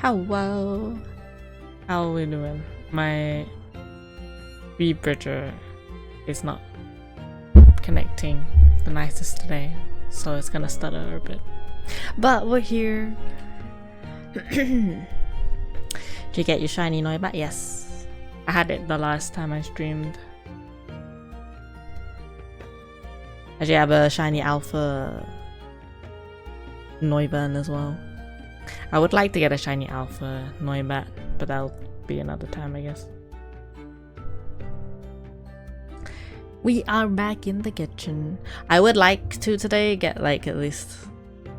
Hello. How are we doing? My rebridger is not connecting the nicest today, so it's gonna stutter a bit. But we're here. Did you get your shiny Noibat? Yes. I had it the last time I streamed. I actually have a shiny alpha Noiban as well. I would like to get a shiny alpha Noibat, but that'll be another time, I guess. We are back in the kitchen. I would like to today get like at least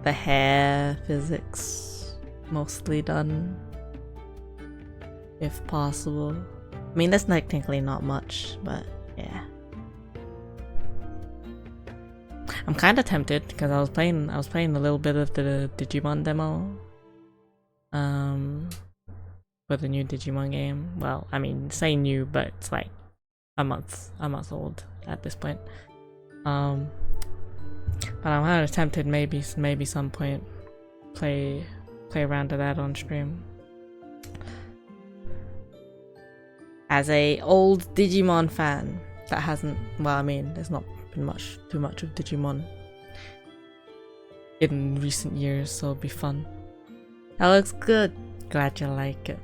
the hair physics mostly done, if possible. I mean, that's technically not much, but yeah. I'm kind of tempted because I was playing a little bit of the Digimon demo for the new Digimon game. Well, I mean, say new, but it's like a month old at this point. But I'm kind of tempted maybe some point play around to that on stream. As a old Digimon fan that hasn't, well, I mean, there's not been too much of Digimon in recent years, so it'll be fun. That looks good. Glad you like it.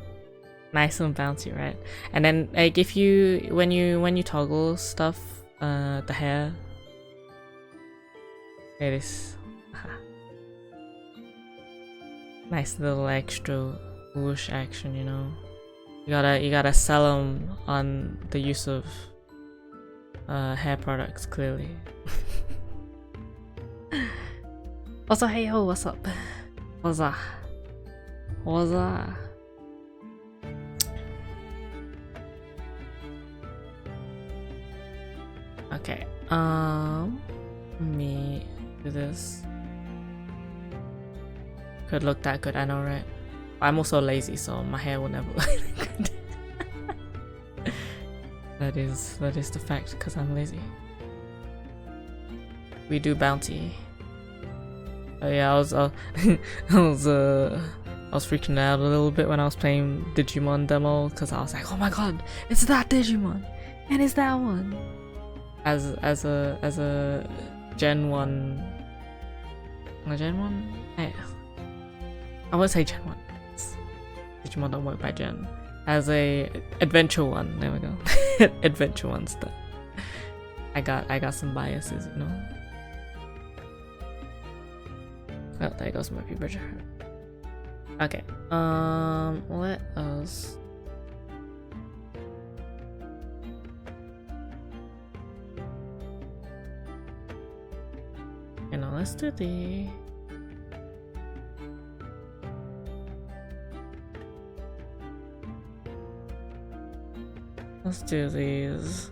Nice and bouncy, right? And then like if you when you toggle stuff, the hair, it is nice little extra whoosh action, you know. You gotta sell them on the use of hair products, clearly. Also, hey ho, what's up? What's up? What's up? Okay, let me do this. Could look that good, I know, right? I'm also lazy, so my hair will never look good. That is the fact, because I'm lazy. We do bounty. Yeah, I was freaking out a little bit when I was playing Digimon demo, because I was like, oh my god, it's that Digimon, and it's that one. As a Gen 1, Gen 1? I won't say Gen 1. Digimon don't work by Gen. As a Adventure 1, there we go. Adventure 1 stuff. I got some biases, you know. Oh, there goes my rebridger. Okay. Let us. You know, let's do the. Let's do these.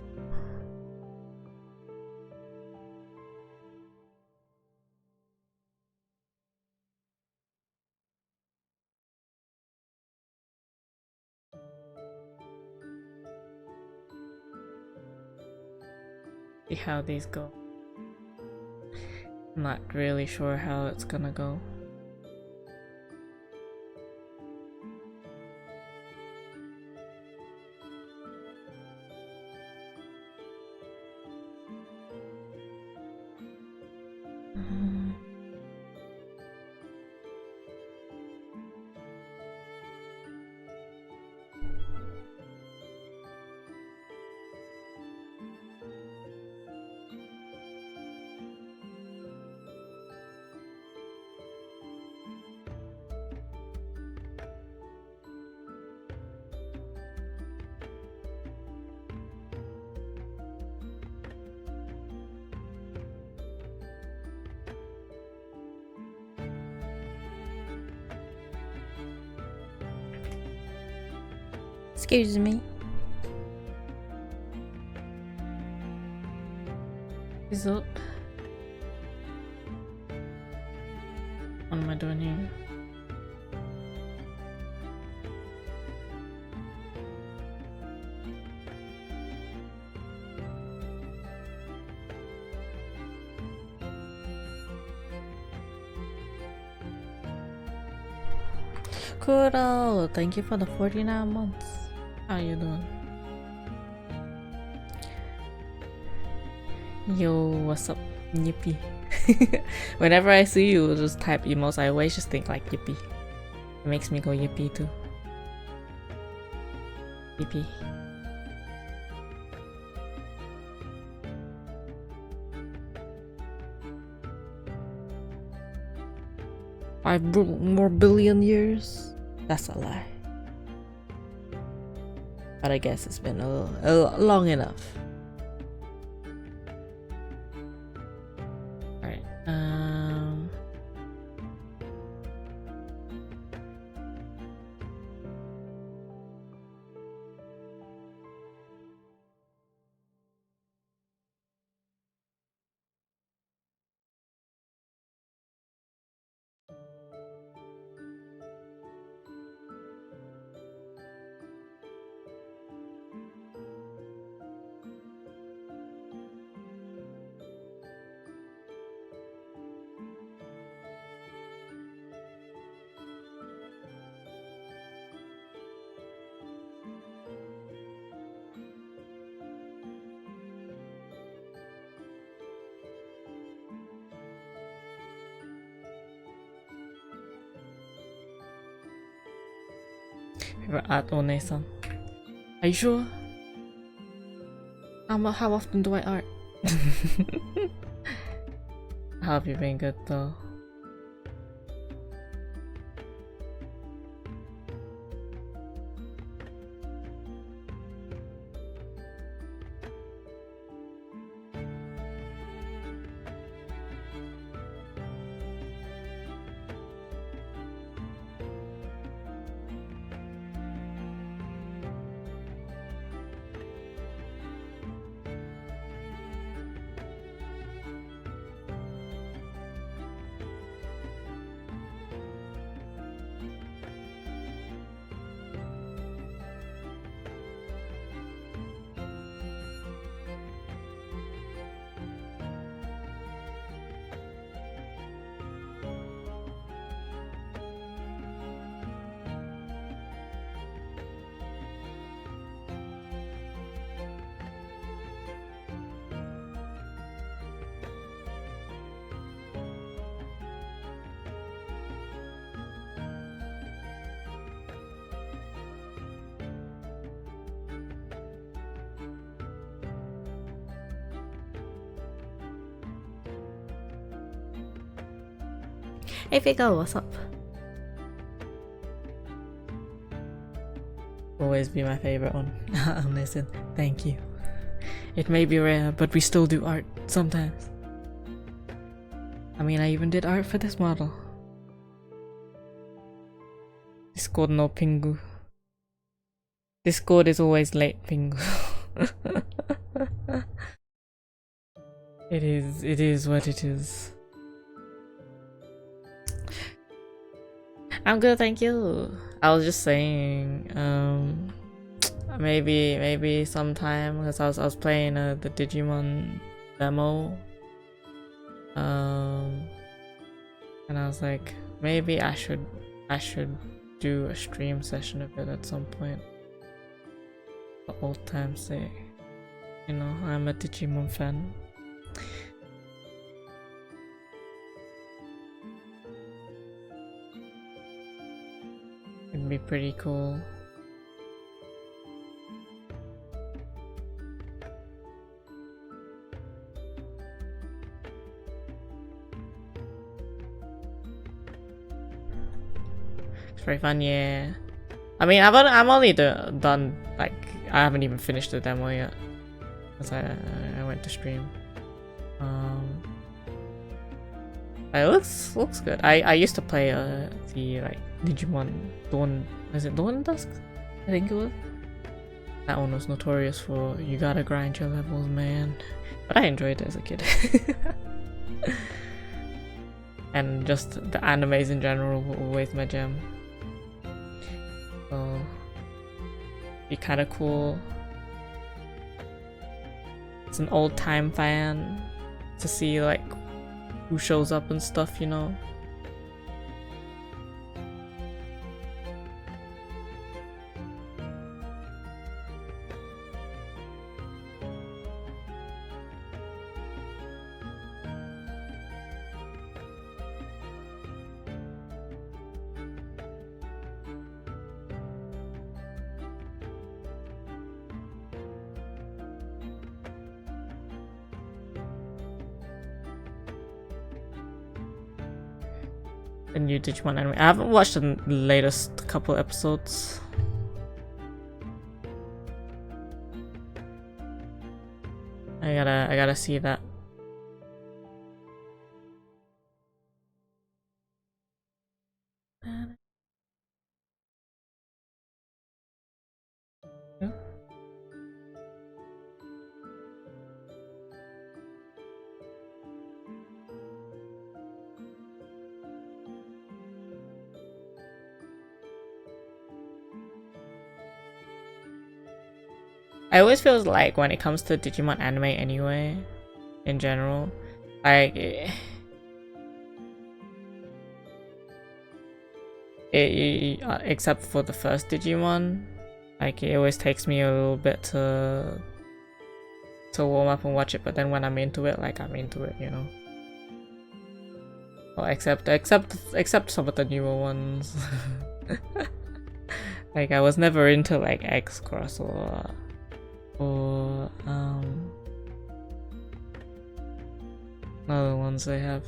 See how these go. I'm not really sure how it's gonna go. Excuse me. Is up? What am I doing here? Kuro, thank you for the 49 months. How you doing? Yo, what's up, Yippee? Whenever I see you just type emos, I always just think like Yippee. It makes me go Yippee too. Yippee. More billion years? That's a lie. But I guess it's been a long enough. Alright, favorite art One-san. Are you sure? How often do I art? How have you been good though? Hey Figo, what's up? Always be my favorite one. Listen, thank you. It may be rare, but we still do art sometimes. I mean, I even did art for this model. Discord no Pingu. Discord is always late, Pingu. It is what it is. I'm good, thank you. I was just saying, maybe sometime, because I was playing the Digimon demo, and I was like, maybe I should do a stream session of it at some point. For old time's sake, you know, I'm a Digimon fan. It'd be pretty cool. It's very fun, yeah. I mean, I'm only done, like, I haven't even finished the demo yet, because I went to stream. It looks good. I used to play the like Digimon Dawn. Is it Dawn Dusk? I think it was. That one was notorious for you gotta grind your levels, man. But I enjoyed it as a kid. And just the animes in general were always my jam. So be kind of cool. It's an old time fan to see like who shows up and stuff, you know. the new Digimon anime. I haven't watched the latest couple episodes. I gotta see that. I always feel like when it comes to Digimon anime anyway, in general, like except for the first Digimon, like it always takes me a little bit to warm up and watch it, but then when I'm into it, like I'm into it, you know. Well, except some of the newer ones. Like I was never into like X Cross or other ones they have.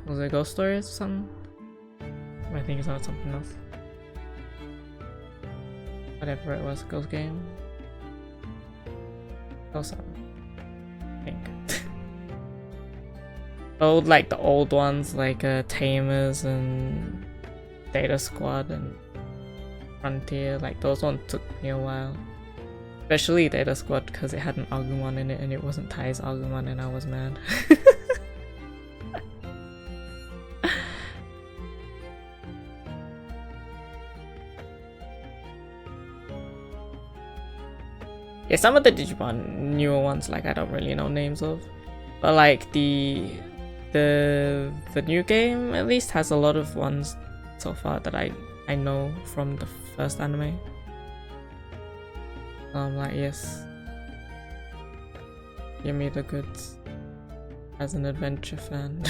Was it Ghost Stories or something? I think it's not something else. Whatever it was, Ghost Game. Ghost something. I think. Like the old ones, like Tamers and Data Squad and Frontier. Like those ones took me a while. Especially Data Squad because it had an Agumon in it and it wasn't Tai's Agumon and I was mad. Yeah, some of the Digimon newer ones, like I don't really know names of, but like the new game at least has a lot of ones so far that I know from the first anime. So I'm like, yes, give me the goods as an adventure fan.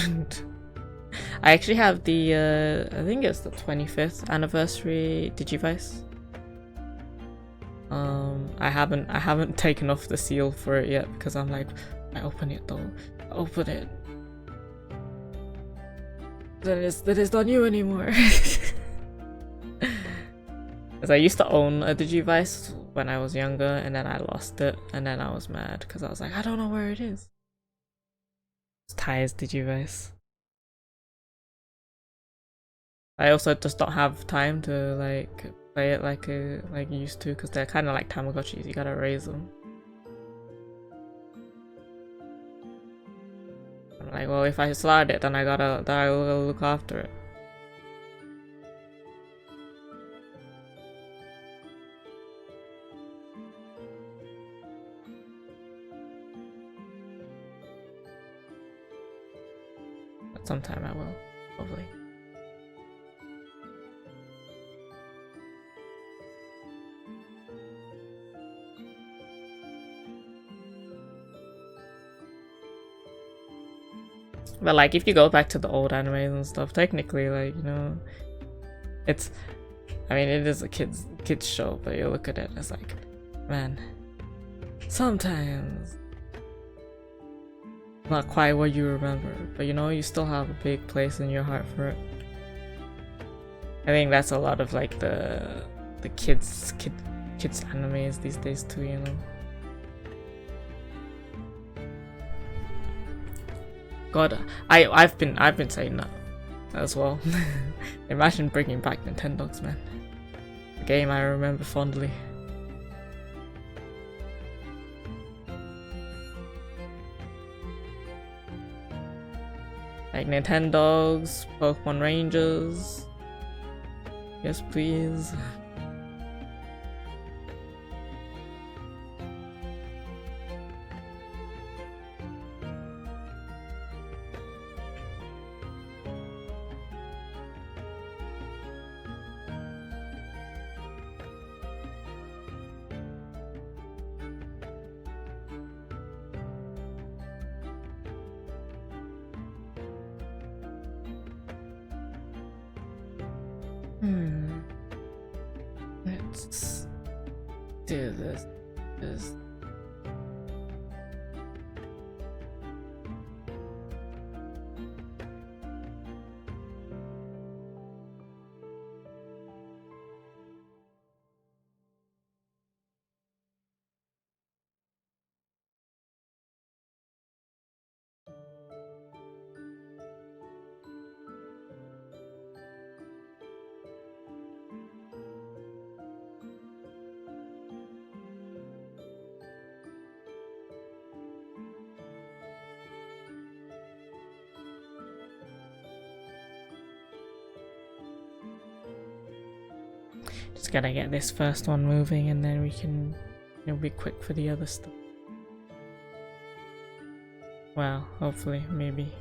I actually have the I think it's the 25th anniversary Digivice. I haven't taken off the seal for it yet because I'm like, I open it though. I open it. Then it's not new anymore. Because I used to own a Digivice when I was younger and then I lost it and then I was mad because I was like, I don't know where it is. It's Tai's Digivice. I also just don't have time to like play it like you used to because they're kind of like Tamagotchis, you gotta raise them. I'm like, well, if I slide it, then I gotta look after it. But sometime I will, hopefully. But like, if you go back to the old animes and stuff, technically, like, you know, it's, I mean, it is a kids show, but you look at it, it's like, man, sometimes not quite what you remember, but you know, you still have a big place in your heart for it. I think that's a lot of like the kids animes these days too, you know. God, I've been saying that as well. Imagine bringing back Nintendogs, man. A game I remember fondly. Like Nintendogs, Pokemon Rangers. Yes, please. Let's do this. Just gotta get this first one moving and then we can, it'll be quick for the other stuff. Well, hopefully, maybe.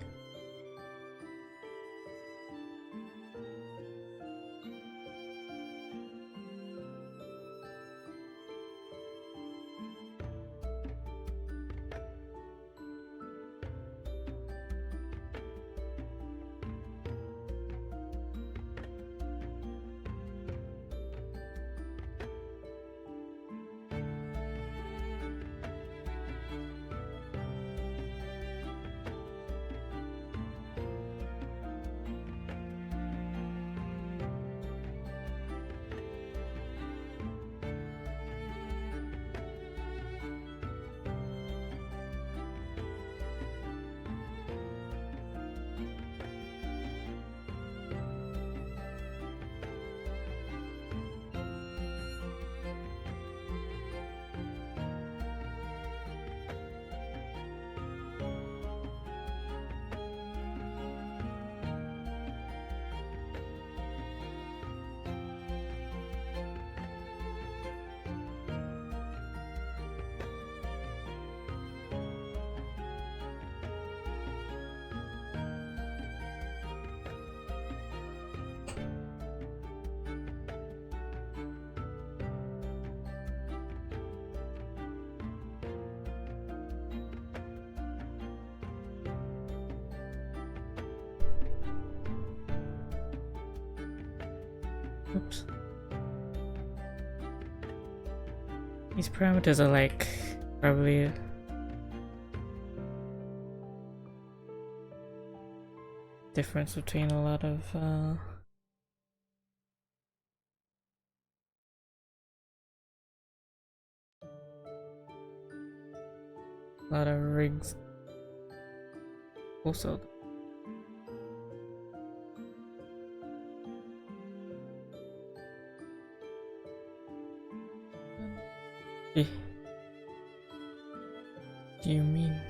Oops. These parameters are like probably difference between a lot of rigs. Also, do you mean?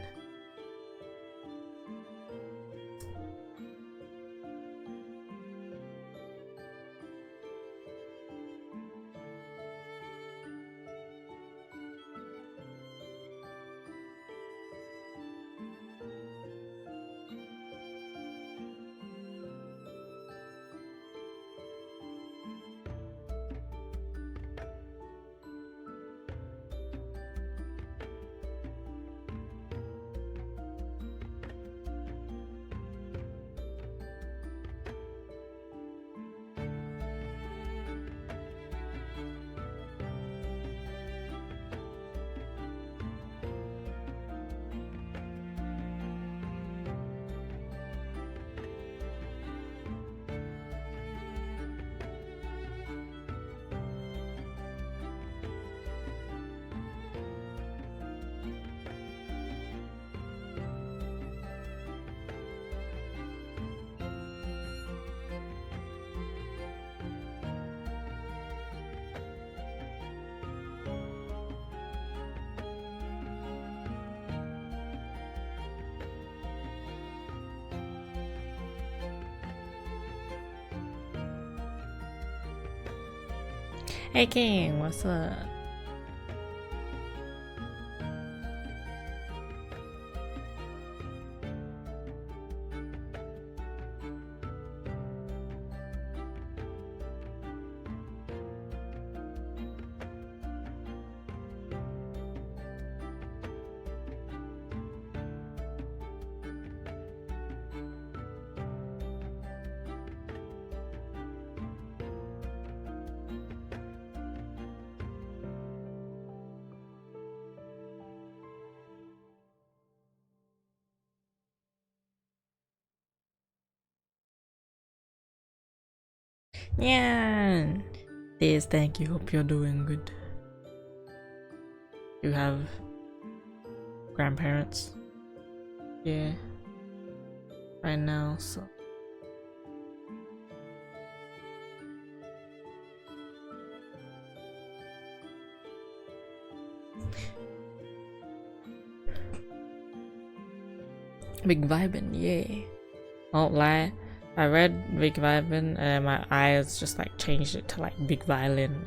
Hey King, what's up? Yeah. Yes, thank you. Hope you're doing good. You have grandparents? Yeah. Right now, so. Big vibin', yeah. Won't lie. I read Big Violin and my eyes just like changed it to like Big Violin.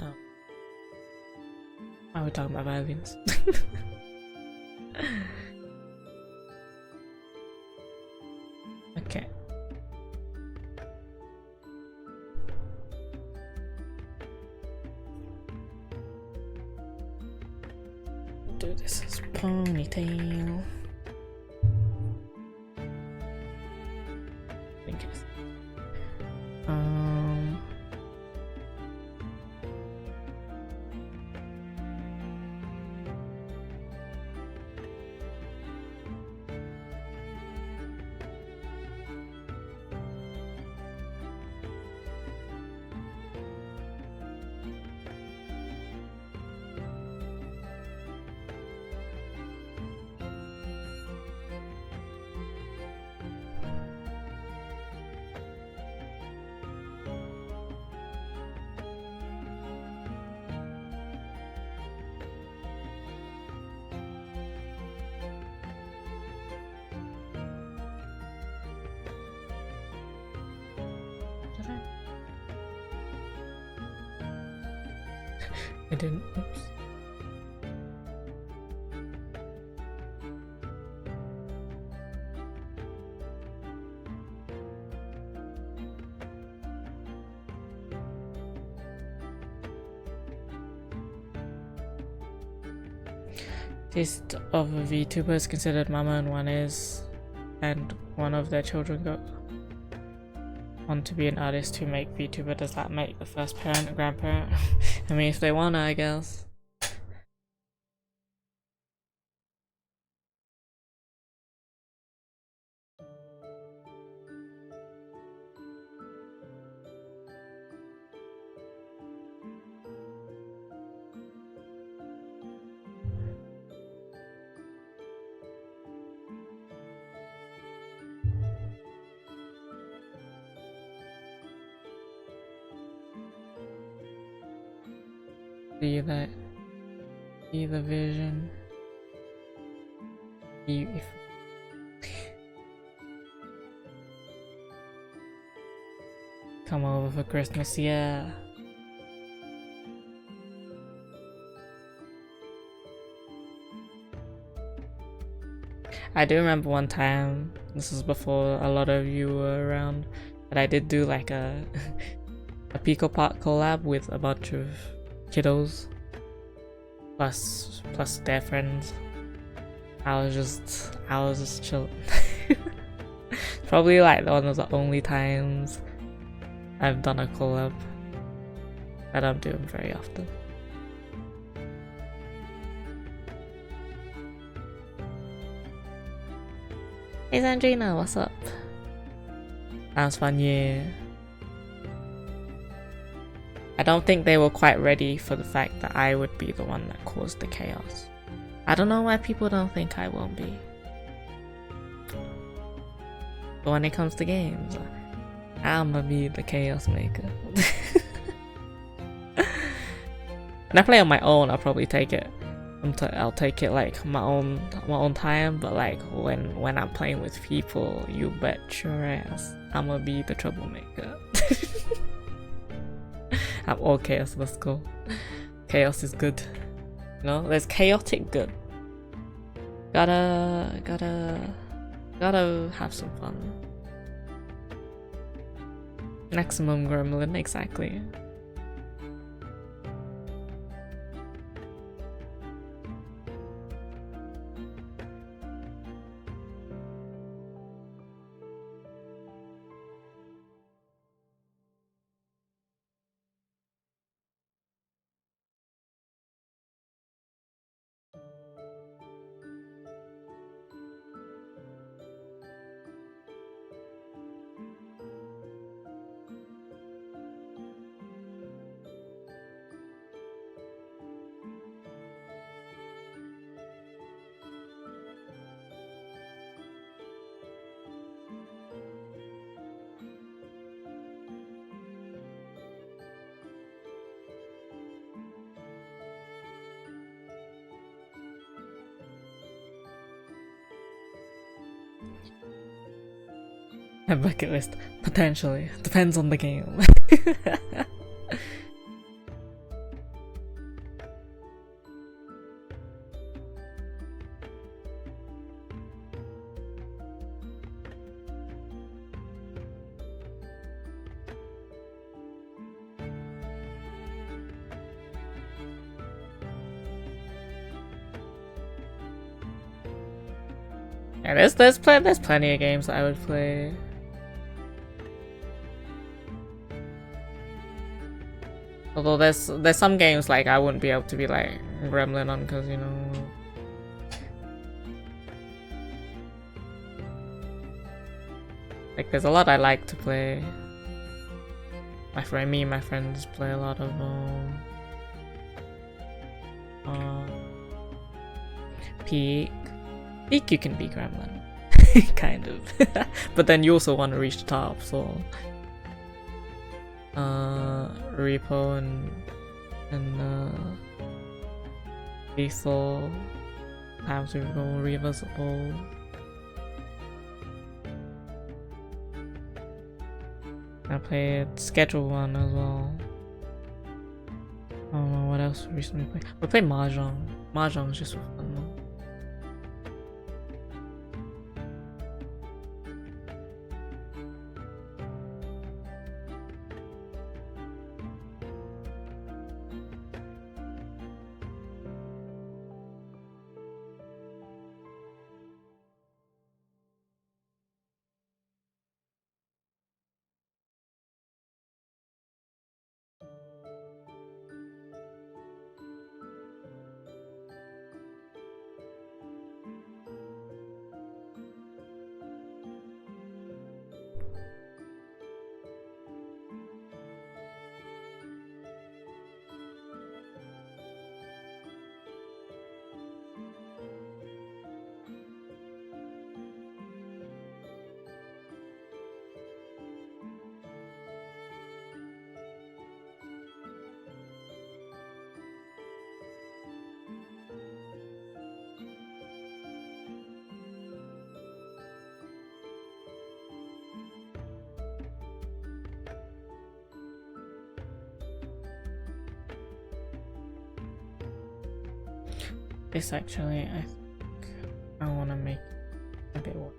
Why are we talking about violins? Okay. Do this as ponytail. I think it's I didn't. Oops. Taste of a VTuber is considered mama and one of their children go on to be an artist who make VTuber. Does that make the first parent a grandparent? I mean, if they wanna, I guess. See the vision. Beautiful. Come over for Christmas, yeah. I do remember one time, this was before a lot of you were around, but I did do like a Pico Park collab with a bunch of kiddos plus their friends. I was just chilling. Probably like one of the only times I've done a collab. I don't do them very often. Hey Sandrina, what's up? That was fun, yeah. I don't think they were quite ready for the fact that I would be the one that caused the chaos. I don't know why people don't think I won't be. But when it comes to games, I'ma be the chaos maker. When I play on my own, I'll probably take it. I'll take it like my own time. But like when I'm playing with people, you bet your ass I'ma be the troublemaker. I'm all chaos. Let's go. Chaos is good. You know, there's chaotic good. Gotta have some fun. Maximum gremlin, exactly. A bucket list. Potentially. Depends on the game. Yeah, there's plenty of games that I would play. Although there's some games like I wouldn't be able to be like gremlin on because you know. Like there's a lot I like to play. Me and my friends play a lot of Peak. Peak you can be gremlin. Kind of. But then you also want to reach the top, so Repo and Lethal have to go reversible. I played Schedule 1 as well. I don't know what else we recently played. We played Mahjong. Mahjong is just for fun though. This actually, I think I want to make a bit more.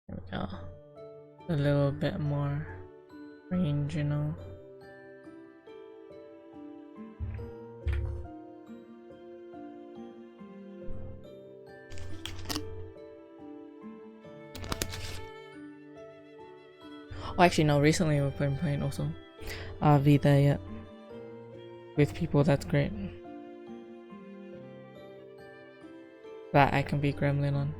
There we go. A little bit more range, you know. Oh, actually, no. Recently, we've been playing also RV there yet with people. That's great. That I can be gremlin on.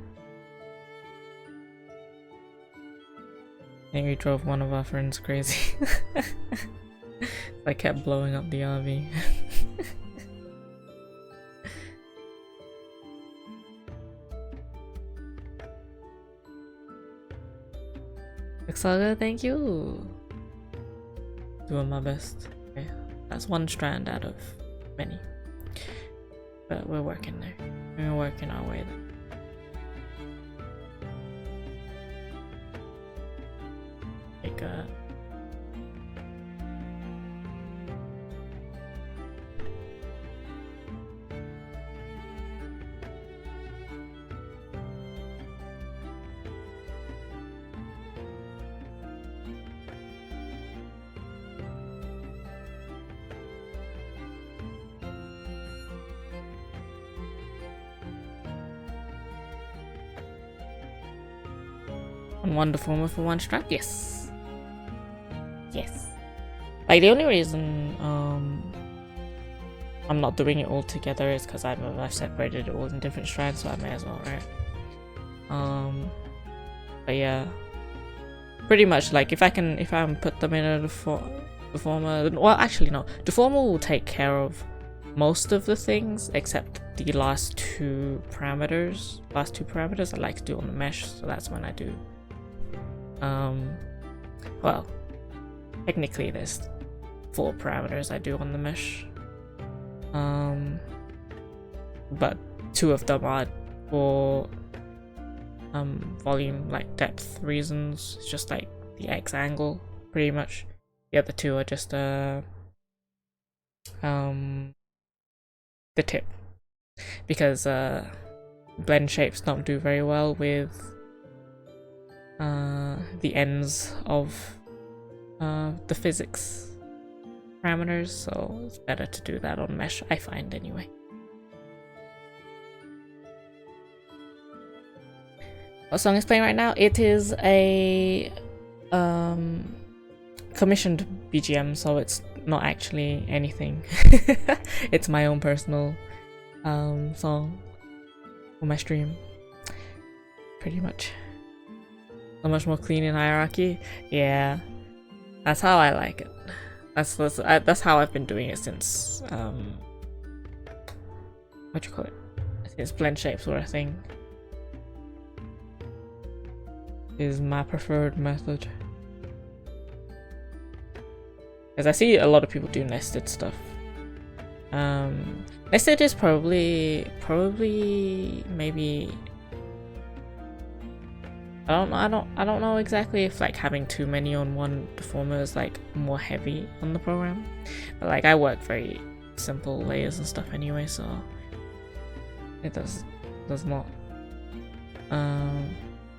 I think we drove one of our friends crazy. I kept blowing up the RV. Saga, thank you. Doing my best. Okay, that's one strand out of many. But we're working there. We're working our way there. Like one deformer for one strap? Yes. Yes. Like the only reason I'm not doing it all together is because I've separated it all in different strands, so I may as well, right? But yeah. Pretty much like if I can put them in a deformer, well actually no. Deformer will take care of most of the things except the last two parameters. I like to do on the mesh, so that's when I do. Well, technically there's 4 parameters I do on the mesh. But 2 of them are for volume, like depth reasons. It's just like the X angle, pretty much. The other 2 are just the tip, because blend shapes don't do very well with the ends of the physics parameters, so it's better to do that on mesh, I find anyway. What song is playing right now? It is a commissioned BGM, so it's not actually anything. It's my own personal song for my stream, pretty much. So much more clean in hierarchy. Yeah, that's how I like it. That's how I've been doing it since what you call it? Since blend shapes were a thing. Is my preferred method, because I see a lot of people do nested stuff. Nested is probably maybe I don't know exactly if like having too many on one deformer is like more heavy on the program, but like I work very simple layers and stuff anyway, so it does not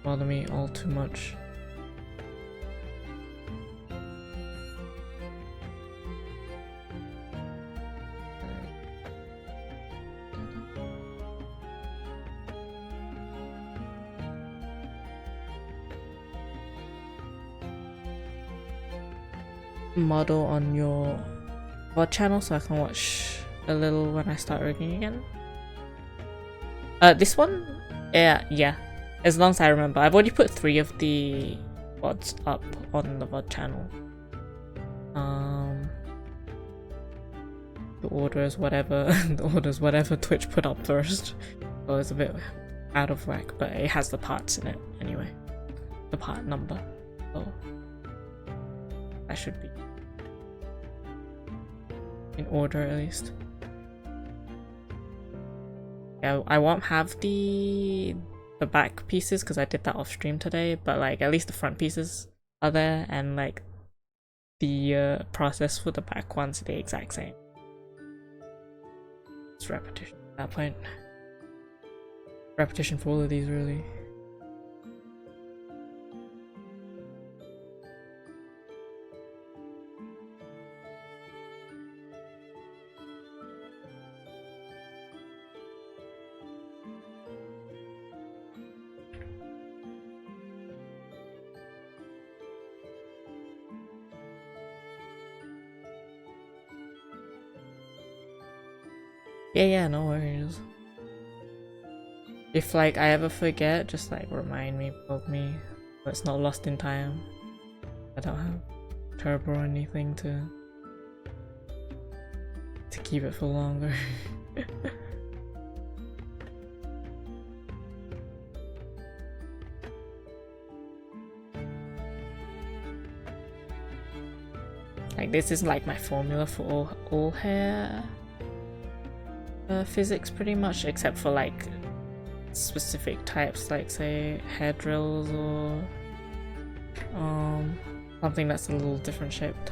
bother me all too much. Model on your VOD channel so I can watch a little when I start rigging again. This one? Yeah. As long as I remember. I've already put 3 of the VODs up on the VOD channel. The order is whatever Twitch put up first. So it's a bit out of whack, but it has the parts in it anyway. The part number. So that should be in order at least. Yeah, I won't have the back pieces because I did that off stream today, but like at least the front pieces are there, and like the process for the back ones are the exact same. It's repetition at that point. Repetition for all of these, really. Yeah, no worries. If like I ever forget, just like remind me, poke me, but it's not lost in time. I don't have turbo or anything to keep it for longer. Like this is like my formula for all hair physics pretty much, except for like specific types, like say hair drills or something that's a little different shaped.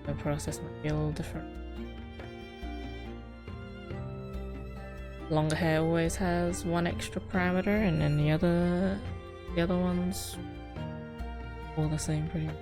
The process might be a little different. Longer hair always has one extra parameter, and then the other ones all the same pretty much.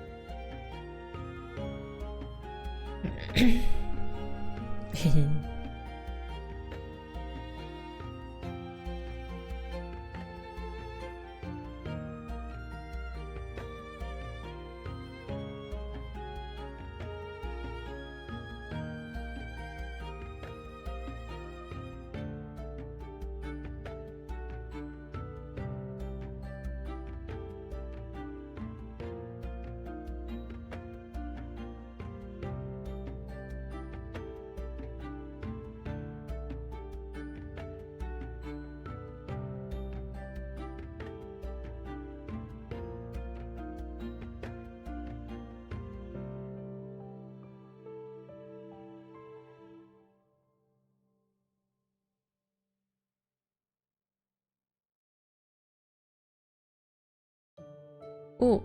Oh,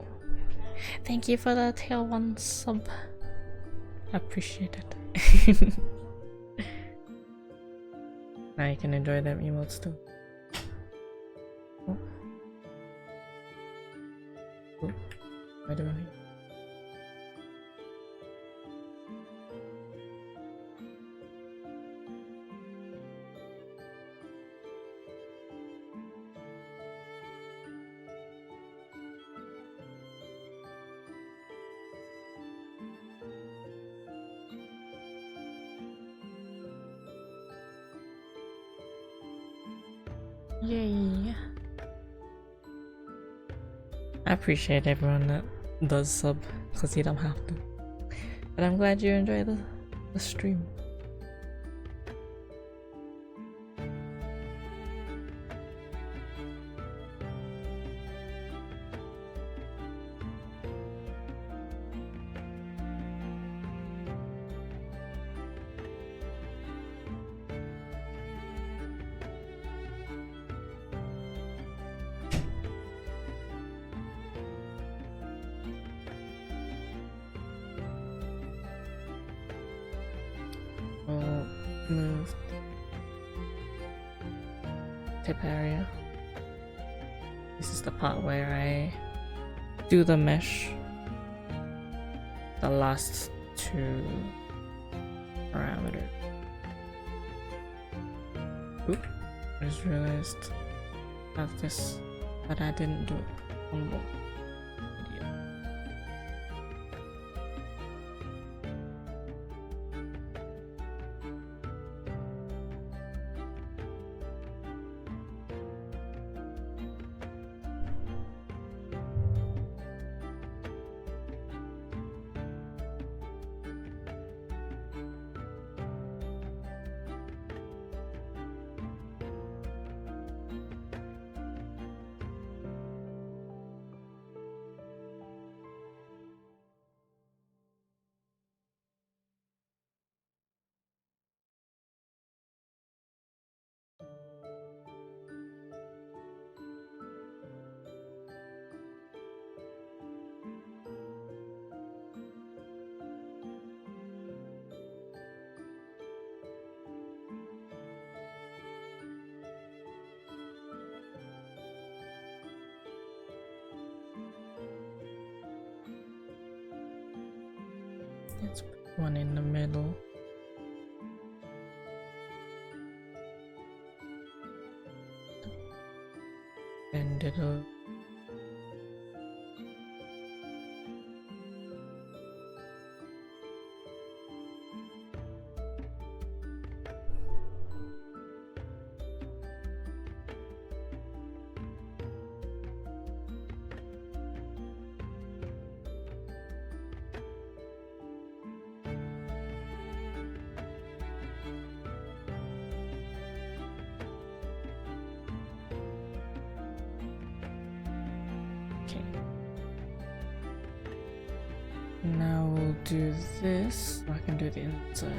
thank you for the tier 1 sub. Appreciate it. Now you can enjoy them emotes too. Oh. Oh. What am I doing? Yay! I appreciate everyone that does sub, because you don't have to. But I'm glad you enjoy the stream. Move tip area. This is the part where I do the mesh, the last 2 parameters. Oop, I just realized that I didn't do it on board. Let's put one in the middle. And it'll Now we'll do this. I can do the inside.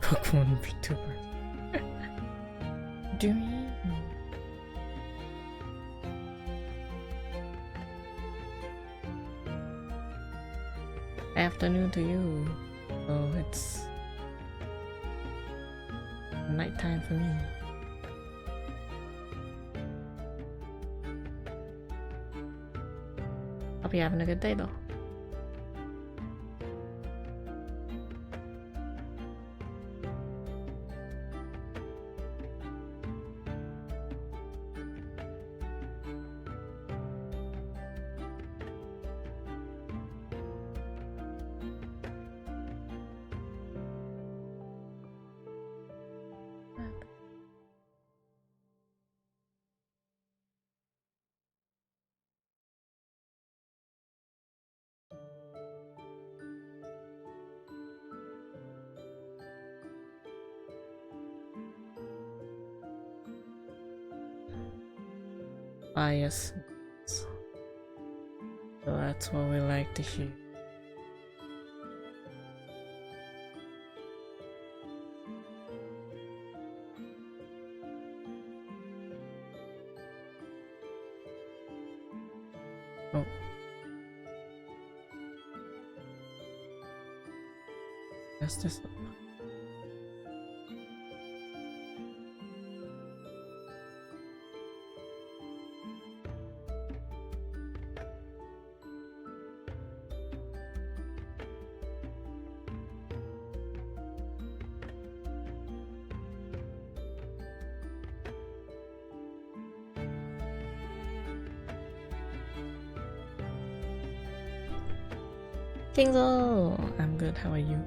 Pokemon VTuber. Do you? Afternoon to you. Oh, it's nighttime for me. Hope you're having a good day though. Ah, yes. So that's what we like to hear. Oh. That's this. Kingzo! I'm good, how are you?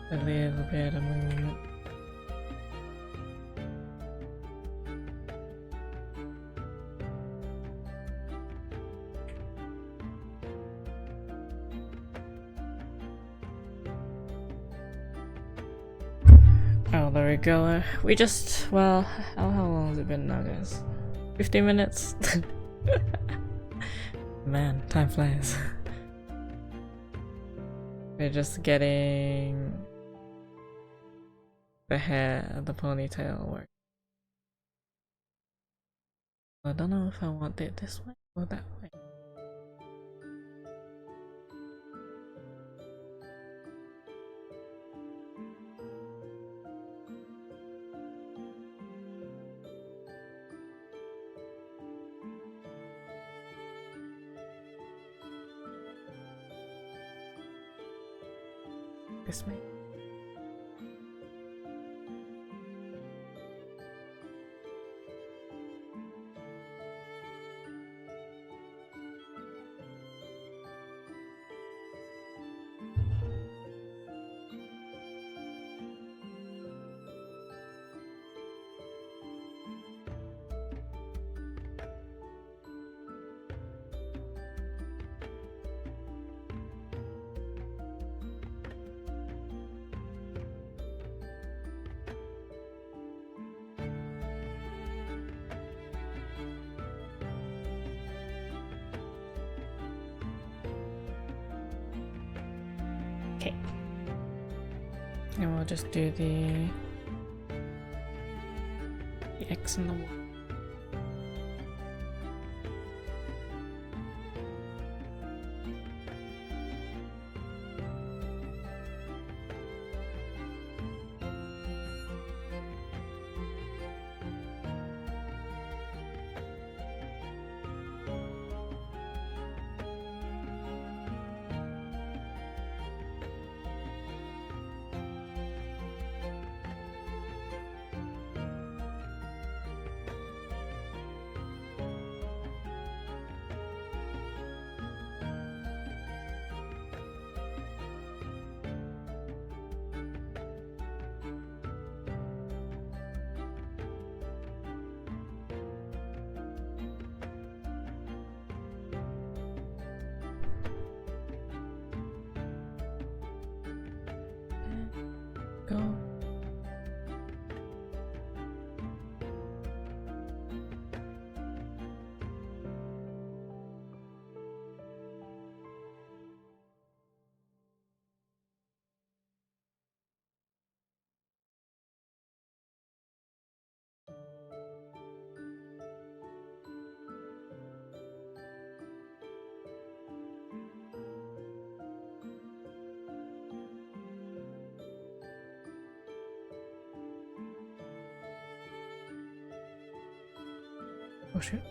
a little bit of movement. Oh, there we go. We just, well, how long has it been now, guys? 15 minutes? Man, time flies. We're just getting the hair, the ponytail work. I don't know if I want it this way or that way. This way. Okay. And we'll just do the X and the Y. Go. Oh shit.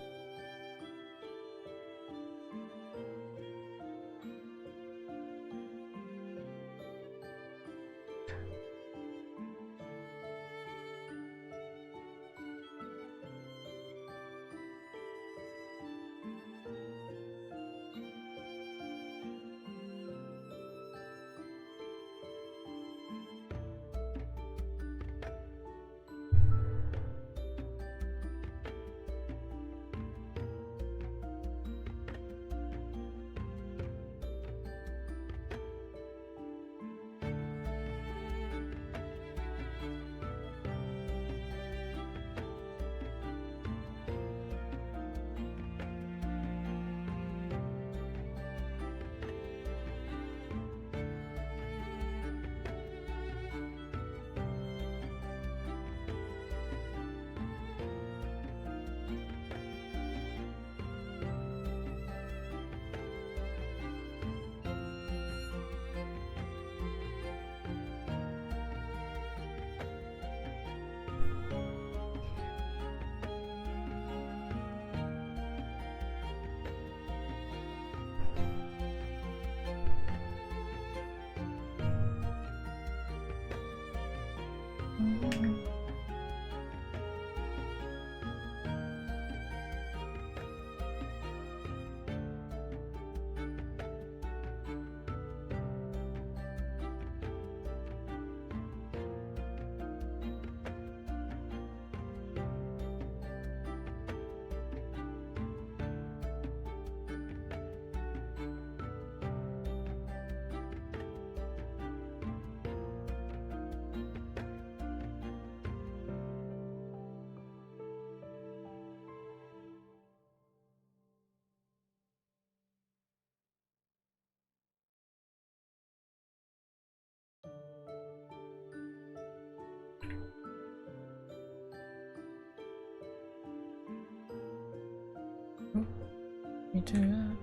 do that.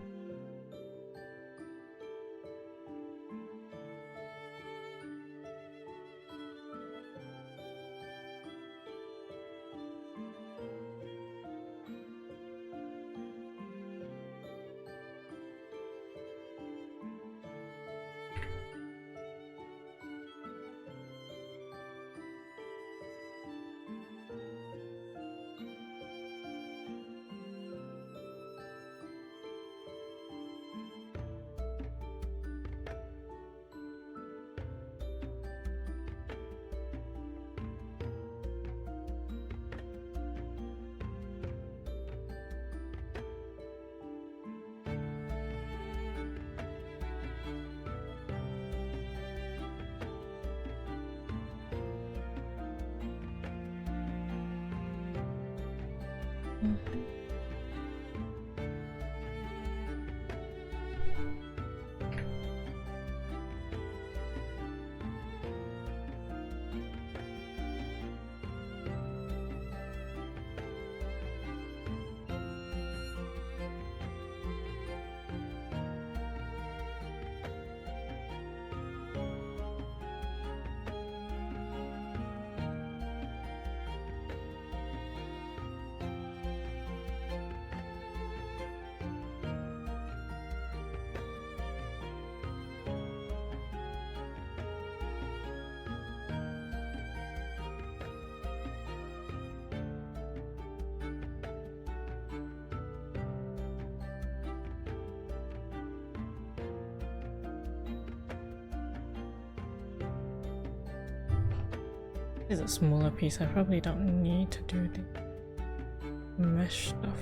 This is a smaller piece. I probably don't need to do the mesh stuff.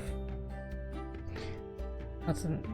Doesn't.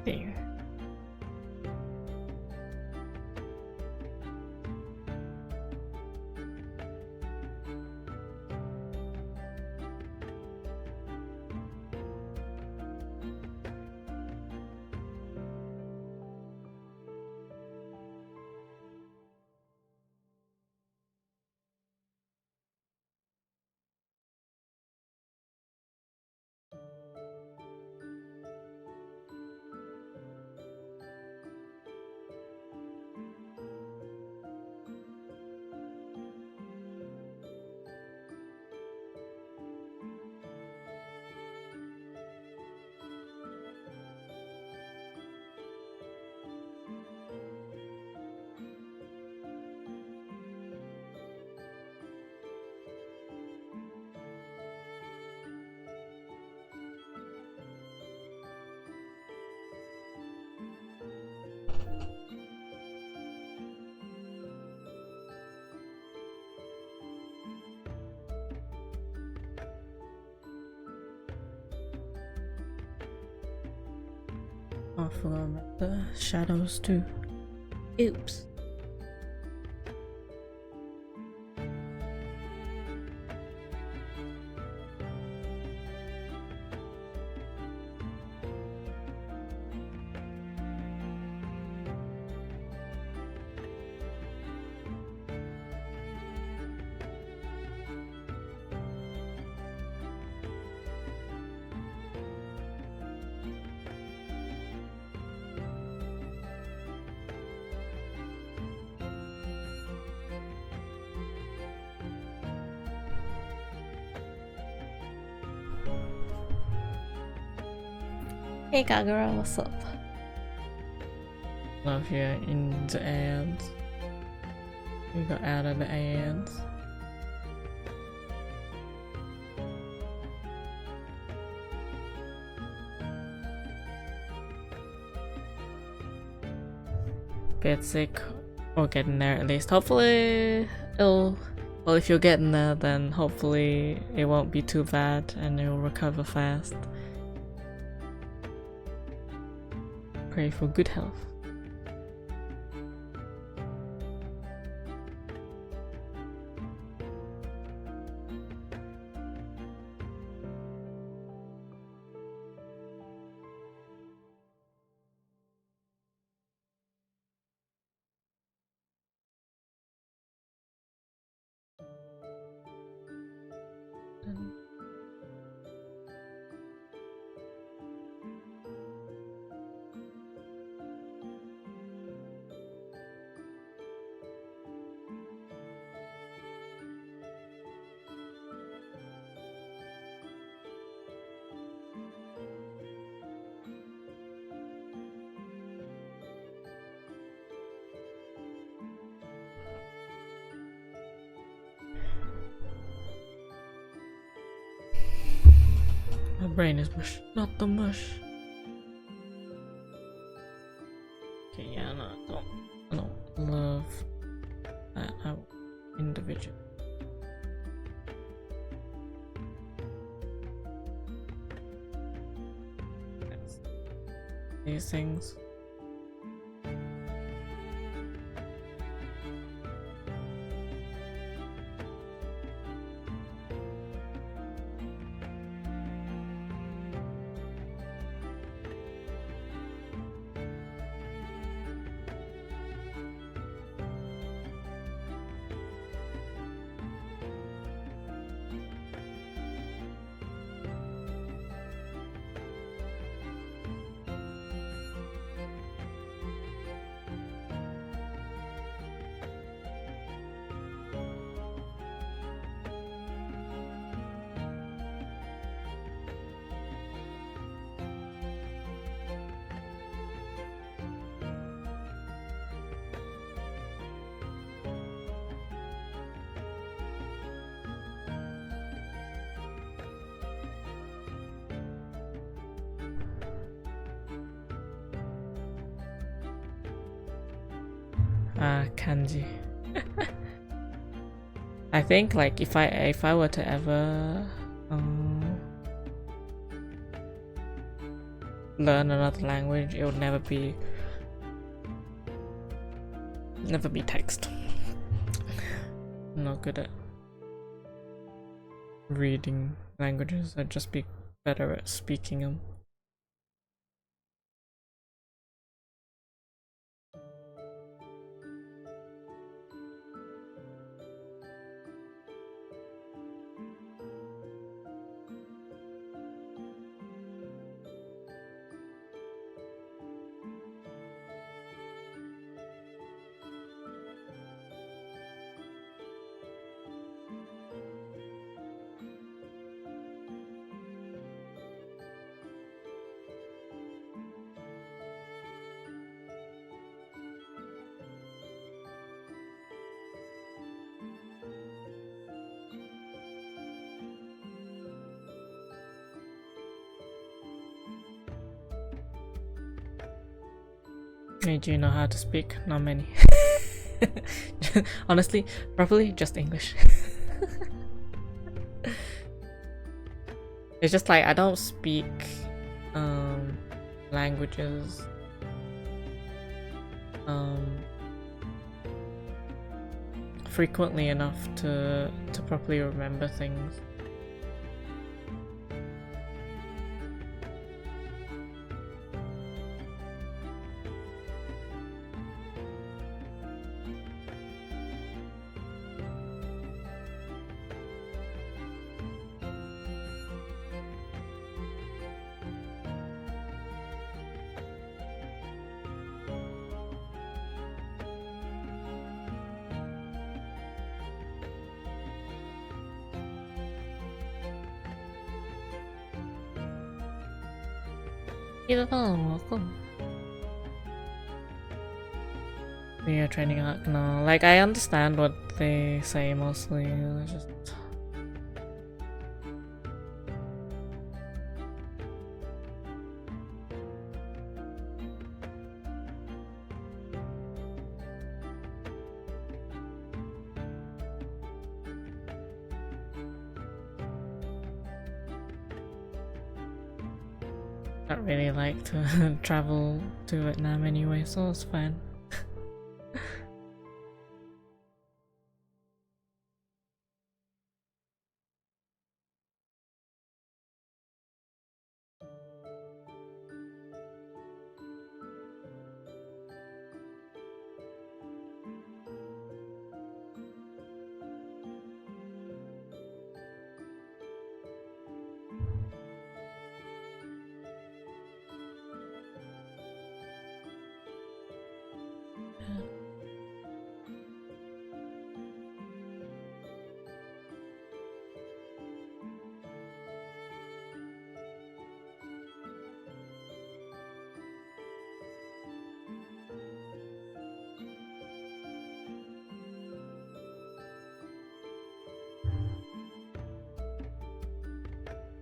There. I forgot about the shadows too. Oops. Hey Kagura, what's up? Love you in the ads. We got out of the ads. Bit sick or getting there at least. Hopefully it'll, well, if you're getting there, then hopefully it won't be too bad and you'll recover fast. Pray for good health. My brain is mush, not the mush. Okay, yeah, no, I don't love that individual. These things. Kanji. I think like if I were to ever learn another language, it would never be text. I'm not good at reading languages. I'd just be better at speaking them. Do you know how to speak? Not many. Honestly, probably just English. It's just like I don't speak languages frequently enough to properly remember things. Welcome. Yeah, training arc. No, like I understand what they say mostly. I just don't really like to travel to Vietnam anyway, so it's fine.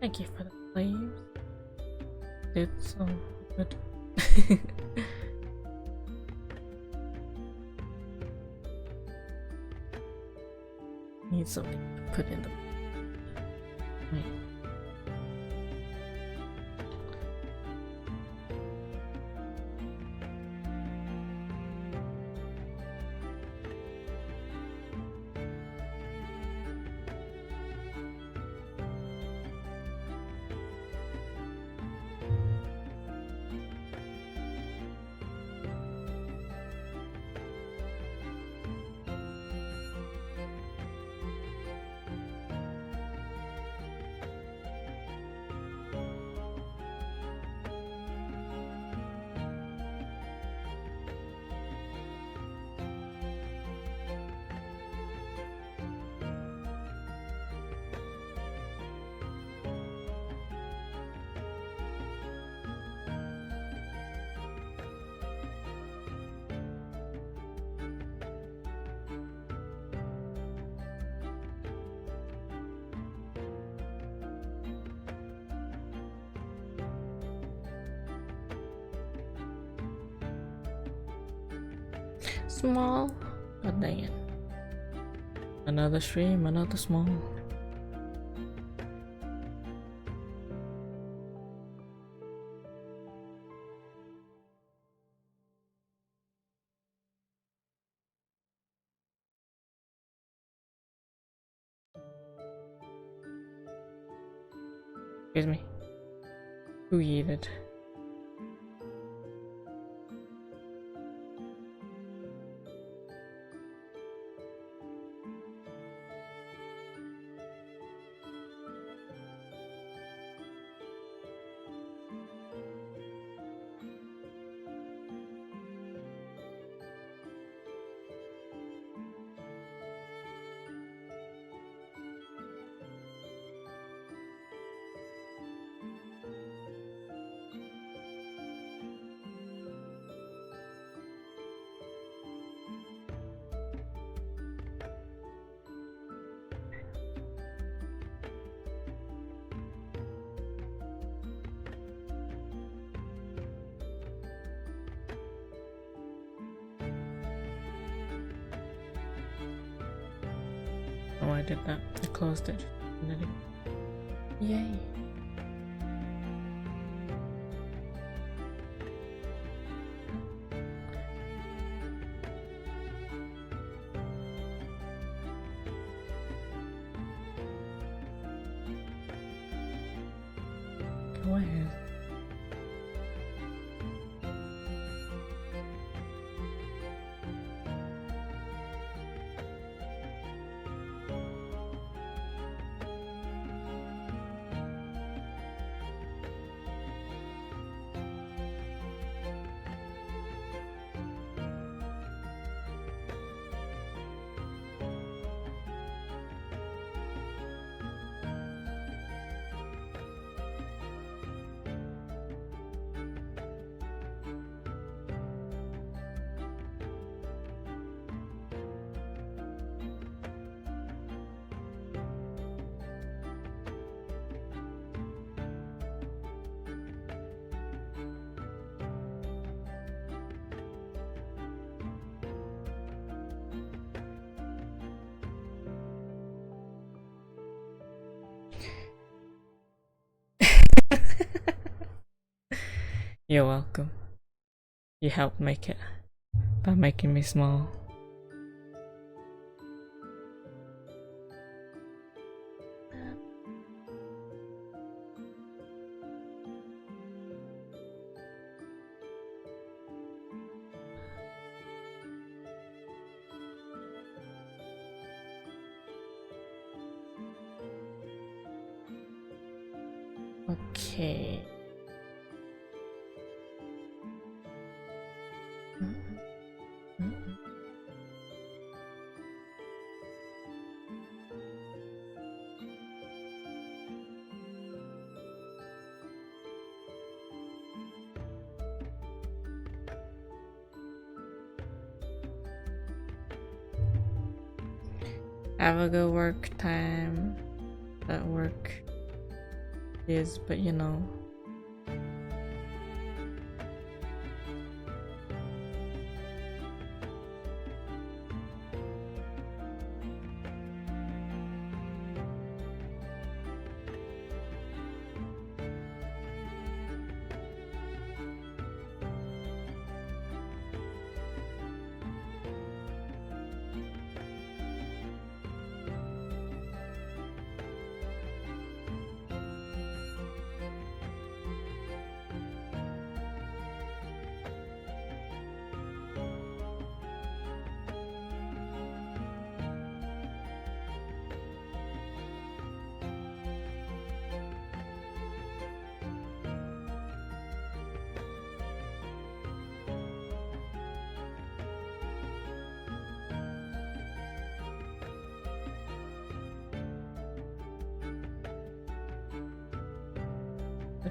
Thank you for the flames. It's so good. Need something to put in the. Wait. Small, but dang it. Another stream, another small. Excuse me. Who yeeted? Oh, I did that. I closed it. Yay. way. You're welcome. You helped make it by making me smile. Okay. Have a good work time. That work is, but you know.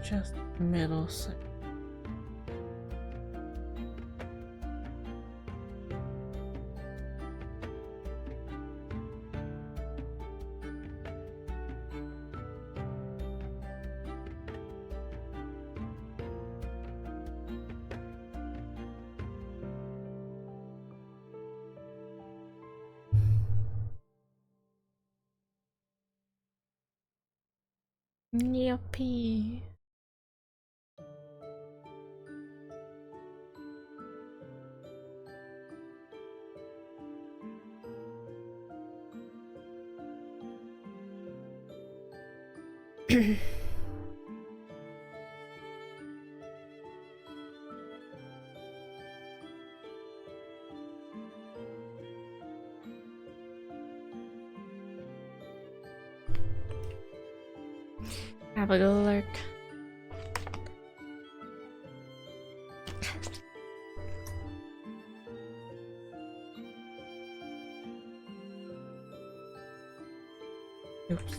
Just middle section. Yippee. Have a good lurk. Oops.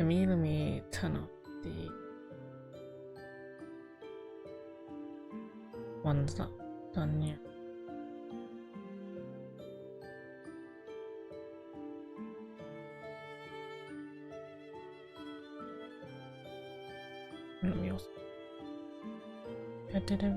Let me turn off the ones that done yet. Let me also edit it.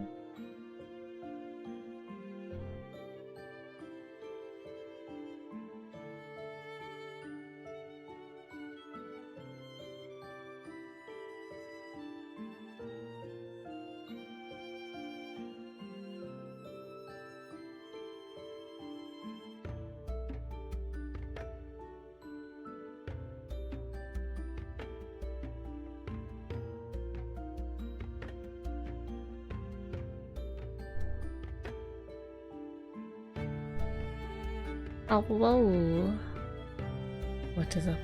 Oh, whoa. What is up?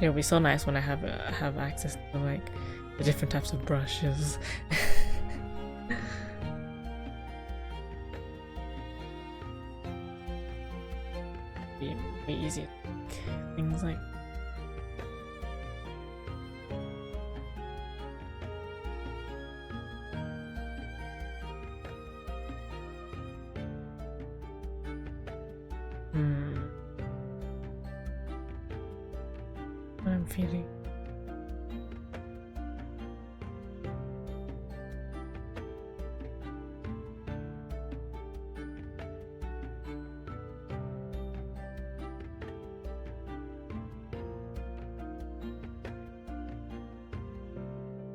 It'll be so nice when I have access to like the different types of brushes. Be way easier to make things like. What I'm feeling.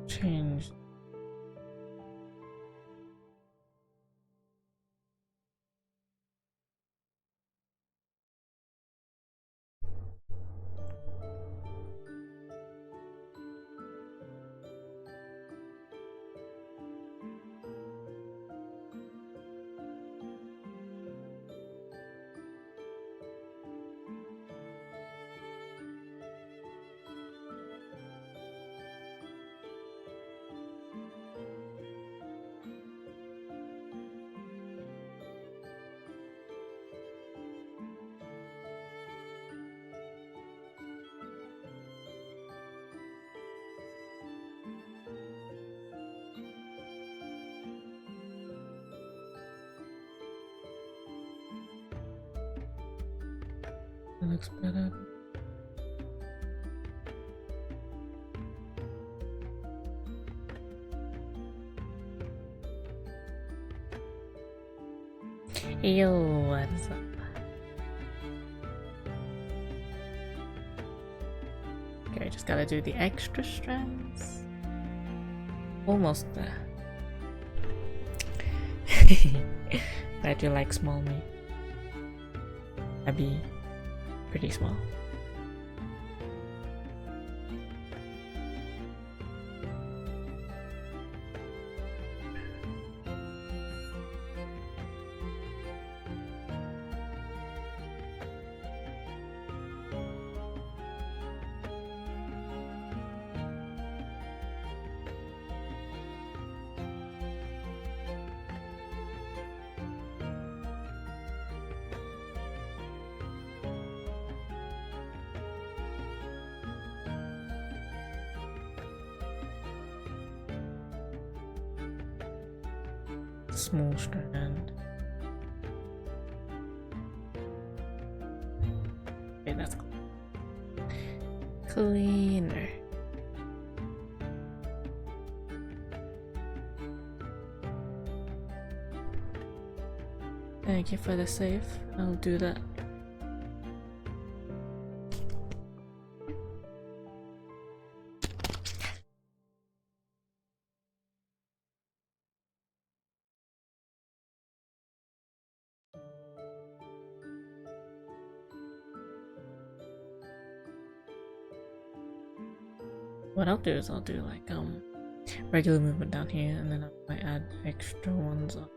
Change. That looks better. Yo, what is up? Okay, just gotta do the extra strands. Almost there. I do like small meat. I'd be pretty small. Small strand. Okay, that's cool. Cleaner. Thank you for the save. I'll do that. What I'll do is I'll do like regular movement down here, and then I might add extra ones up.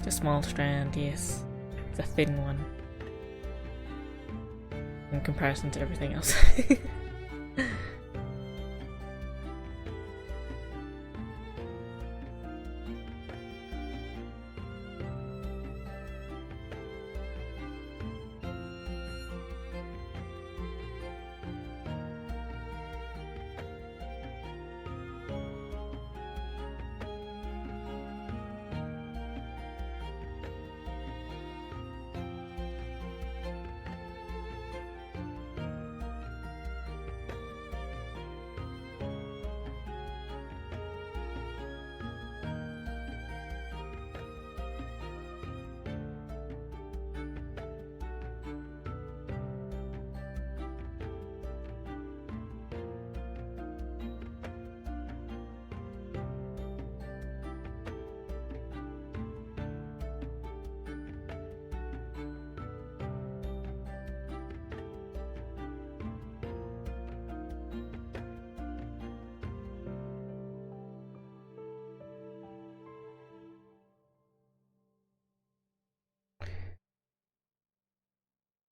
A small strand, yes. It's a thin one in comparison to everything else.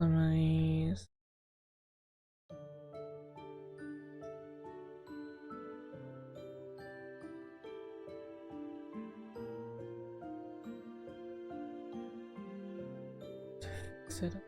Nice. Set up.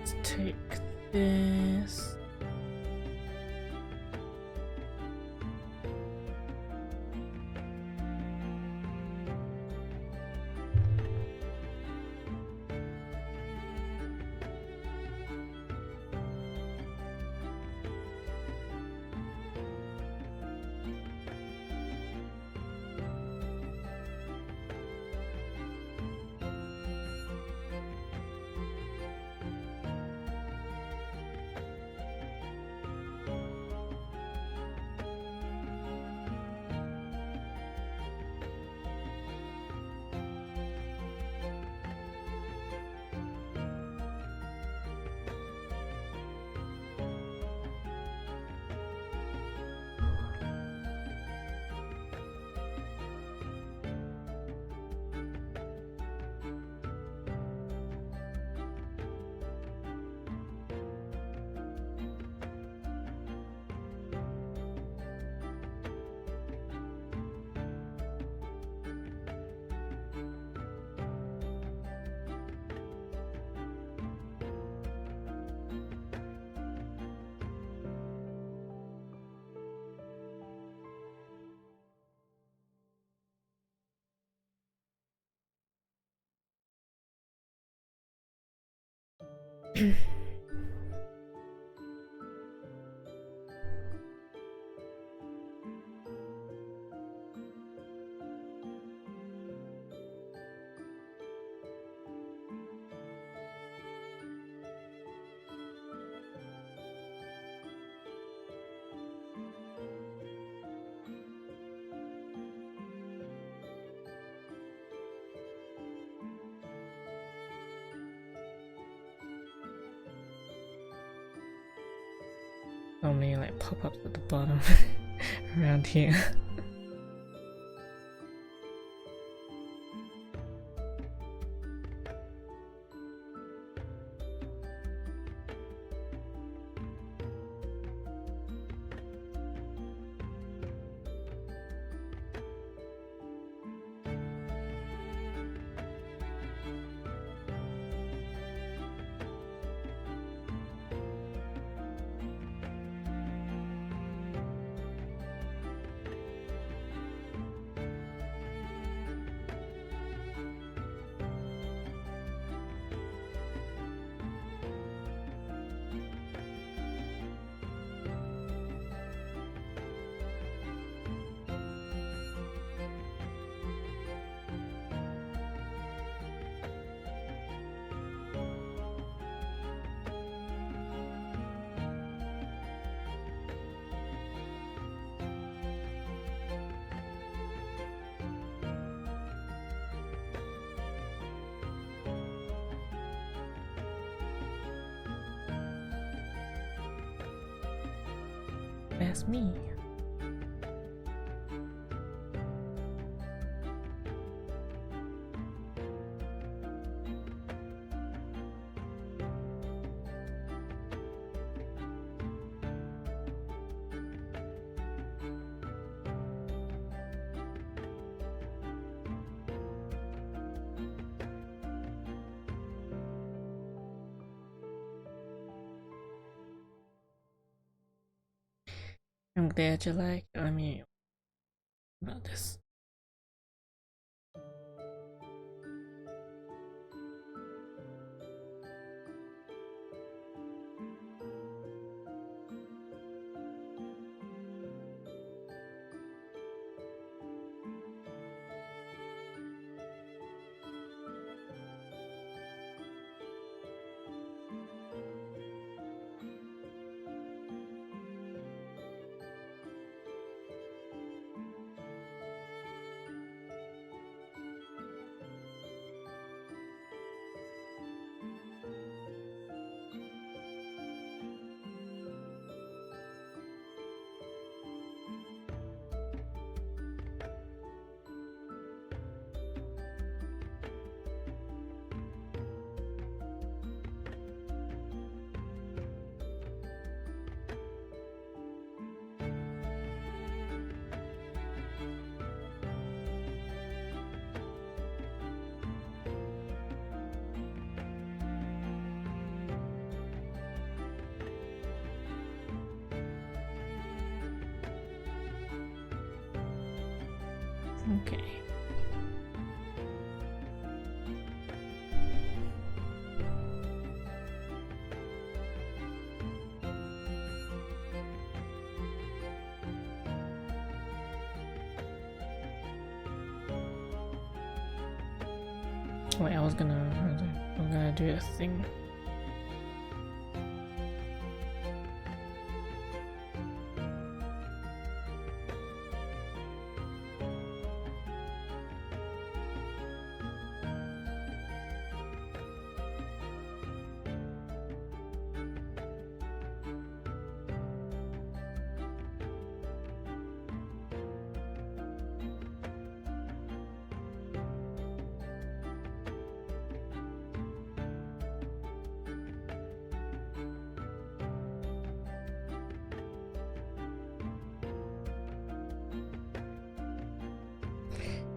Let's take this. so many like pop-ups at the bottom around here. That's me. I'm glad you like. Let me about this. Okay. Wait, I was gonna do a thing.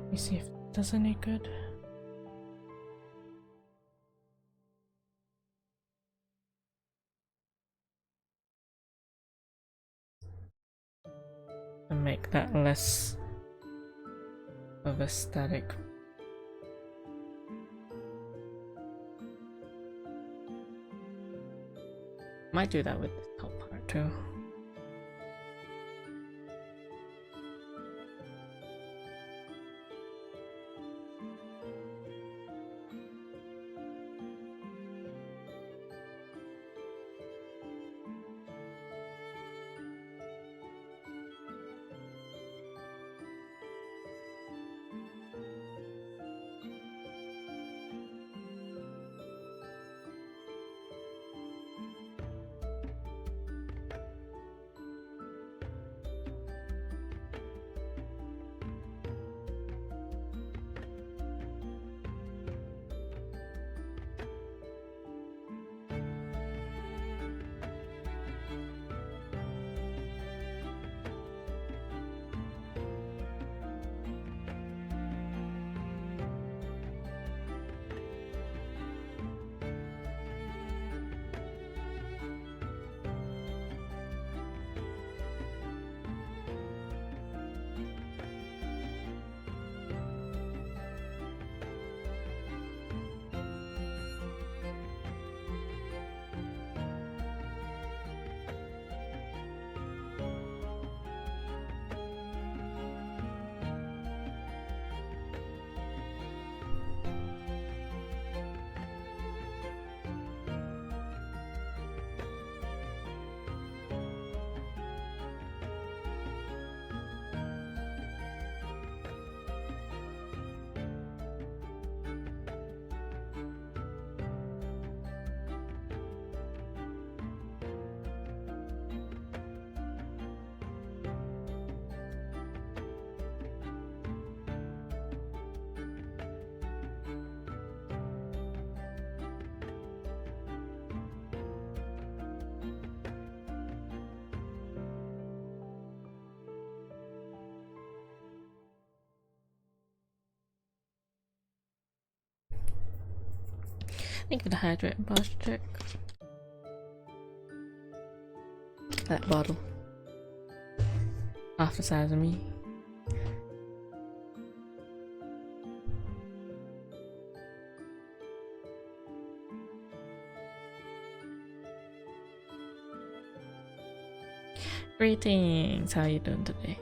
Let me see if it does any good. And make that less of a static. Might do that with the top part too. Make it a hydrate posture check. That bottle. Half the size of me. Greetings, how you doing today?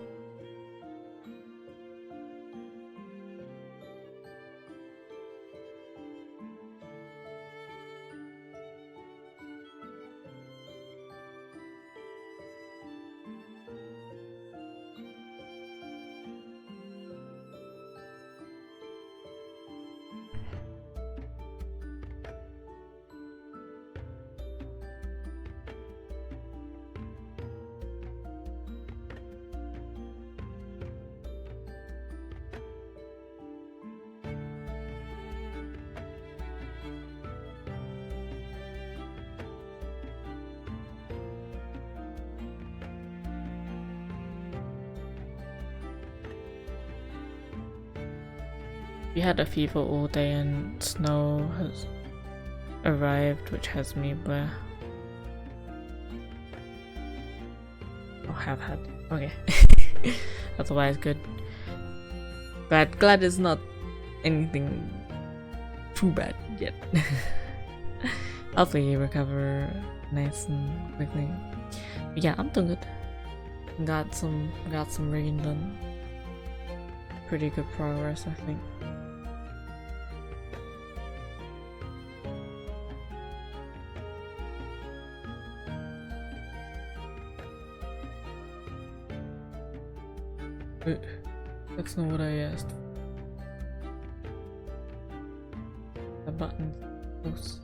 We had a fever all day and snow has arrived, which has me bleh. Oh, have had. Okay. Otherwise good. Glad it's not anything too bad yet. Hopefully you recover nice and quickly. But yeah, I'm doing good. Got some rigging done. Pretty good progress, I think. That's not what I asked. The button close.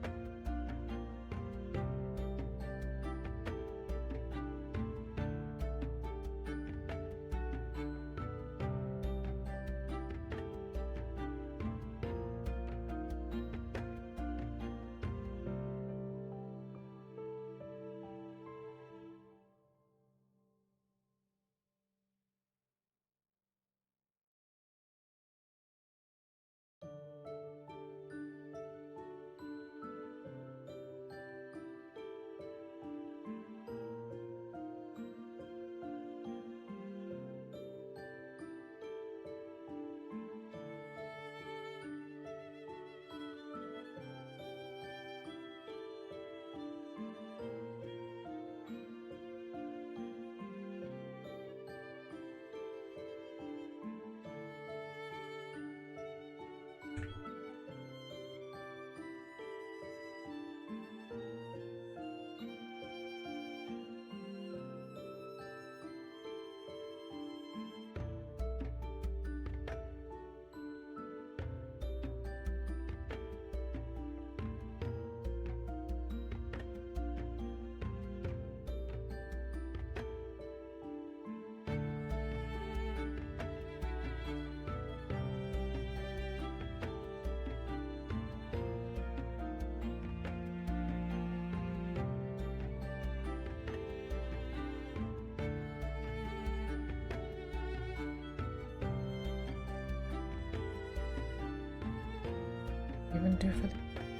Even do for the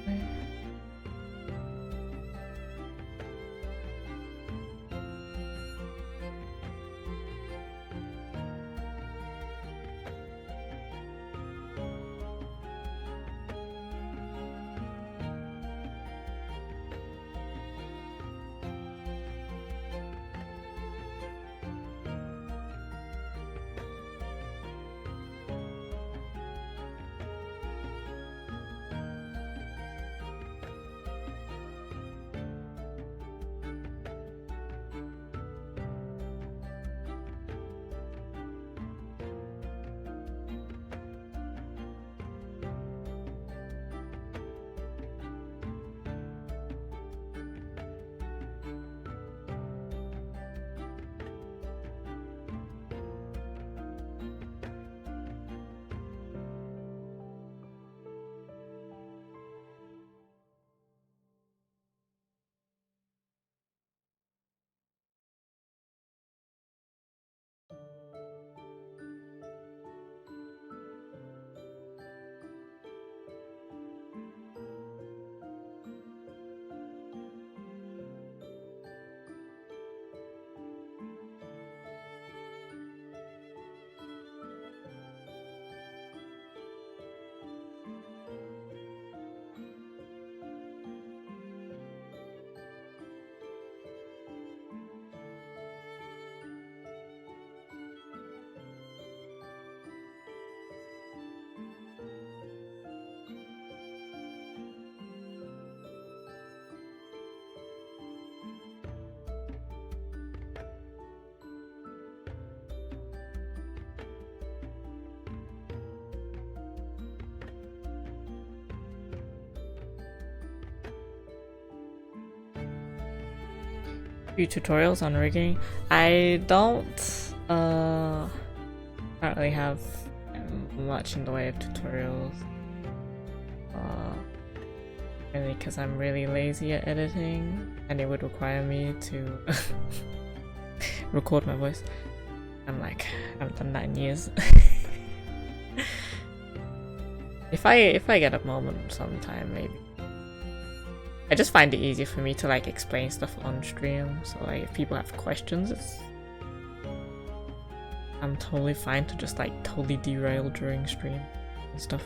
day. few tutorials on rigging. I don't really have much in the way of tutorials. Mainly because I'm really lazy at editing, and it would require me to record my voice. I'm like, I haven't done that in years. If I get a moment sometime, maybe. I just find it easier for me to like explain stuff on stream, so like if people have questions, I'm totally fine to just like totally derail during stream and stuff.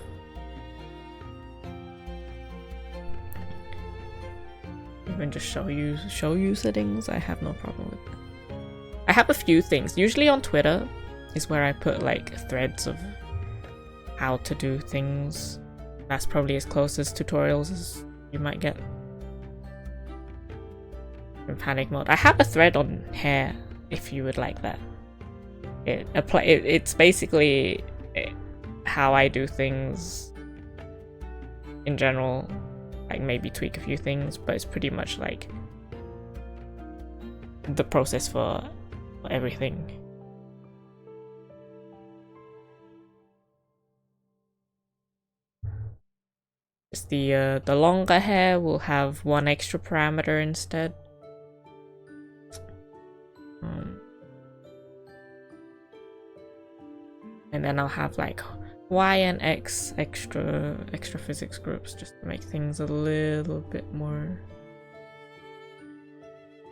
Even just show you settings, I have no problem with that. I have a few things. Usually on Twitter is where I put like threads of how to do things. That's probably as close as tutorials as you might get. In panic mode. I have a thread on hair if you would like that. It's basically how I do things in general. Like maybe tweak a few things, but it's pretty much like the process for everything. Just the longer hair will have one extra parameter instead. And then I'll have like Y and X extra physics groups just to make things a little bit more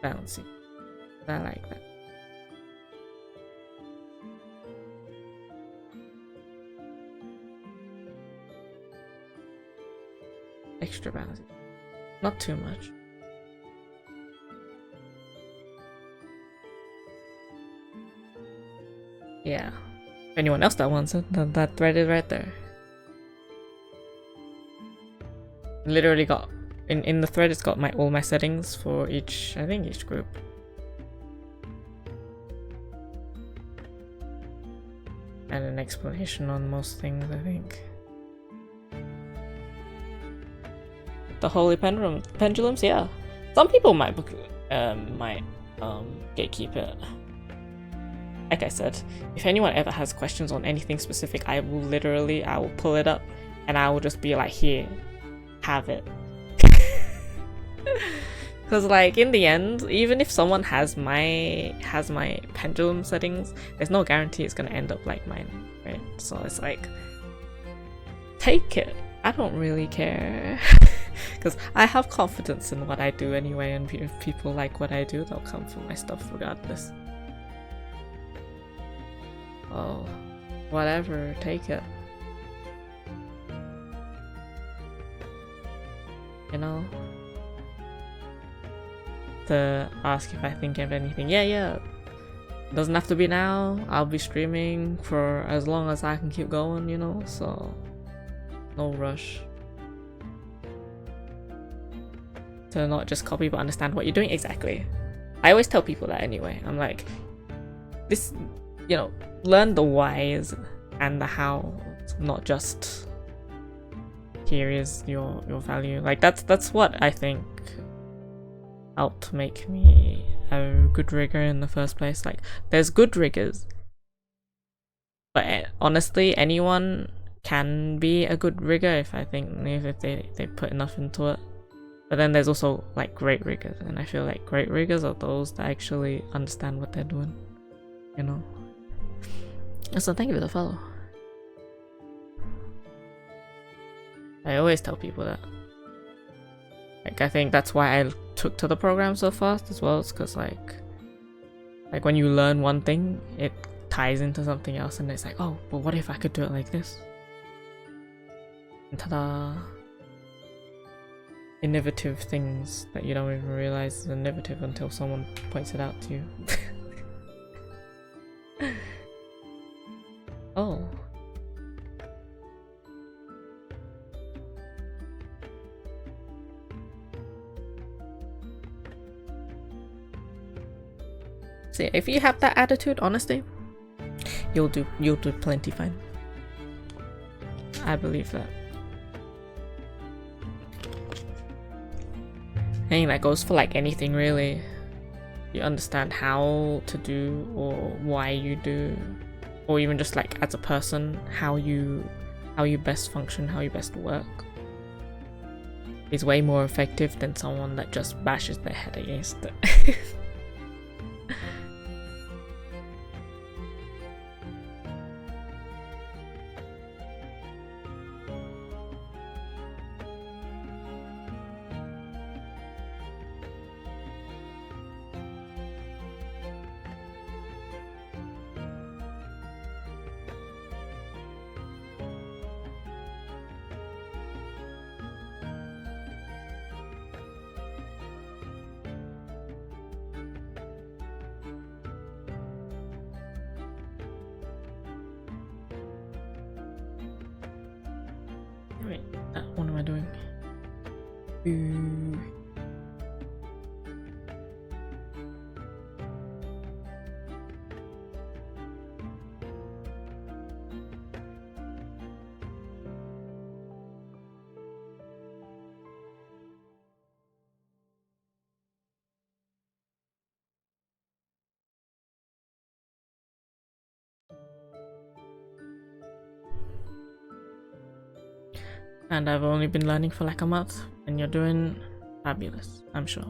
bouncy. I like that. Extra bouncy. Not too much. Yeah. Anyone else that wants it, that thread is right there. Literally got in the thread, it's got all my settings for each group. And an explanation on most things, I think. The holy pendulums, yeah. Some people might gatekeep it. Like I said, if anyone ever has questions on anything specific, I will pull it up and I will just be like, here, have it. Because like in the end, even if someone has my pendulum settings, there's no guarantee it's gonna end up like mine, right? So it's like, take it. I don't really care. Because I have confidence in what I do anyway, and if people like what I do, they'll come for my stuff regardless. Oh, whatever, take it. You know? To ask if I think of anything. Yeah. Doesn't have to be now. I'll be streaming for as long as I can keep going, you know? So, no rush. To not just copy but understand what you're doing. Exactly. I always tell people that anyway. I'm like, this, you know, learn the whys and the how, not just here is your value. Like that's what I think helped make me a good rigger in the first place. Like there's good riggers, but honestly anyone can be a good rigger if they put enough into it. But then there's also like great riggers, and I feel like great riggers are those that actually understand what they're doing, you know. So thank you for the follow. I always tell people that. Like I think that's why I took to the program so fast as well. It's because like when you learn one thing, it ties into something else, and it's like, oh, but what if I could do it like this? And ta-da! Innovative things that you don't even realize is innovative until someone points it out to you. Oh. See, if you have that attitude, honestly, you'll do plenty fine. I believe that. I think that goes for like anything really. you understand how to do or why you do, or even just like as a person, how you best function, how you best work, is way more effective than someone that just bashes their head against it. Wait, what am I doing? Ooh. And I've only been learning for like a month, and you're doing fabulous, I'm sure.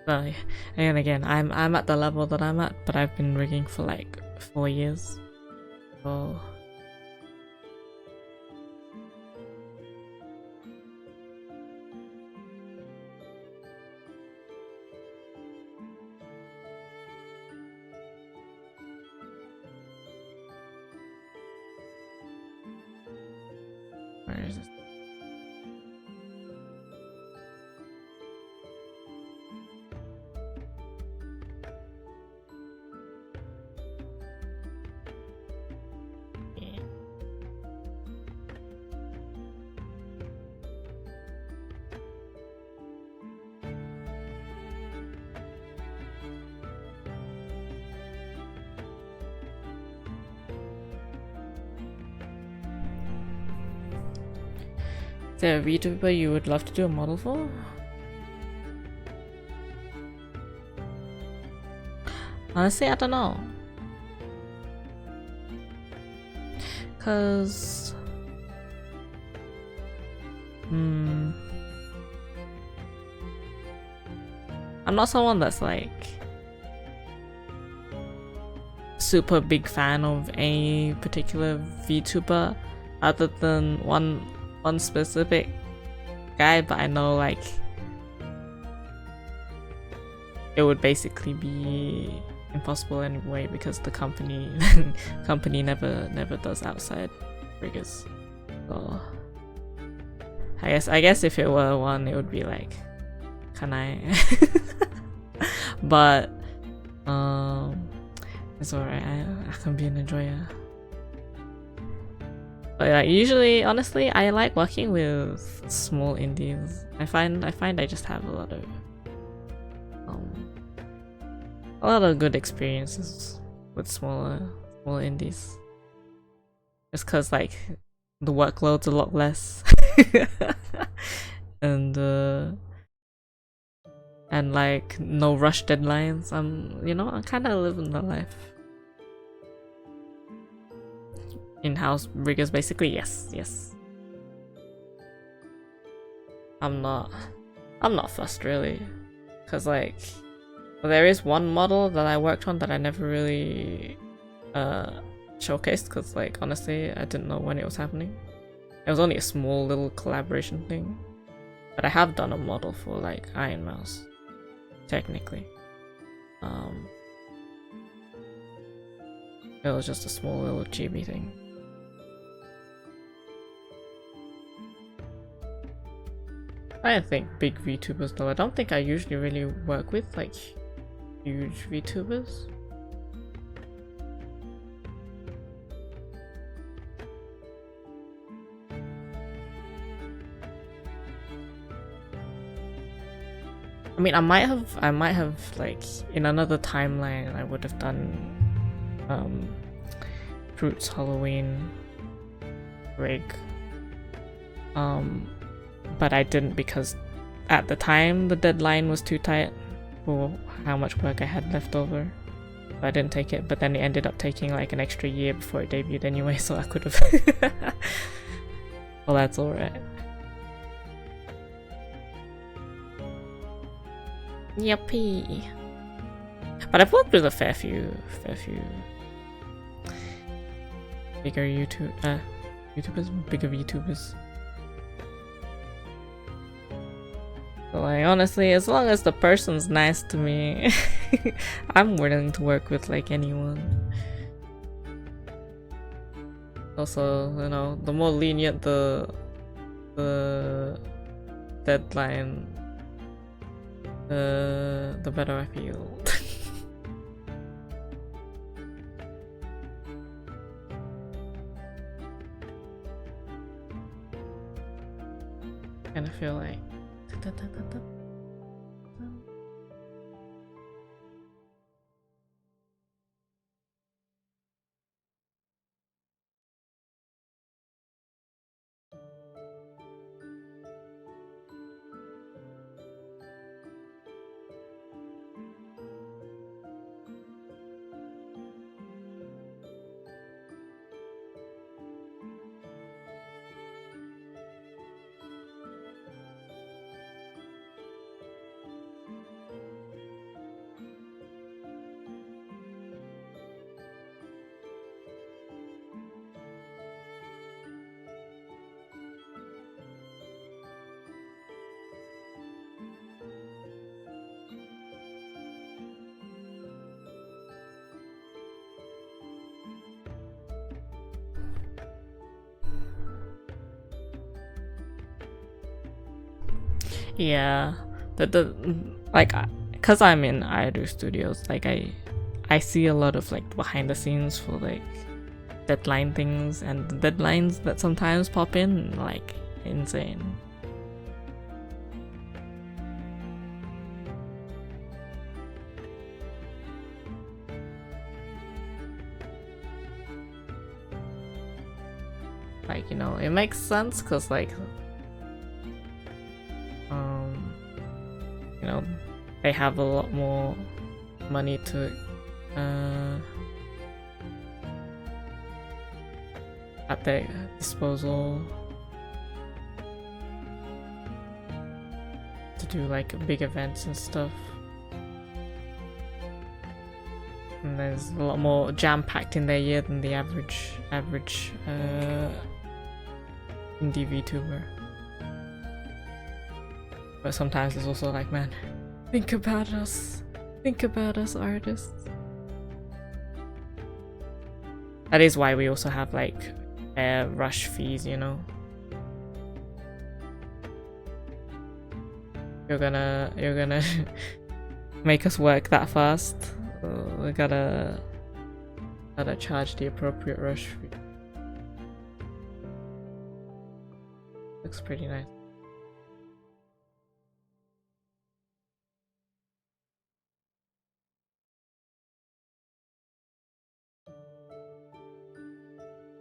So, and again, I'm at the level that I'm at, but I've been rigging for like 4 years. So where is this? Is there a VTuber you would love to do a model for? Honestly, I don't know. Cause I'm not someone that's like super big fan of any particular VTuber other than one specific guy, but I know like it would basically be impossible anyway because the company never does outside riggers. So I guess if it were one, it would be like, can I? But it's alright. I can be an enjoyer. But like usually, honestly, I like working with small indies. I find I just have a lot of good experiences with small indies. Just cause like the workload's a lot less, and like no rush deadlines. I'm kind of living the life. In-house riggers, basically, yes. I'm not fussed really, cause like there is one model that I worked on that I never really showcased, cause like honestly I didn't know when it was happening. It was only a small little collaboration thing, but I have done a model for like Iron Mouse, technically. It was just a small little chibi thing. I think big VTubers though. I don't think I usually really work with like huge VTubers. I mean, I might have like in another timeline I would have done Fruits Halloween rig. But I didn't because at the time the deadline was too tight for how much work I had left over. So I didn't take it, but then it ended up taking like an extra year before it debuted anyway, so I could have. Well, that's alright. Yuppie. But I've worked with a fair few bigger YouTubers, bigger VTubers. So like honestly, as long as the person's nice to me, I'm willing to work with like anyone. Also, you know, the more lenient the deadline, the better I feel. Kind of feel like yeah, the like, cause I'm in idol studios, like I see a lot of like behind the scenes for like deadline things, and the deadlines that sometimes pop in like insane. Like, you know, it makes sense because like you know, they have a lot more money to at their disposal to do like big events and stuff, and there's a lot more jam-packed in their year than the average indie VTuber. But sometimes it's also like, man, think about us artists. That is why we also have like rush fees, you know. You're gonna make us work that fast. We gotta charge the appropriate rush fee. Looks pretty nice.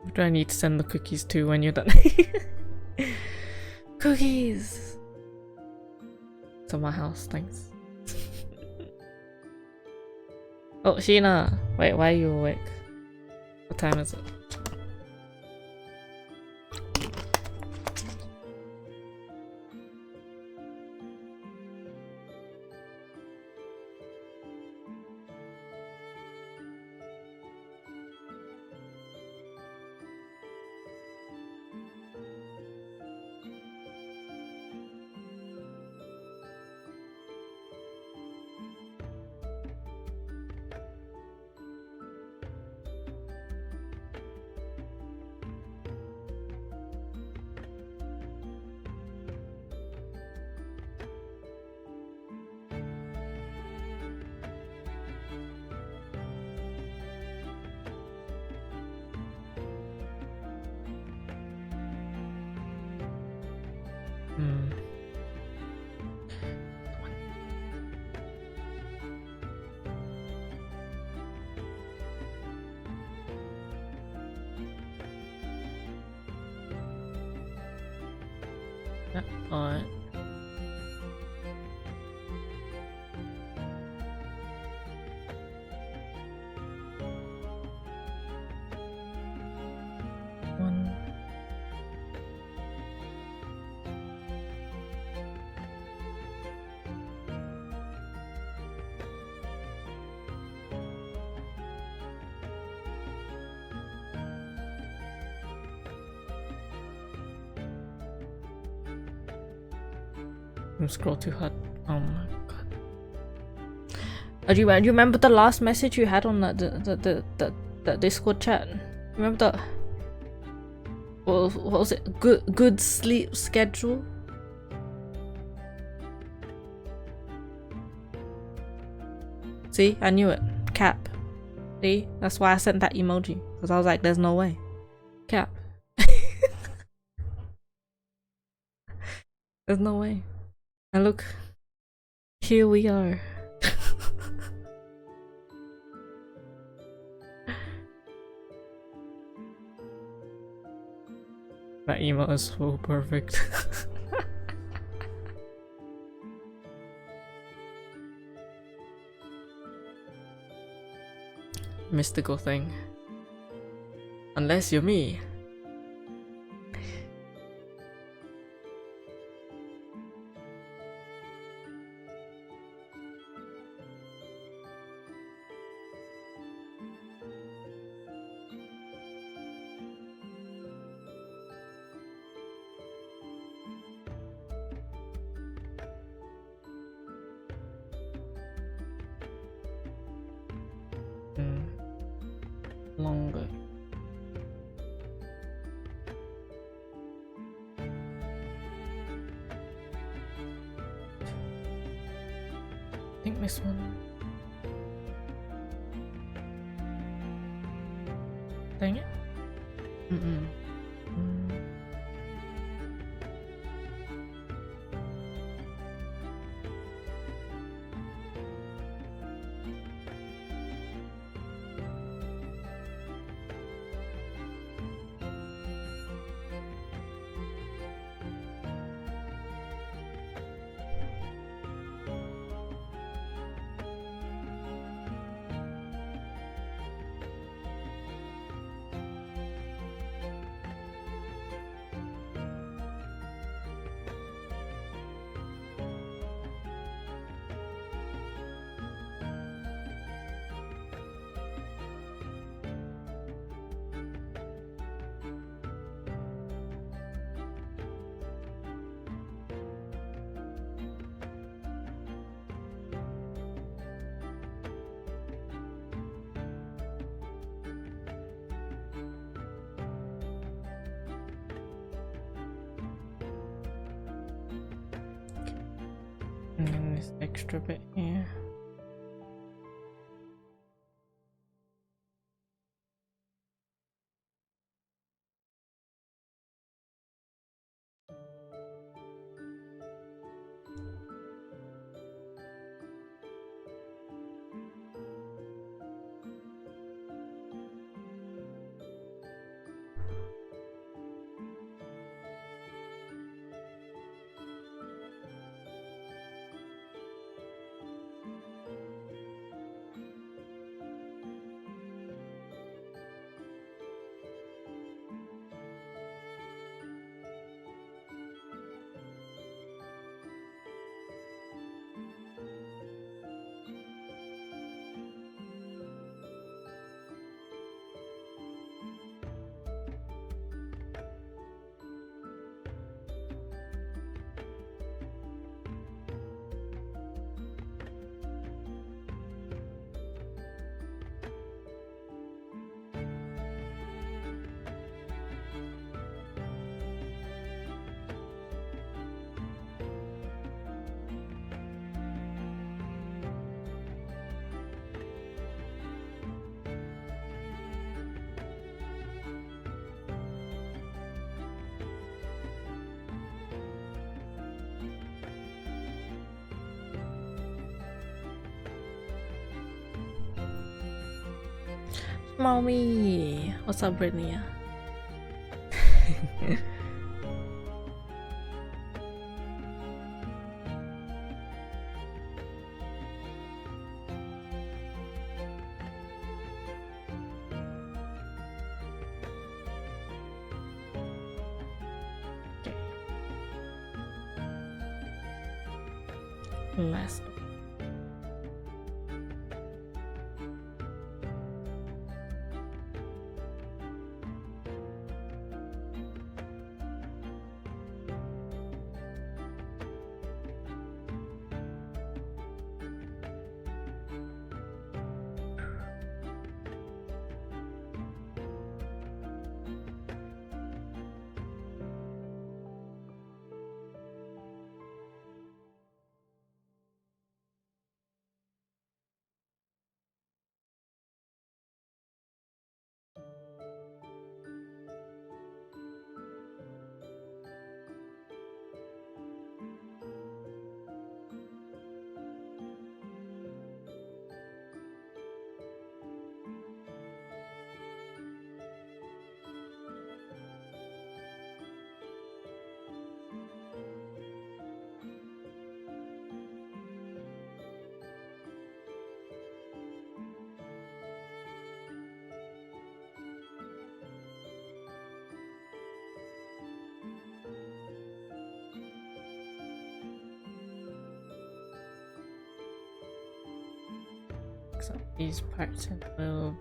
Who do I need to send the cookies to when you're done? Cookies! To my house, thanks. Oh, Sheena! Wait, why are you awake? What time is it? Alright. Don't scroll too hard. Oh my god. Do you remember the last message you had on the Discord chat? Remember that? What was it? Good sleep schedule? See, I knew it. Cap. See, that's why I sent that emoji, because I was like, there's no way. Cap. There's no way. And look, here we are. That email is so perfect. Mystical thing. Unless you're me. Longer. I think this one. Dang it. And then this extra bit here. Mommy, what's up, Brittany? Last. mix up these parts and we'll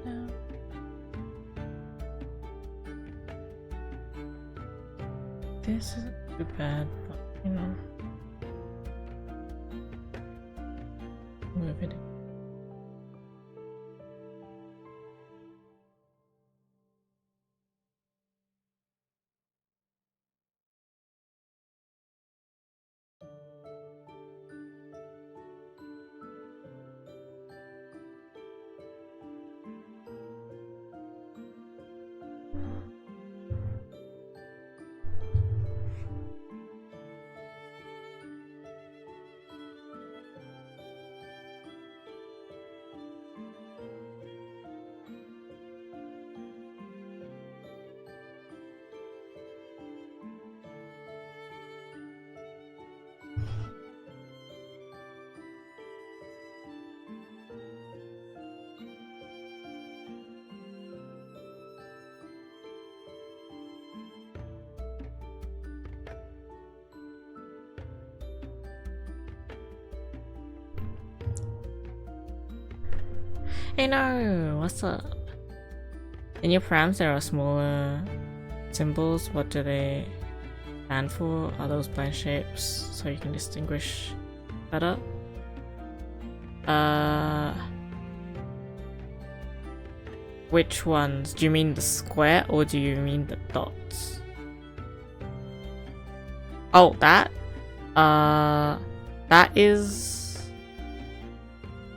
down. This isn't too bad, but you know, move it. Hey no, what's up? In your params there are smaller symbols. What do they stand for? Are those blind shapes so you can distinguish better? Which ones? Do you mean the square or do you mean the dots? Oh, that? That is...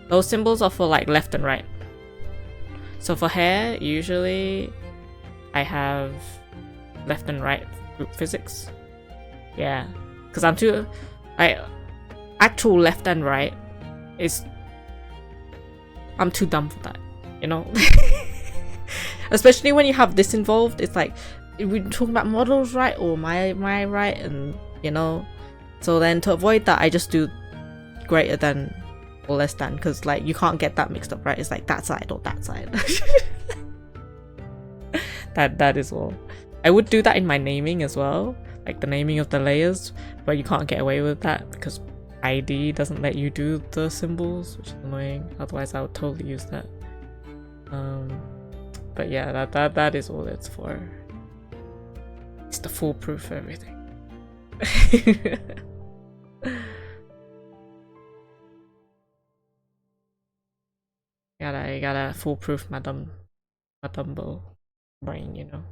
Those symbols are for like left and right. So for hair, usually I have left and right group physics. Yeah, because actual left and right is, I'm too dumb for that, you know? Especially when you have this involved, it's like, we're talking about models right or my right, and you know, so then to avoid that I just do greater than or less than, because like you can't get that mixed up, right? It's like that side or that side. that is all. I would do that in my naming as well, like the naming of the layers, but you can't get away with that because ID doesn't let you do the symbols, which is annoying. Otherwise I would totally use that. But yeah, that is all it's for. It's the foolproof for everything. You gotta foolproof my Dumbo brain, you know.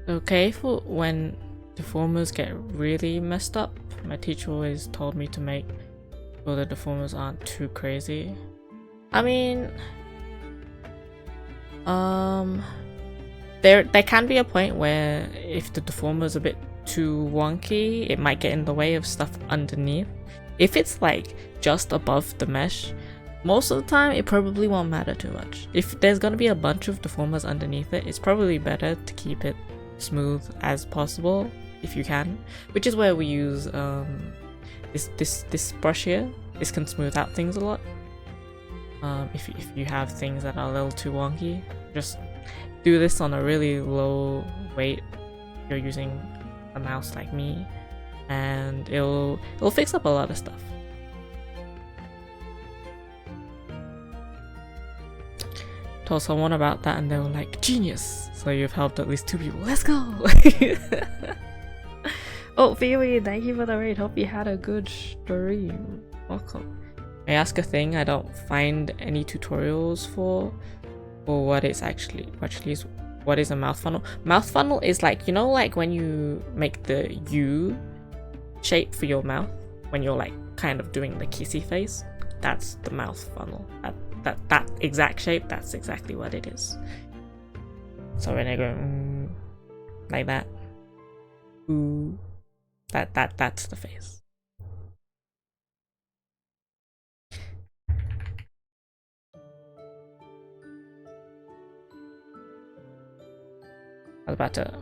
Okay, for when deformers get really messed up, my teacher always told me to make sure the deformers aren't too crazy. I mean, there can be a point where if the deformer is a bit too wonky, it might get in the way of stuff underneath. If it's like just above the mesh, most of the time it probably won't matter too much. If there's gonna be a bunch of deformers underneath it, it's probably better to keep it smooth as possible if you can, which is where we use this brush here. This can smooth out things a lot. If you have things that are a little too wonky, just do this on a really low weight if you're using a mouse like me, and it'll fix up a lot of stuff. Told someone about that and they were like, genius! So you've helped at least 2 people. Let's go! Oh, Phoebe, thank you for the raid. Hope you had a good stream. Welcome. I ask a thing I don't find any tutorials for what it's actually is. What is a mouth funnel? Mouth funnel is like, you know, like when you make the U shape for your mouth, when you're like kind of doing the kissy face, that's the mouth funnel. That exact shape, that's exactly what it is. So when I go like that, ooh, that's the face. I was about to.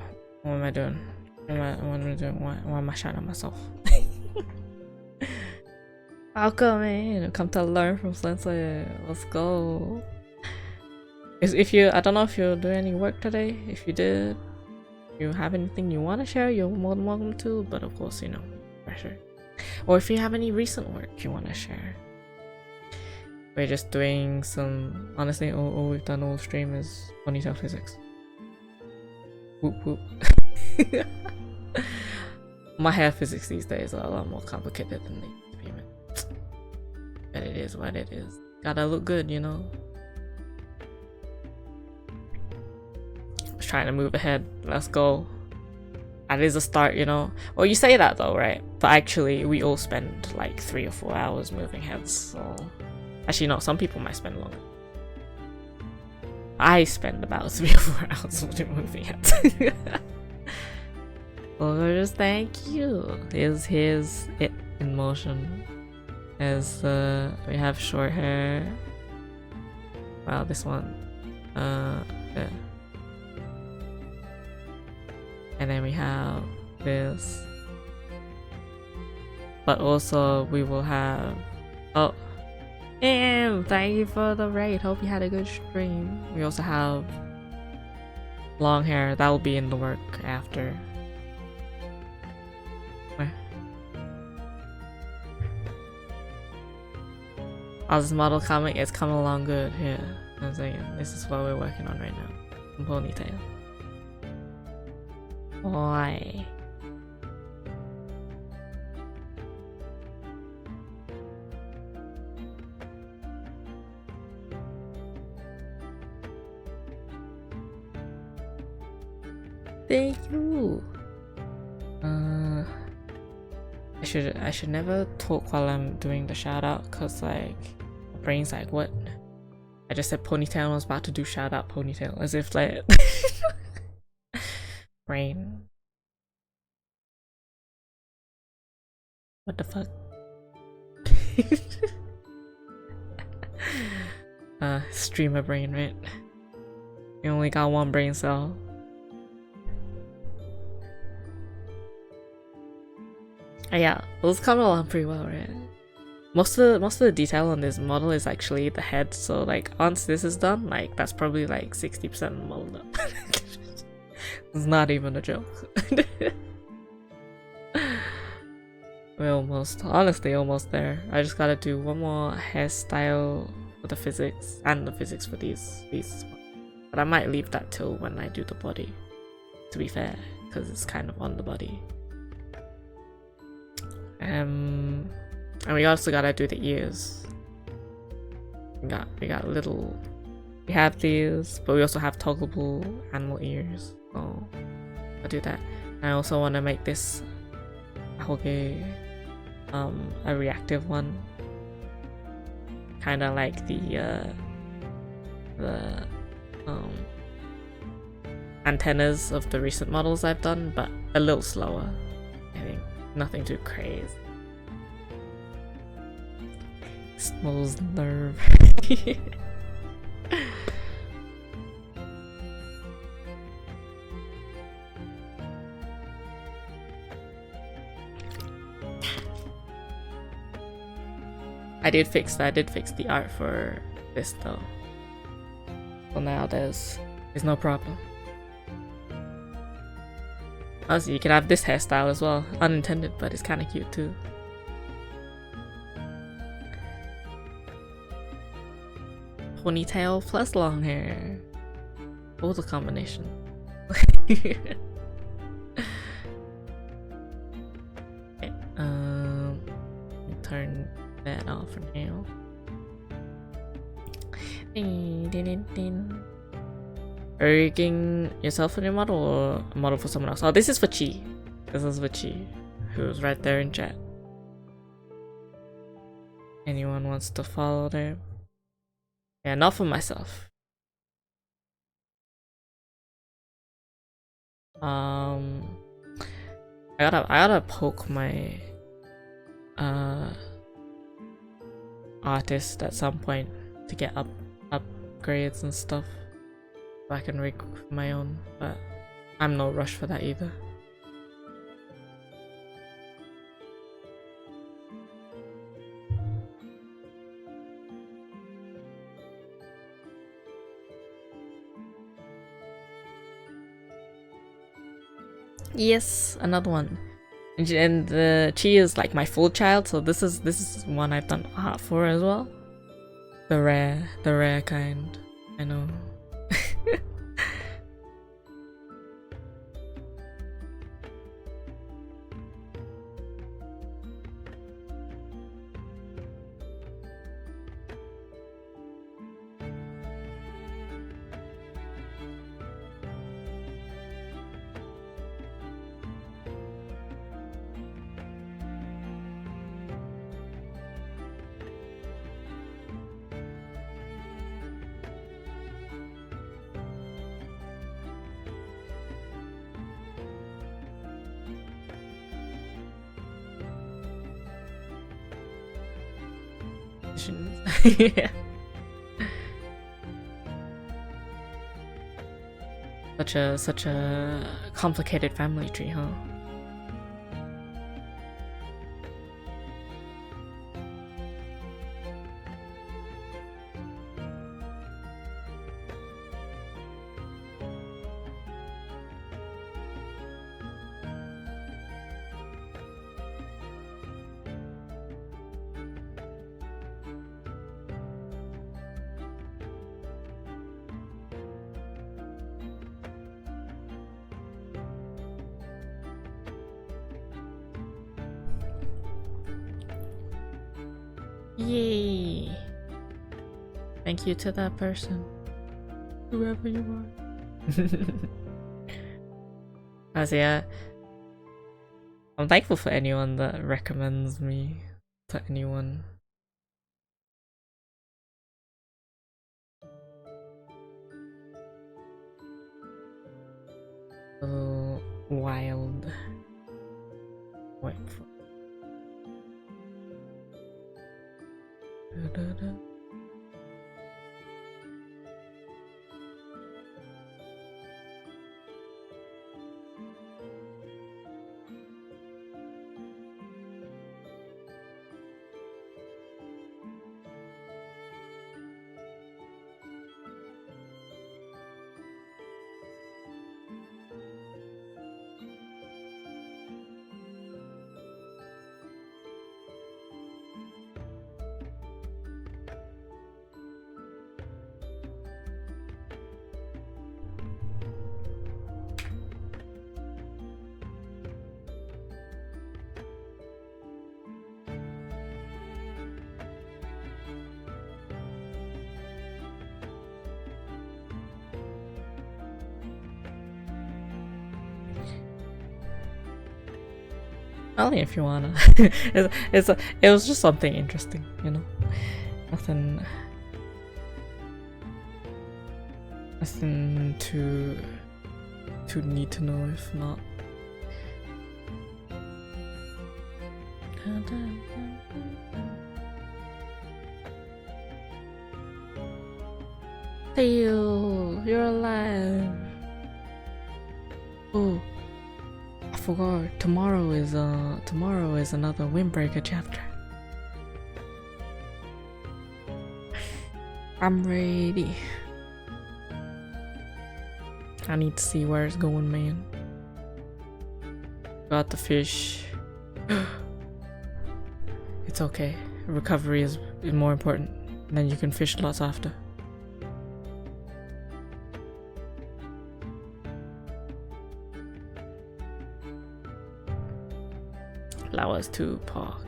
What am I doing? What am I doing? Why am I shouting at myself? Welcome in. Come to learn from Sensei. Let's go. If you, I don't know if you're doing any work today. If you did, if you have anything you want to share, you're more than welcome to. But of course, you know, pressure. Or if you have any recent work you want to share. We're just doing some. Honestly, all we've done all stream is ponytail physics. Whoop whoop. My hair physics these days are a lot more complicated than they used to be, man. But it is what it is. Gotta look good, you know. Just trying to move ahead. Let's go. That is a start, you know. Well, you say that though, right? But actually, we all spend like 3 or 4 hours moving heads. So actually, no. Some people might spend longer. I spend about 3 or 4 hours moving heads. Well, thank you. Here's it in motion. As we have short hair. Wow, this one. Yeah. And then we have this. But also we will have. Oh. Thank you for the raid. Hope you had a good stream. We also have long hair. That will be in the work after. Where? How's this model coming? It's coming along good. Yeah. I'm saying this is what we're working on right now. Ponytail. Why? Thank you. I should never talk while I'm doing the shout out, cause like my brain's like, what? I just said ponytail and I was about to do shout out ponytail as if like brain. What the fuck? Streamer brain, right? You only got one brain cell. Yeah, well, it's coming along pretty well, right? Most of the detail on this model is actually the head, so like once this is done, like that's probably like 60% of the model done. It's not even a joke. We're honestly almost there. I just gotta do one more hairstyle for the physics and the physics for these. But I might leave that till when I do the body, to be fair, because it's kind of on the body. And we also gotta do the ears. We got little. We have these, but we also have toggleable animal ears. So I'll do that. I also want to make this Ahoge a reactive one, kind of like the antennas of the recent models I've done, but a little slower. I think nothing too crazy. Smells nerve. I did fix the art for this though. So now there's no problem. Also, you can have this hairstyle as well. Unintended, but it's kind of cute too. Ponytail plus long hair. What a combination. Okay, turn that off for now. Are you making yourself a new model or a model for someone else? Oh, this is for Chi. This is for Chi, who's right there in chat. Anyone wants to follow there? Yeah, not for myself. I gotta poke my artist at some point to get upgrades and stuff so I can rig my own, but I'm no rush for that either. Yes, another one. And the Chi is like my full child, so this is one I've done art for as well. The rare kind. I know. Yeah. Such a complicated family tree, huh? Yay! Thank you to that person, whoever you are. Yeah, I'm thankful for anyone that recommends me to anyone. Wild. Wait for. Only if you wanna. It was just something interesting, you know. Nothing too need to know if not. Theo, you're alive. Oh, I forgot. Tomorrow is another Windbreaker chapter. I'm ready. I need to see where it's going, man. Got the fish. It's okay. Recovery is more important. And then you can fish lots after. Allow us to park.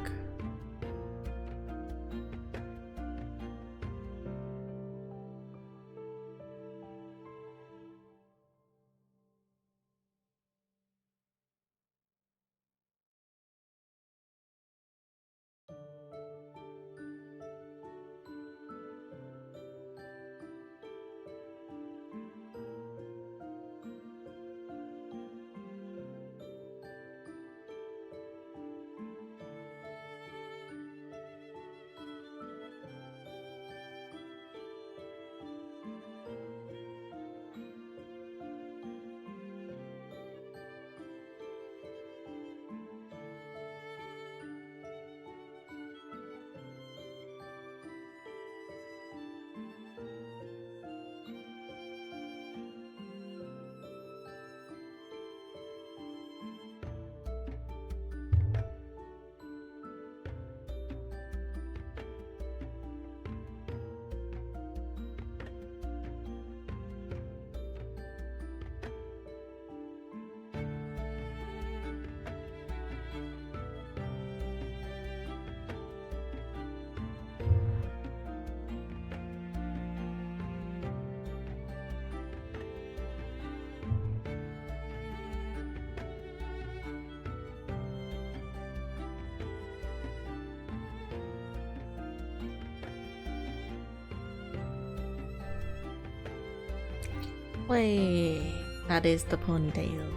Wait, that is the ponytail.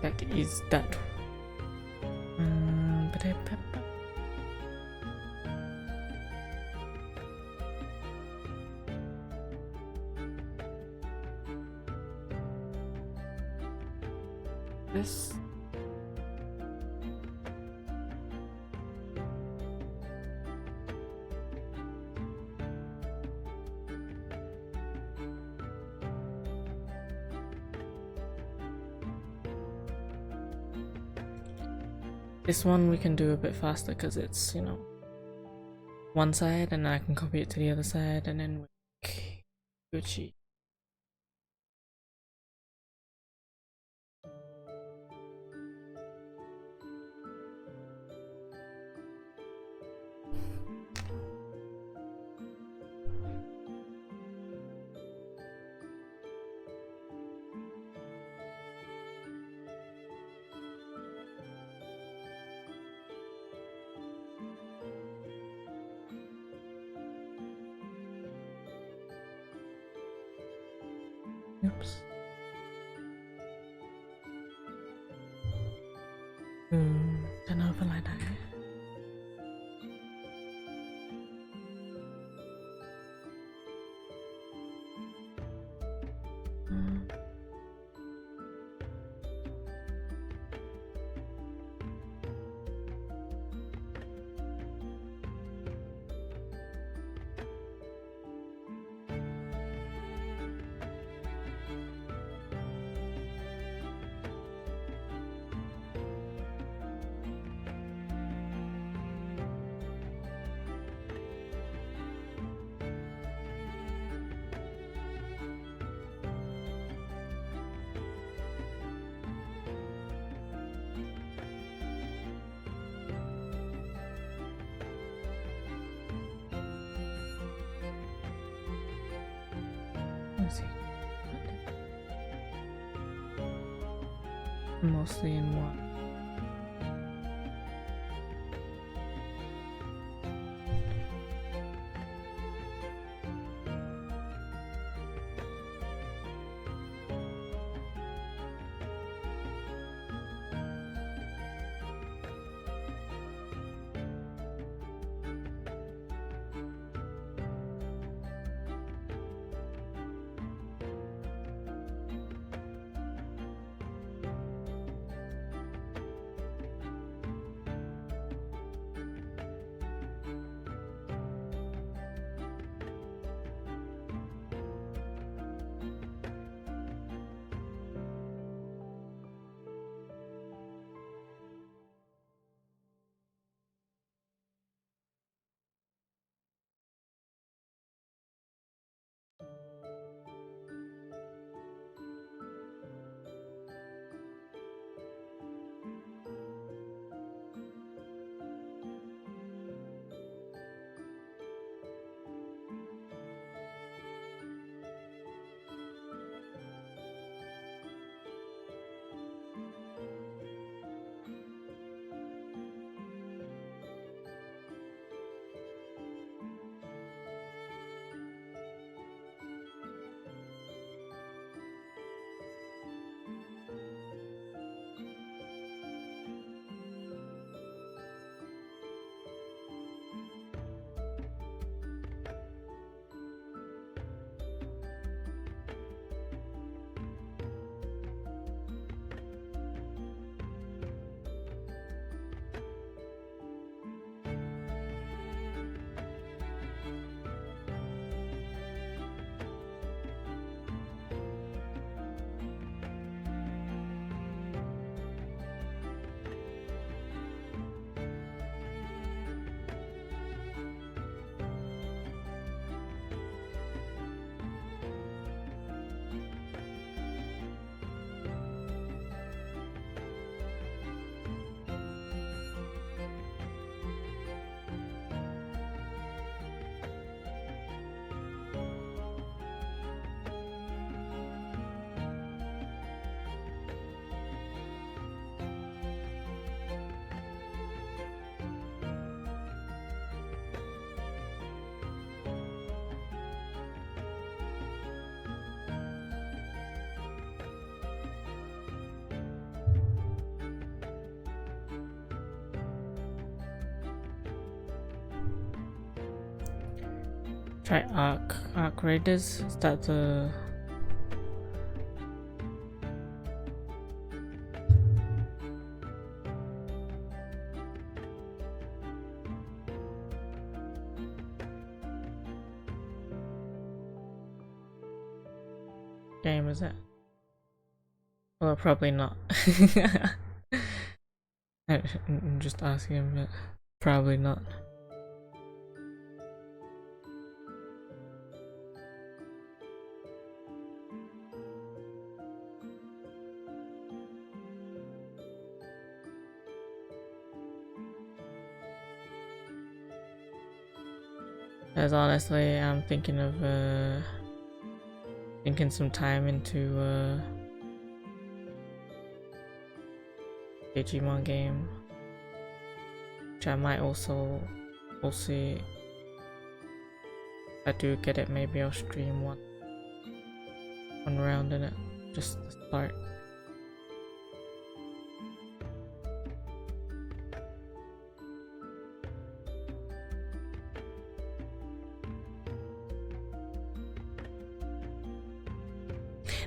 That is that. This. This one we can do a bit faster because it's, you know, one side and I can copy it to the other side and then we cheat. Oops. Don't overlay that. is he? Mostly in what? Try Arc Raiders. Is that the game is it? Well, probably not. I'm just asking, but probably not. As honestly, I'm thinking of thinking some time into Digimon game, which I might also, we'll see. If I do get it, maybe I'll stream one round in it, just to start.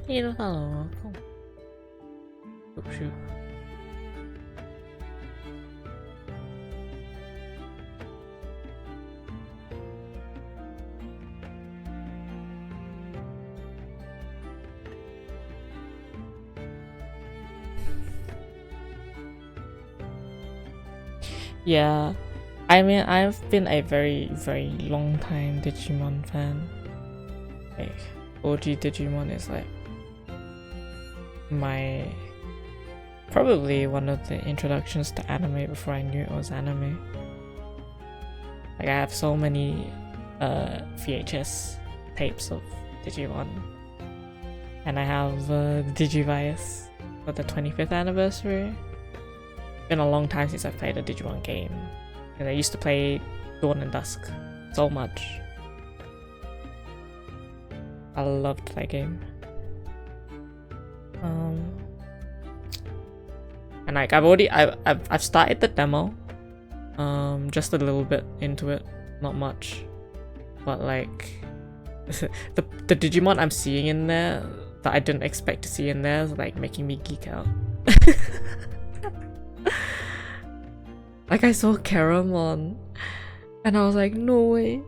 Need a follow. Cool. Oop, shoot. Yeah, I mean, I've been a very, very long time Digimon fan. Like, OG Digimon is like my probably one of the introductions to anime before I knew it was anime. Like, I have so many VHS tapes of Digimon And I have the Digivice for the 25th anniversary. It's been a long time since I've played a Digimon game. And I used to play Dawn and Dusk so much. I loved that game. And like I've started the demo. Just a little bit into it, not much. But like the Digimon I'm seeing in there that I didn't expect to see in there is like making me geek out. Like I saw Karamon and I was like, no way.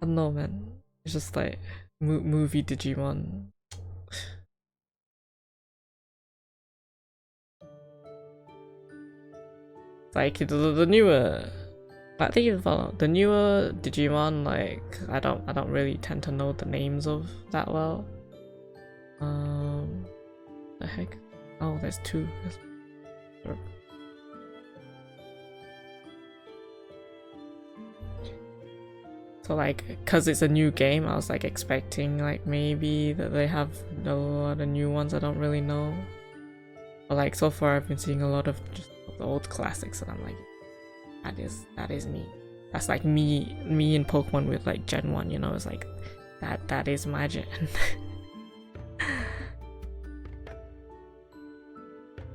No man, it's just like movie Digimon. Like the newer, I think the newer Digimon, like I don't really tend to know the names of that well. The heck? Oh, there's two. So like, cause it's a new game, I was like expecting like maybe that they have a lot of new ones I don't really know. But like so far, I've been seeing a lot of just the old classics, and I'm like, that is me. That's like me in Pokemon with like Gen 1, you know, it's like that is my gen.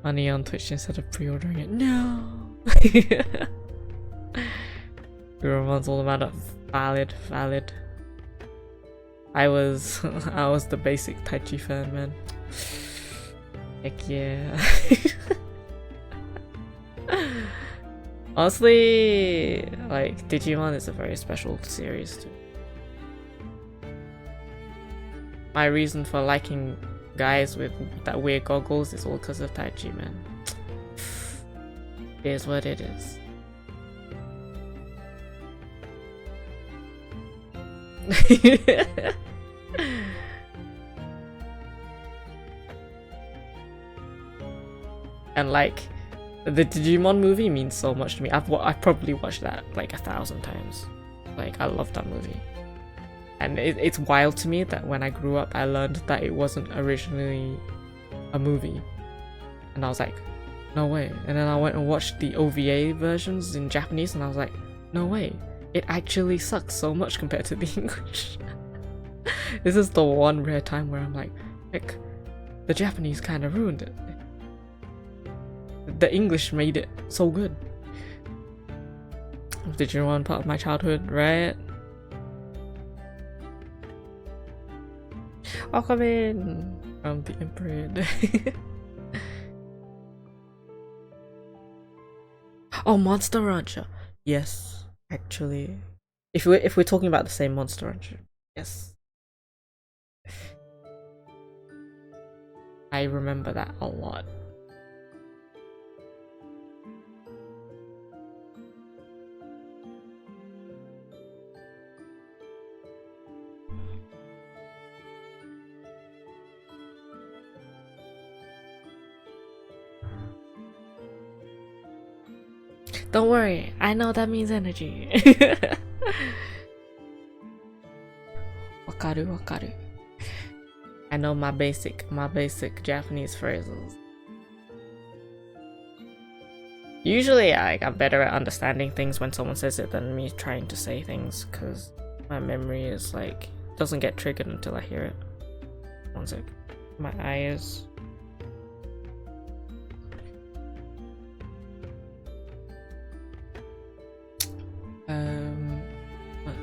Money on Twitch instead of pre-ordering it. No. Everyone's all about it. Valid. I was the basic Taichi fan, man. Heck yeah. Honestly, like Digimon is a very special series too. My reason for liking guys with that weird goggles is all because of Taichi, man. It is what it is. And like the Digimon movie means so much to me. I've probably watched that like 1,000 times. Like I love that movie. And it's wild to me that when I grew up I learned that it wasn't originally a movie. And I was like, no way. And then I went and watched the OVA versions in Japanese and I was like, no way. It actually sucks so much compared to the English. This is the one rare time where I'm like, heck, the Japanese kind of ruined it. The English made it so good. Digimon part of my childhood, right? Welcome in from the Emperor. Oh, Monster Rancher. Yes, actually. If we're talking about the same Monster Rancher, yes. I remember that a lot. Don't worry, I know that means energy. Wakaru. I know my basic Japanese phrases. Usually I'm better at understanding things when someone says it than me trying to say things, because my memory is like doesn't get triggered until I hear it. One sec. My eyes. What?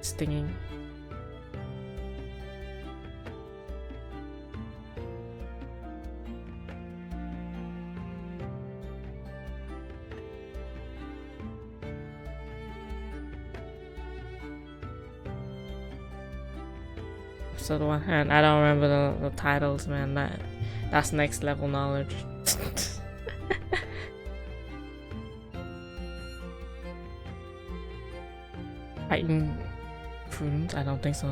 Stinging. Episode 1, and I don't remember the titles, man. That's next level knowledge. Fighting Prudence? I don't think so.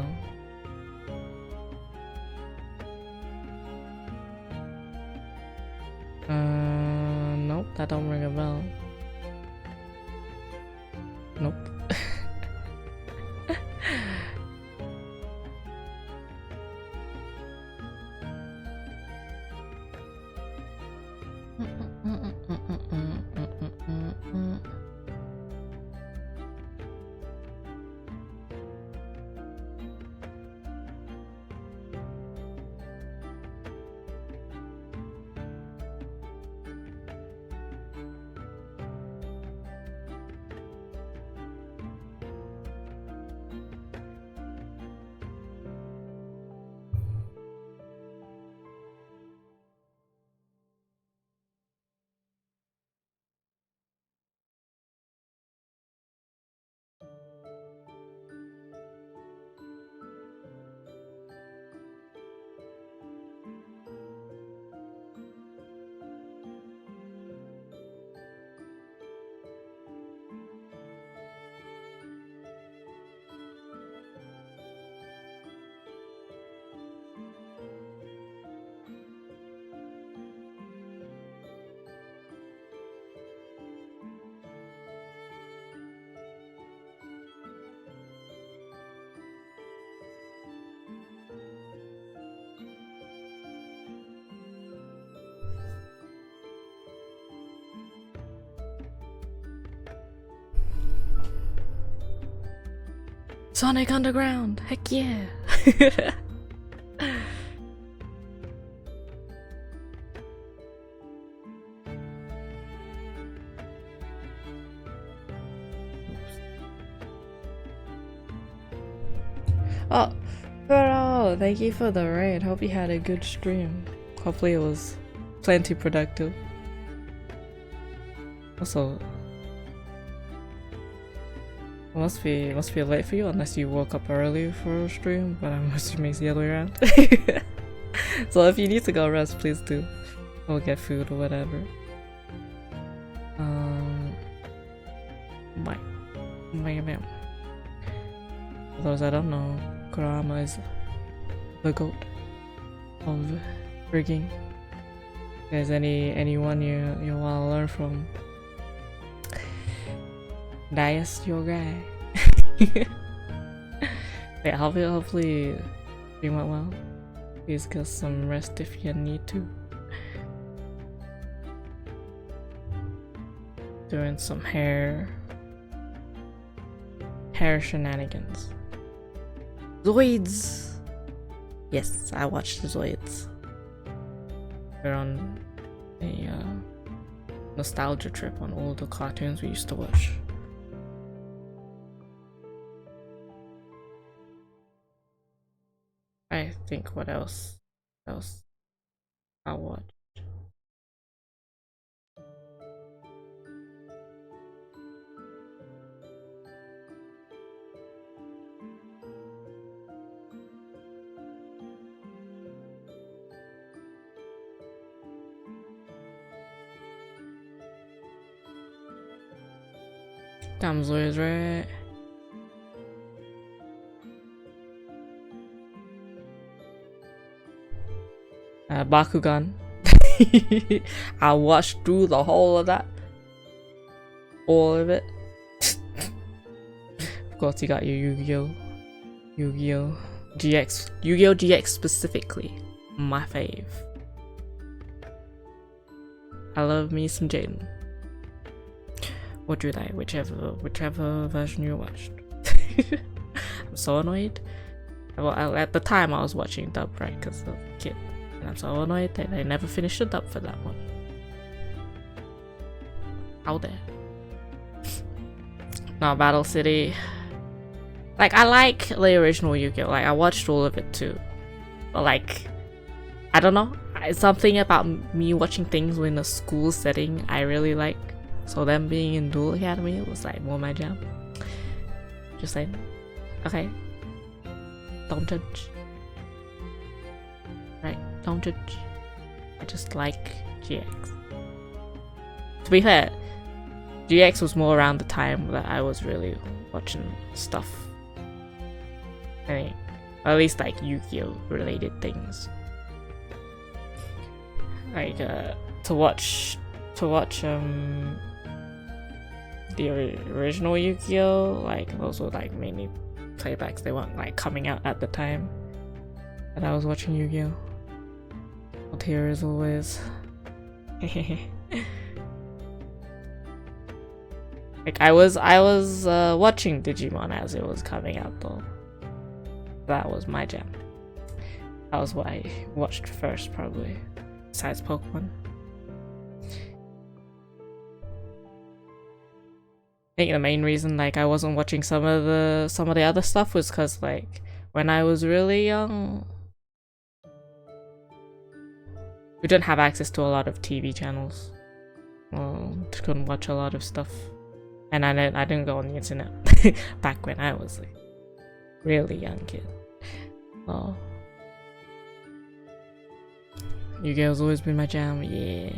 Nope, that don't ring a bell. Nope. Sonic Underground! Heck yeah! Oh, bro, thank you for the raid. Hope you had a good stream. Hopefully it was plenty productive. Also, it must be late for you unless you woke up early for a stream, but I'm assuming it's the other way around. So if you need to go rest, please do. Or get food or whatever. Bam. For those that don't know, Kurama is the goat of rigging. If there's anyone you want to learn from, Dias, your guy. Yeah, hopefully you went well. Please get some rest if you need to. Doing some hair shenanigans. Zoids! Yes, I watched the Zoids. We're on a nostalgia trip on all the cartoons we used to watch. I think what else I watched. Damn, Zoya's right. Bakugan. I watched through the whole of that. All of it. Of course, you got your Yu-Gi-Oh GX. Yu-Gi-Oh GX specifically. My fave. I love me some Jaden. What do you like? Whichever version you watched. I'm so annoyed. Well, at the time I was watching dub, right? Because of the kid. And I'm so annoyed that I never finished the dub for that one. How dare. No, Battle City. Like, I like the original Yu-Gi-Oh! Like, I watched all of it too. But like, I don't know. It's something about me watching things in a school setting I really like. So them being in Duel Academy was like more my jam. Just saying. Okay. Don't judge. Right, don't judge. I just like GX. To be fair, GX was more around the time that I was really watching stuff. I mean, or at least like Yu-Gi-Oh! Related things. Like to watch the original Yu-Gi-Oh! Like those were like mainly playbacks. They weren't like coming out at the time that I was watching Yu-Gi-Oh! But here as always. Like I was watching Digimon as it was coming out though. That was my jam. That was what I watched first probably. Besides Pokemon. I think the main reason like I wasn't watching some of the other stuff was because like when I was really young, we didn't have access to a lot of TV channels. Couldn't watch a lot of stuff, and I didn't go on the internet back when I was like really young kid. Oh, Yu-Gi-Oh's always been my jam. Yeah,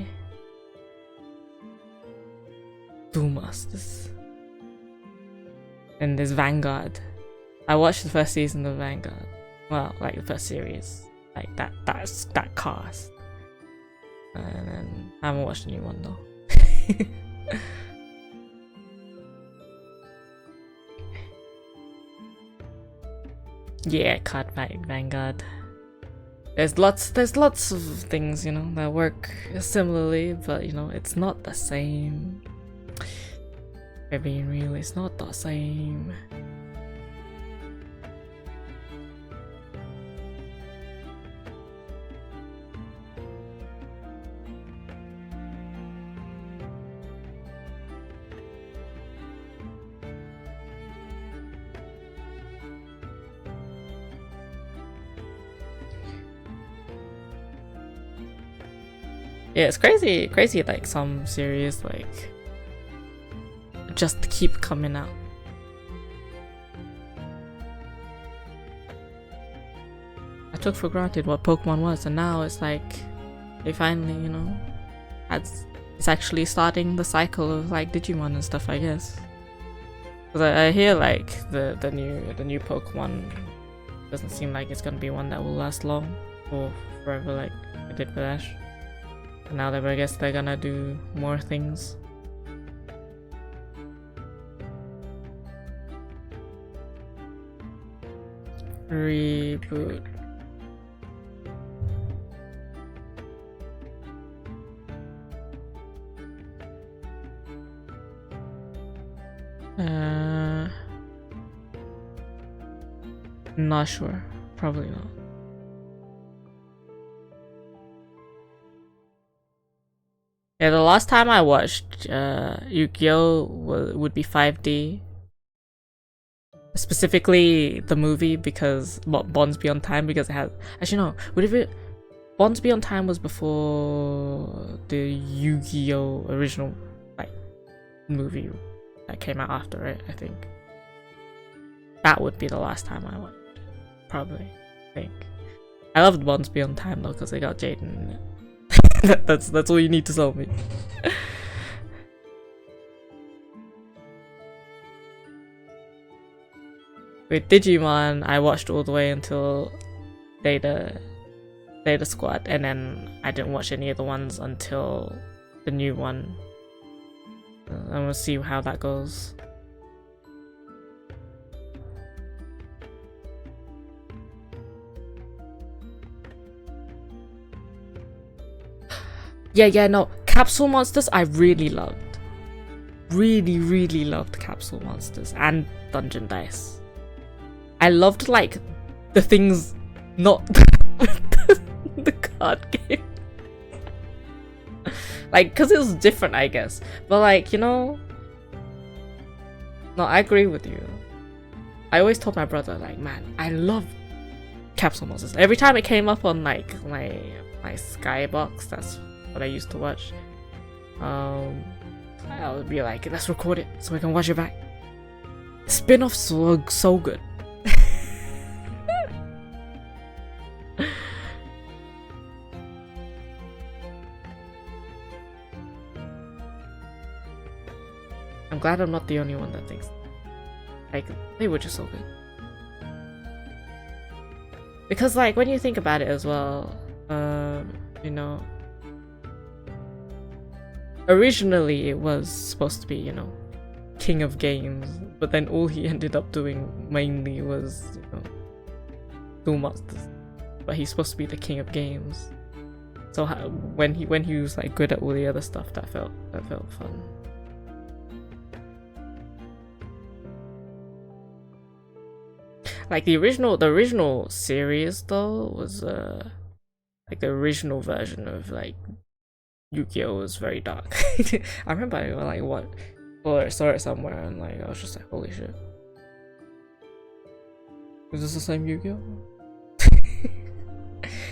Duel Masters. And there's Vanguard. I watched the first season of Vanguard. Well, like the first series. Like that cast. And then I haven't watched the new one though. Yeah, card fight Vanguard. There's lots of things, you know, that work similarly, but you know, it's not the same. If being real, it's not the same. Yeah, it's crazy, like some series like just keep coming out. I took for granted what Pokemon was, and now it's like they finally, you know, it's actually starting the cycle of like Digimon and stuff, I guess. Because I hear like the new Pokemon doesn't seem like it's gonna be one that will last long or forever like it did with Ash. And now that I guess they're gonna do more things. Reboot. Not sure. Probably not. Yeah, the last time I watched Yu-Gi-Oh! Would be 5D. Specifically the movie, because Bonds Beyond Time, because it has... Actually no, would it be... Bonds Beyond Time was before the Yu-Gi-Oh! Original like movie that came out after it, I think. That would be the last time I watched. Probably, I think. I loved Bonds Beyond Time though, because they got Jaden in it. that's all you need to sell me. With Digimon, I watched all the way until Data Squad, and then I didn't watch any of the ones until the new one. I'm gonna see how that goes. Yeah, no, Capsule Monsters I really loved. Really loved Capsule Monsters and Dungeon Dice. I loved like the things, not the card game. Like, cause it was different, I guess. But like, you know, no, I agree with you. I always told my brother, like, man, I love Capsule Monsters. Every time it came up on like my Skybox, that's what I used to watch. I would be like, let's record it so we can watch it back. Spin-offs were so good. I'm glad I'm not the only one that thinks like they were just so good. Because like when you think about it as well, you know, originally it was supposed to be, you know, king of games, but then all he ended up doing mainly was, you know, Duel Masters. But he's supposed to be the king of games. So when he was like good at all the other stuff, that felt fun. Like the original series though was like the original version of like Yu-Gi-Oh was very dark. I remember I like what or saw it somewhere and like I was just like, holy shit. Is this the same Yu-Gi-Oh?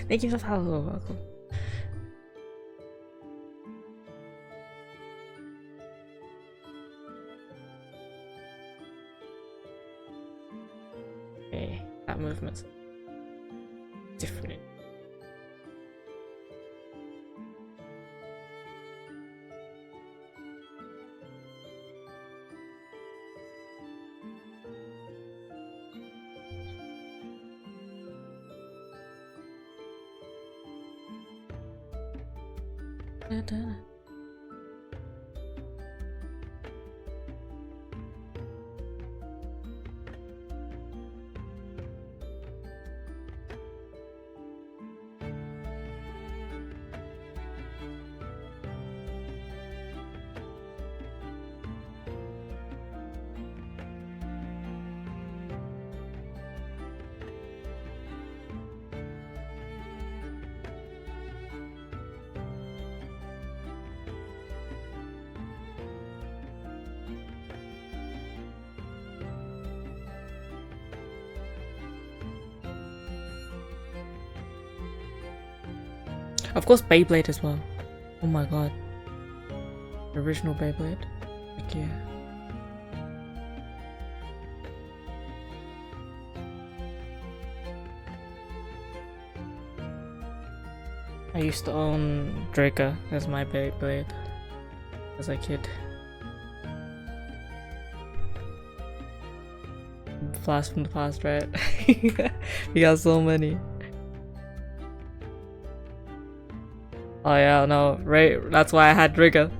Thank you for following. Welcome. Okay, that movement's different. Of course, Beyblade as well. Oh my god. Original Beyblade. Heck yeah. I used to own Draker as my Beyblade as a kid. Blast from the past, right? We got so many. Oh yeah, no, right, that's why I had Draker.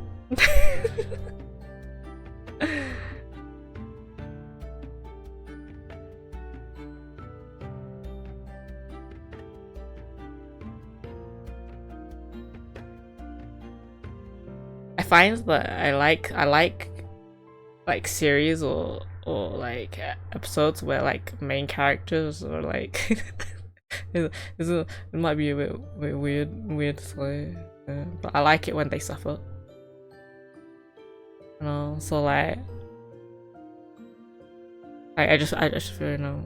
I find that I like series or like episodes where like main characters or like it might be a bit weird to say, but I like it when they suffer. You know, so like I just feel, you know,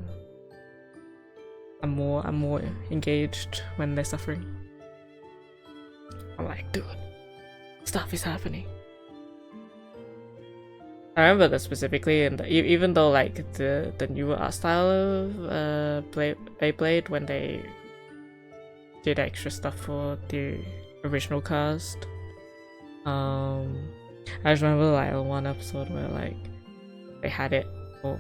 I'm more engaged when they're suffering. I'm like, dude, stuff is happening. I remember that specifically, and even though like the newer art style of Beyblade, when they did extra stuff for the original cast, I just remember like one episode where like they had it, or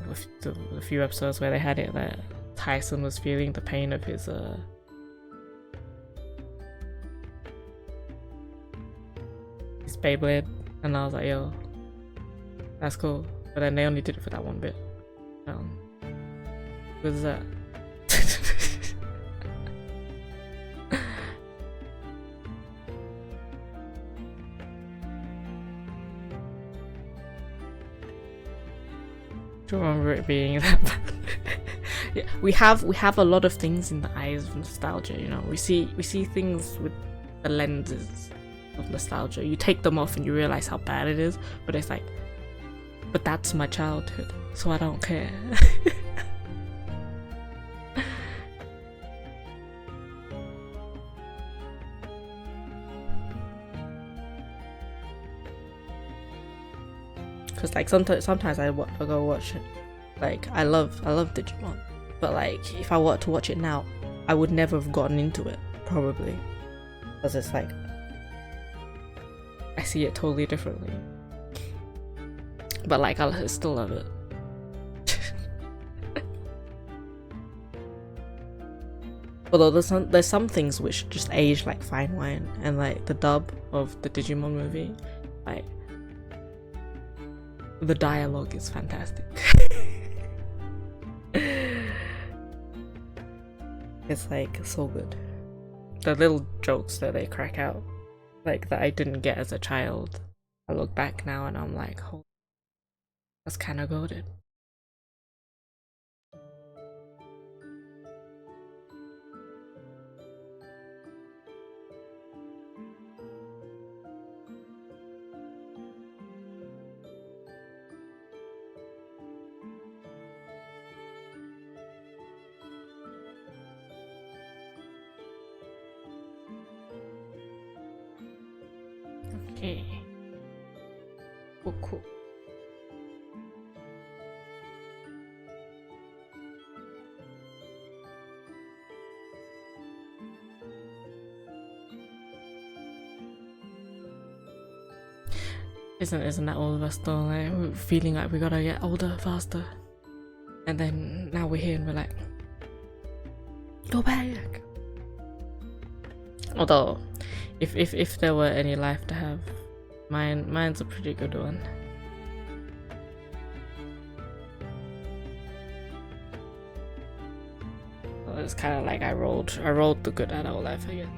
a few episodes where they had it that Tyson was feeling the pain of his Beyblade, and I was like, yo, that's cool. But then they only did it for that one bit. What is that? Do you remember it being that bad? Yeah, we have a lot of things in the eyes of nostalgia, you know. We see things with the lenses of nostalgia. You take them off and you realize how bad it is, but it's like, but that's my childhood, so I don't care. Cause like sometimes I go watch it. Like I love Digimon, but like if I were to watch it now, I would never have gotten into it, probably, because it's like I see it totally differently. But like I still love it. Although there's some things which just age like fine wine, and like the dub of the Digimon movie, like the dialogue is fantastic. It's like so good. The little jokes that they crack out, like that I didn't get as a child, I look back now and I'm like, oh, that's kind of goated. Okay. Cool. Isn't that all of us though? Like, we're feeling like we gotta get older faster, and then now we're here and we're like, go back. Although, if there were any life to have, mine's a pretty good one. Well, it's kind of like I rolled the good adult life again,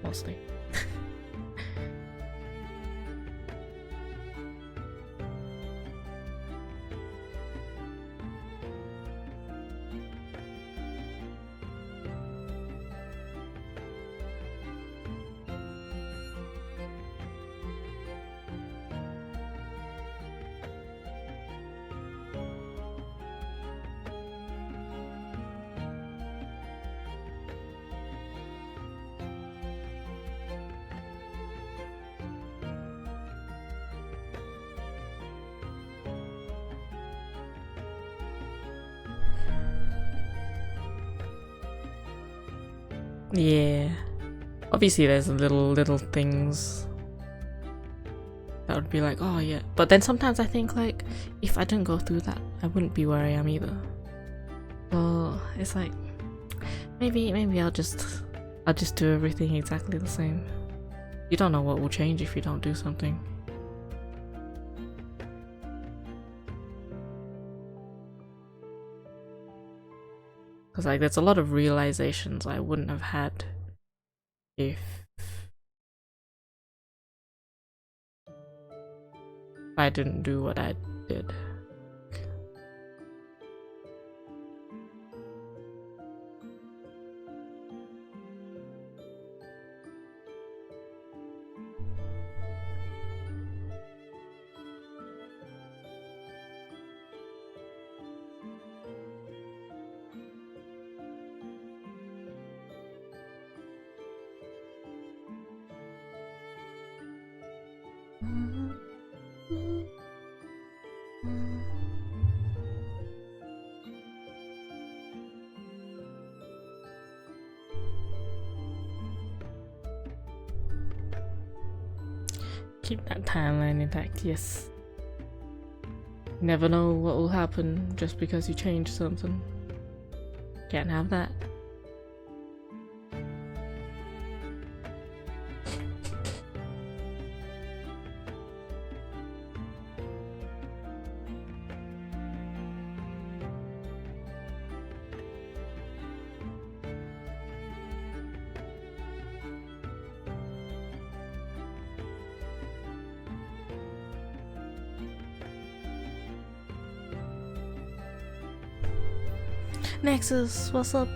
mostly. Yeah. Obviously there's little things that would be like, oh yeah. But then sometimes I think like, if I didn't go through that, I wouldn't be where I am either. So it's like, maybe I'll just do everything exactly the same. You don't know what will change if you don't do something. Because like there's a lot of realizations I wouldn't have had if I didn't do what I did. Keep that timeline intact, yes. Never know what will happen just because you change something. Can't have that. Nexus, what's up?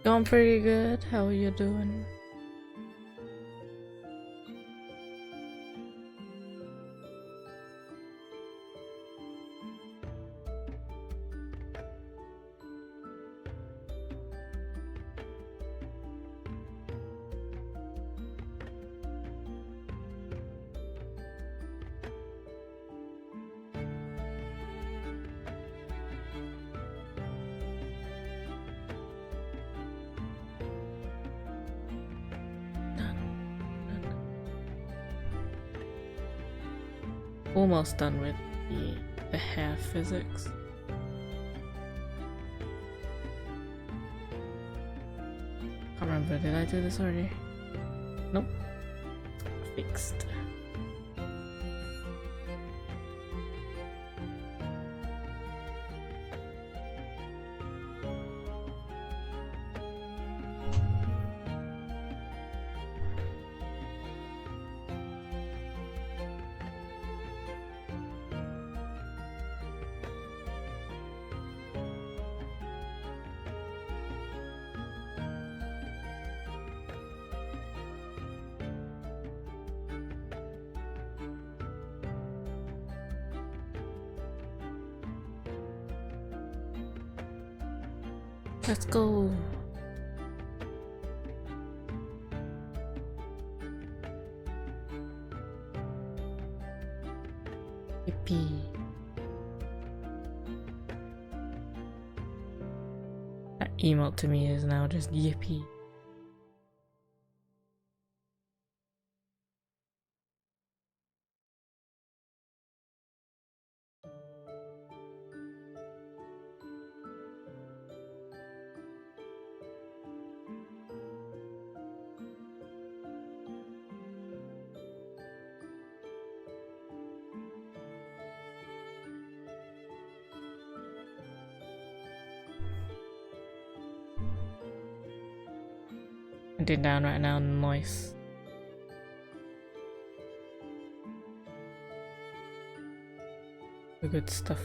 Going pretty good. How are you doing? Almost done with the hair physics. Can't remember, did I do this already? Nope. Fixed. Let's go. Yippee. That emote to me is now just yippee. I did down right now, noise. The good stuff.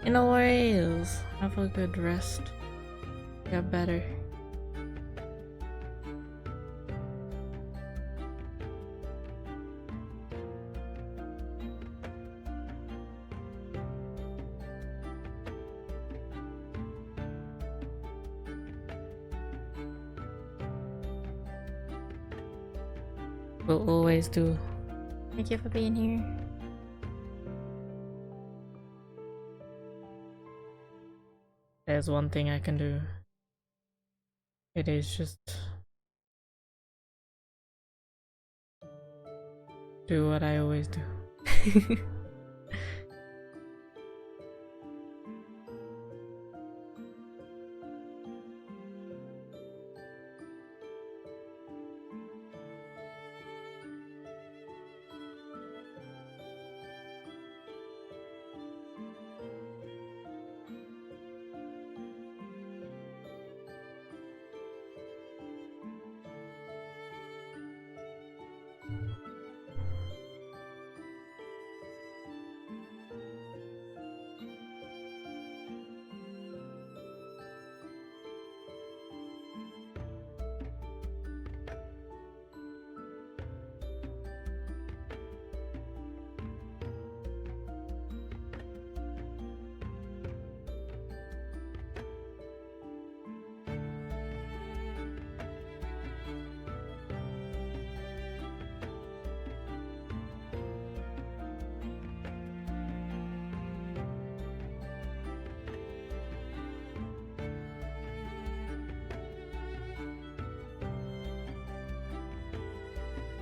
No worries. Have a good rest. Get better. We'll always do. Thank you for being here. There's one thing I can do. It is just do what I always do.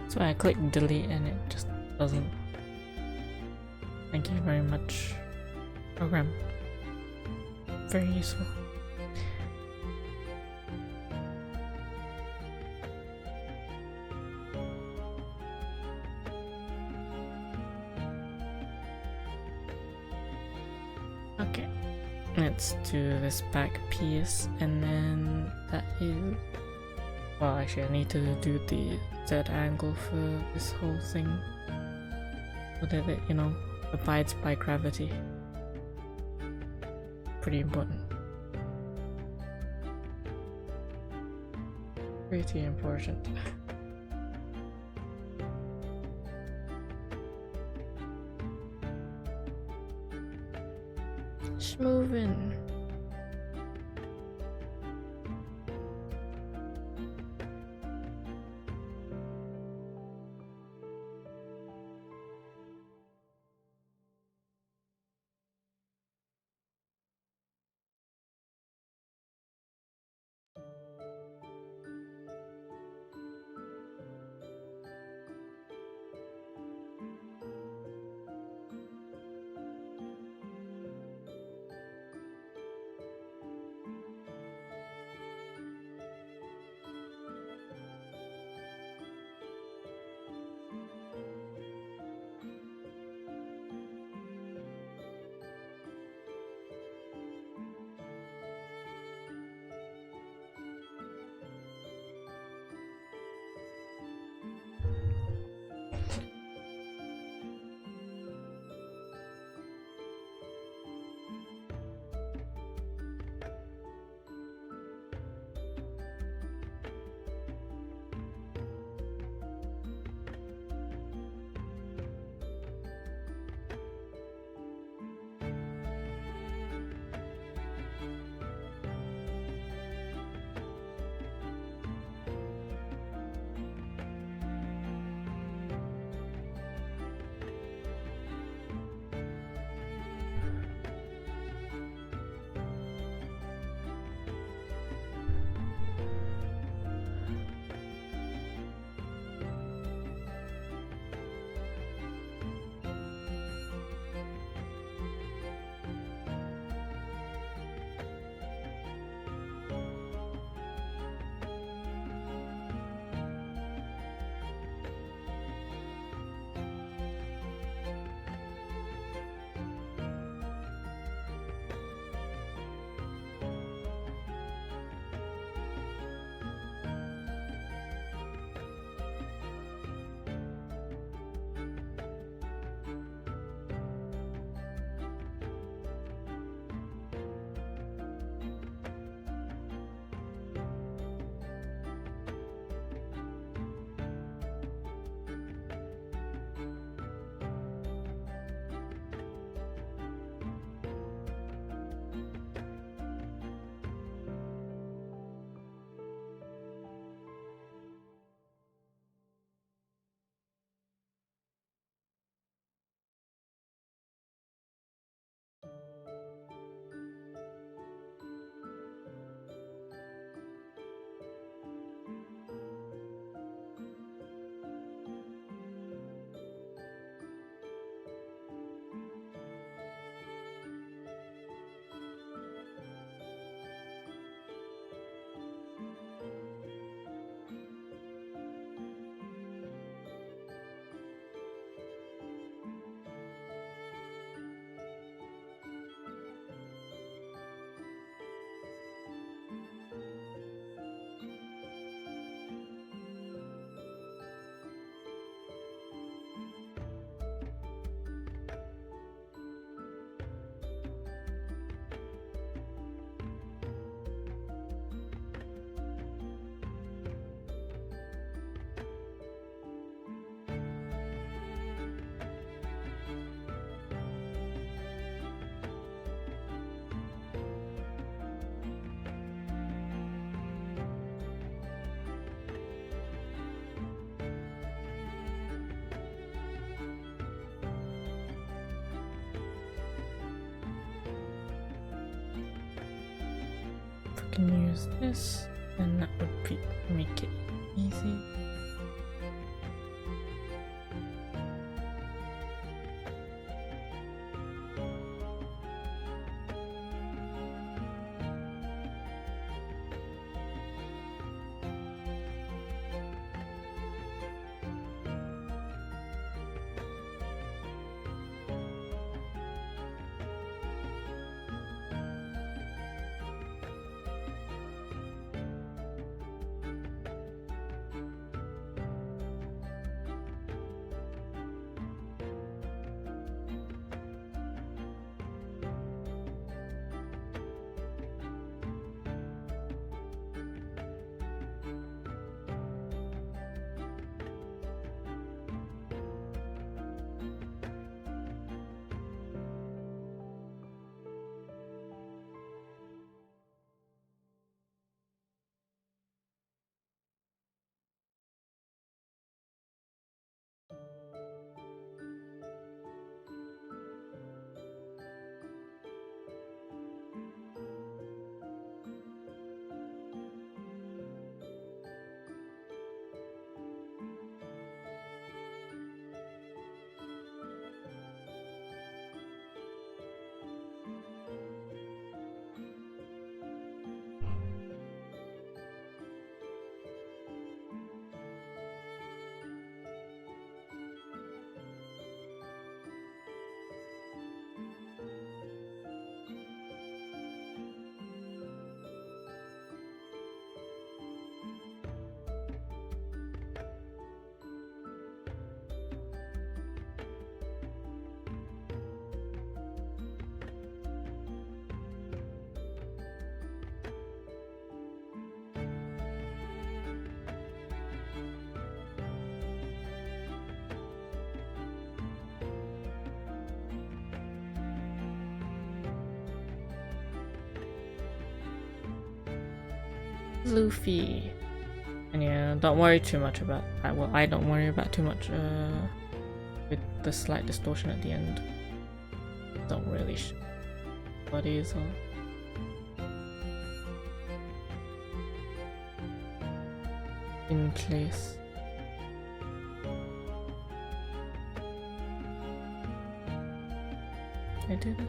So I click delete and it just doesn't. Thank you very much, program. Very useful. Okay, let's do this back piece and then that is. Well, actually, I need to do the Z angle for this whole thing so that it, you know, abides by gravity. Pretty important. Pretty important. Schmovin'. can use this, and that would make it easy. Luffy. And yeah, don't worry too much about that. Well, I don't worry about too much with the slight distortion at the end. Don't really what is in place. I do this.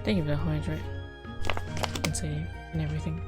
Thank you for the hydrate and save and everything.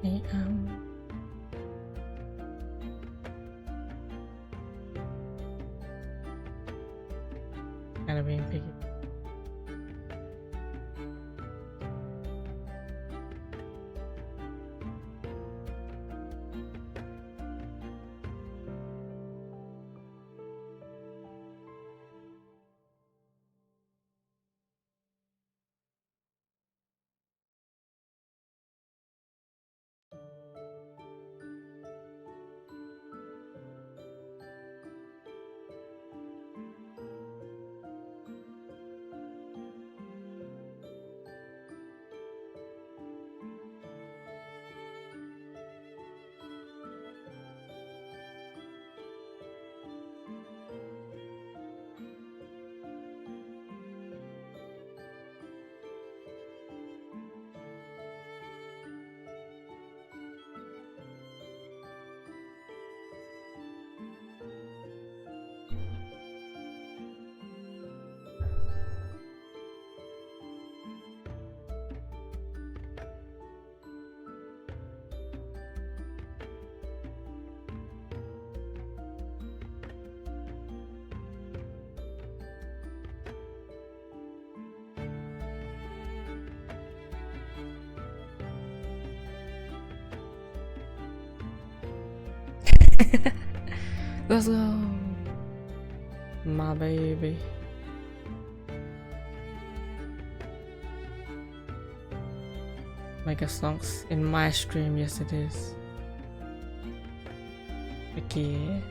a.m. Kind of being picky. Let's go, my baby. Mega songs in my stream, yes it is. Okay.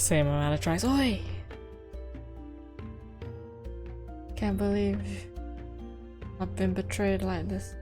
Same amount of tries. Oi! Can't believe I've been betrayed like this.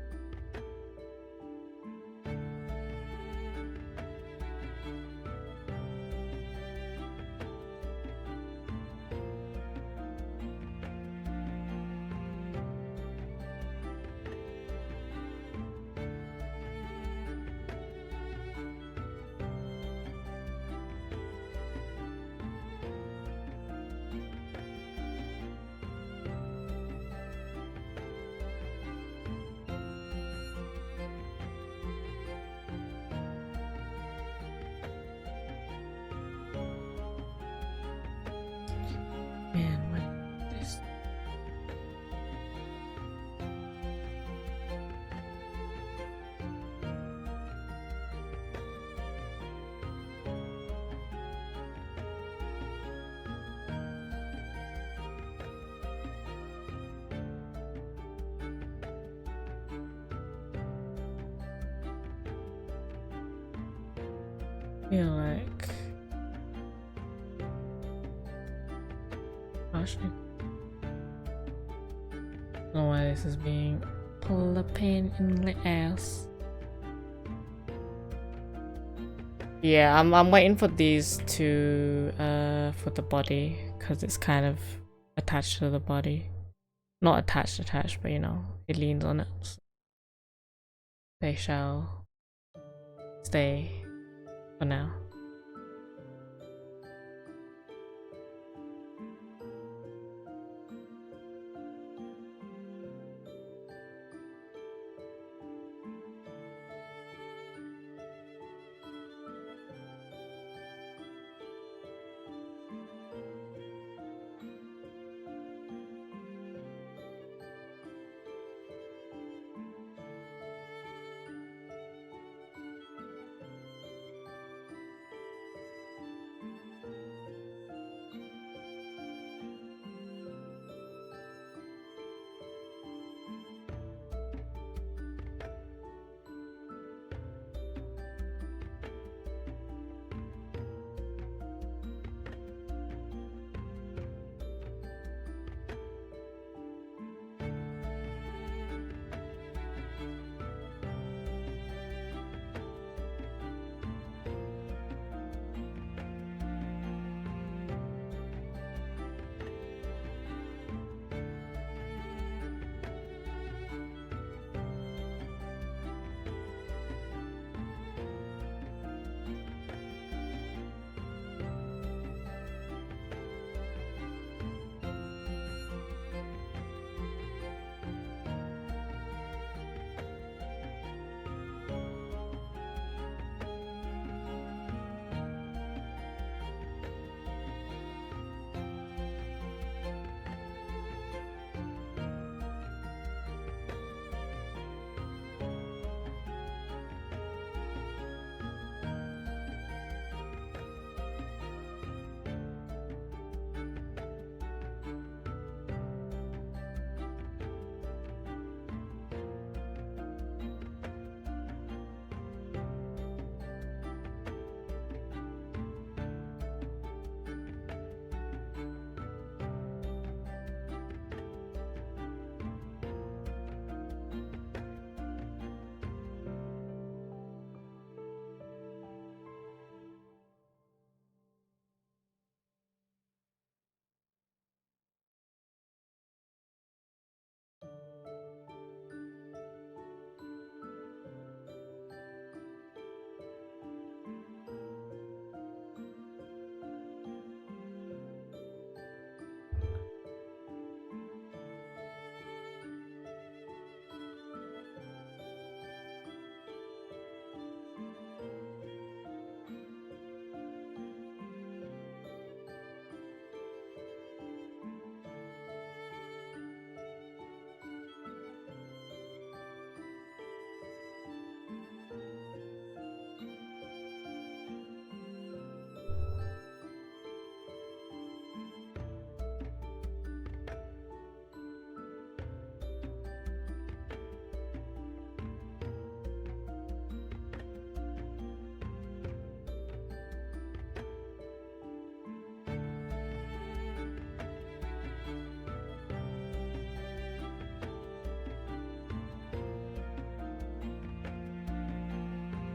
Man, what is this? Feel like actually, I don't know why this is being pulled a pain in the ass. Yeah, I'm waiting for these to for the body because it's kind of attached to the body. Not attached, but you know, it leans on it. So they shall stay for now.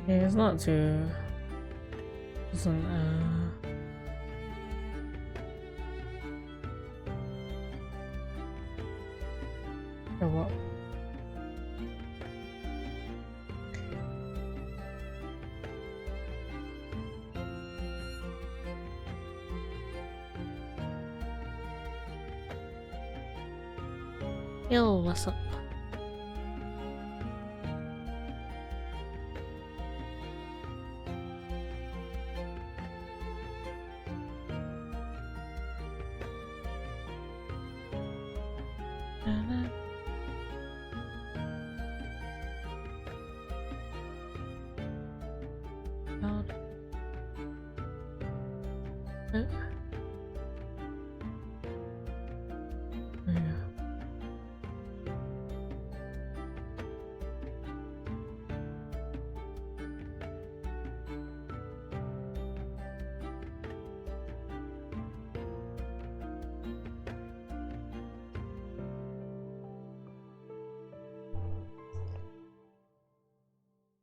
Yeah, it's not too. Doesn't show up. Yo, what's up?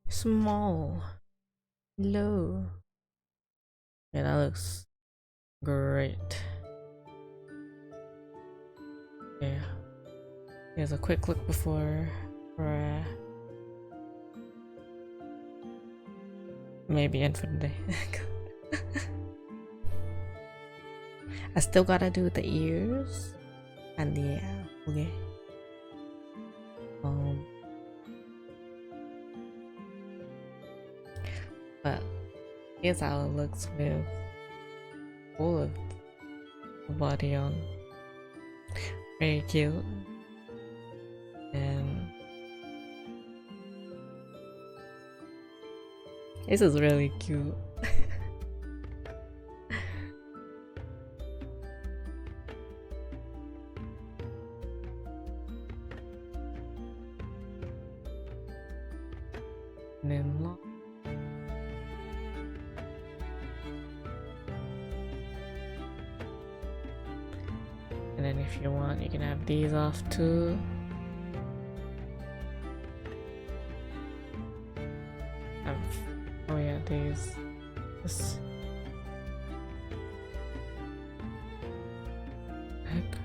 Small, low. Yeah, that looks great. Yeah. Here's a quick look before maybe infinitely. I still gotta do the ears and the okay. But here's how it looks with all of the body on. Very cute. And this is really cute. And then lock. And then if you want, you can have these off too. Oh yeah, these. This. Heck.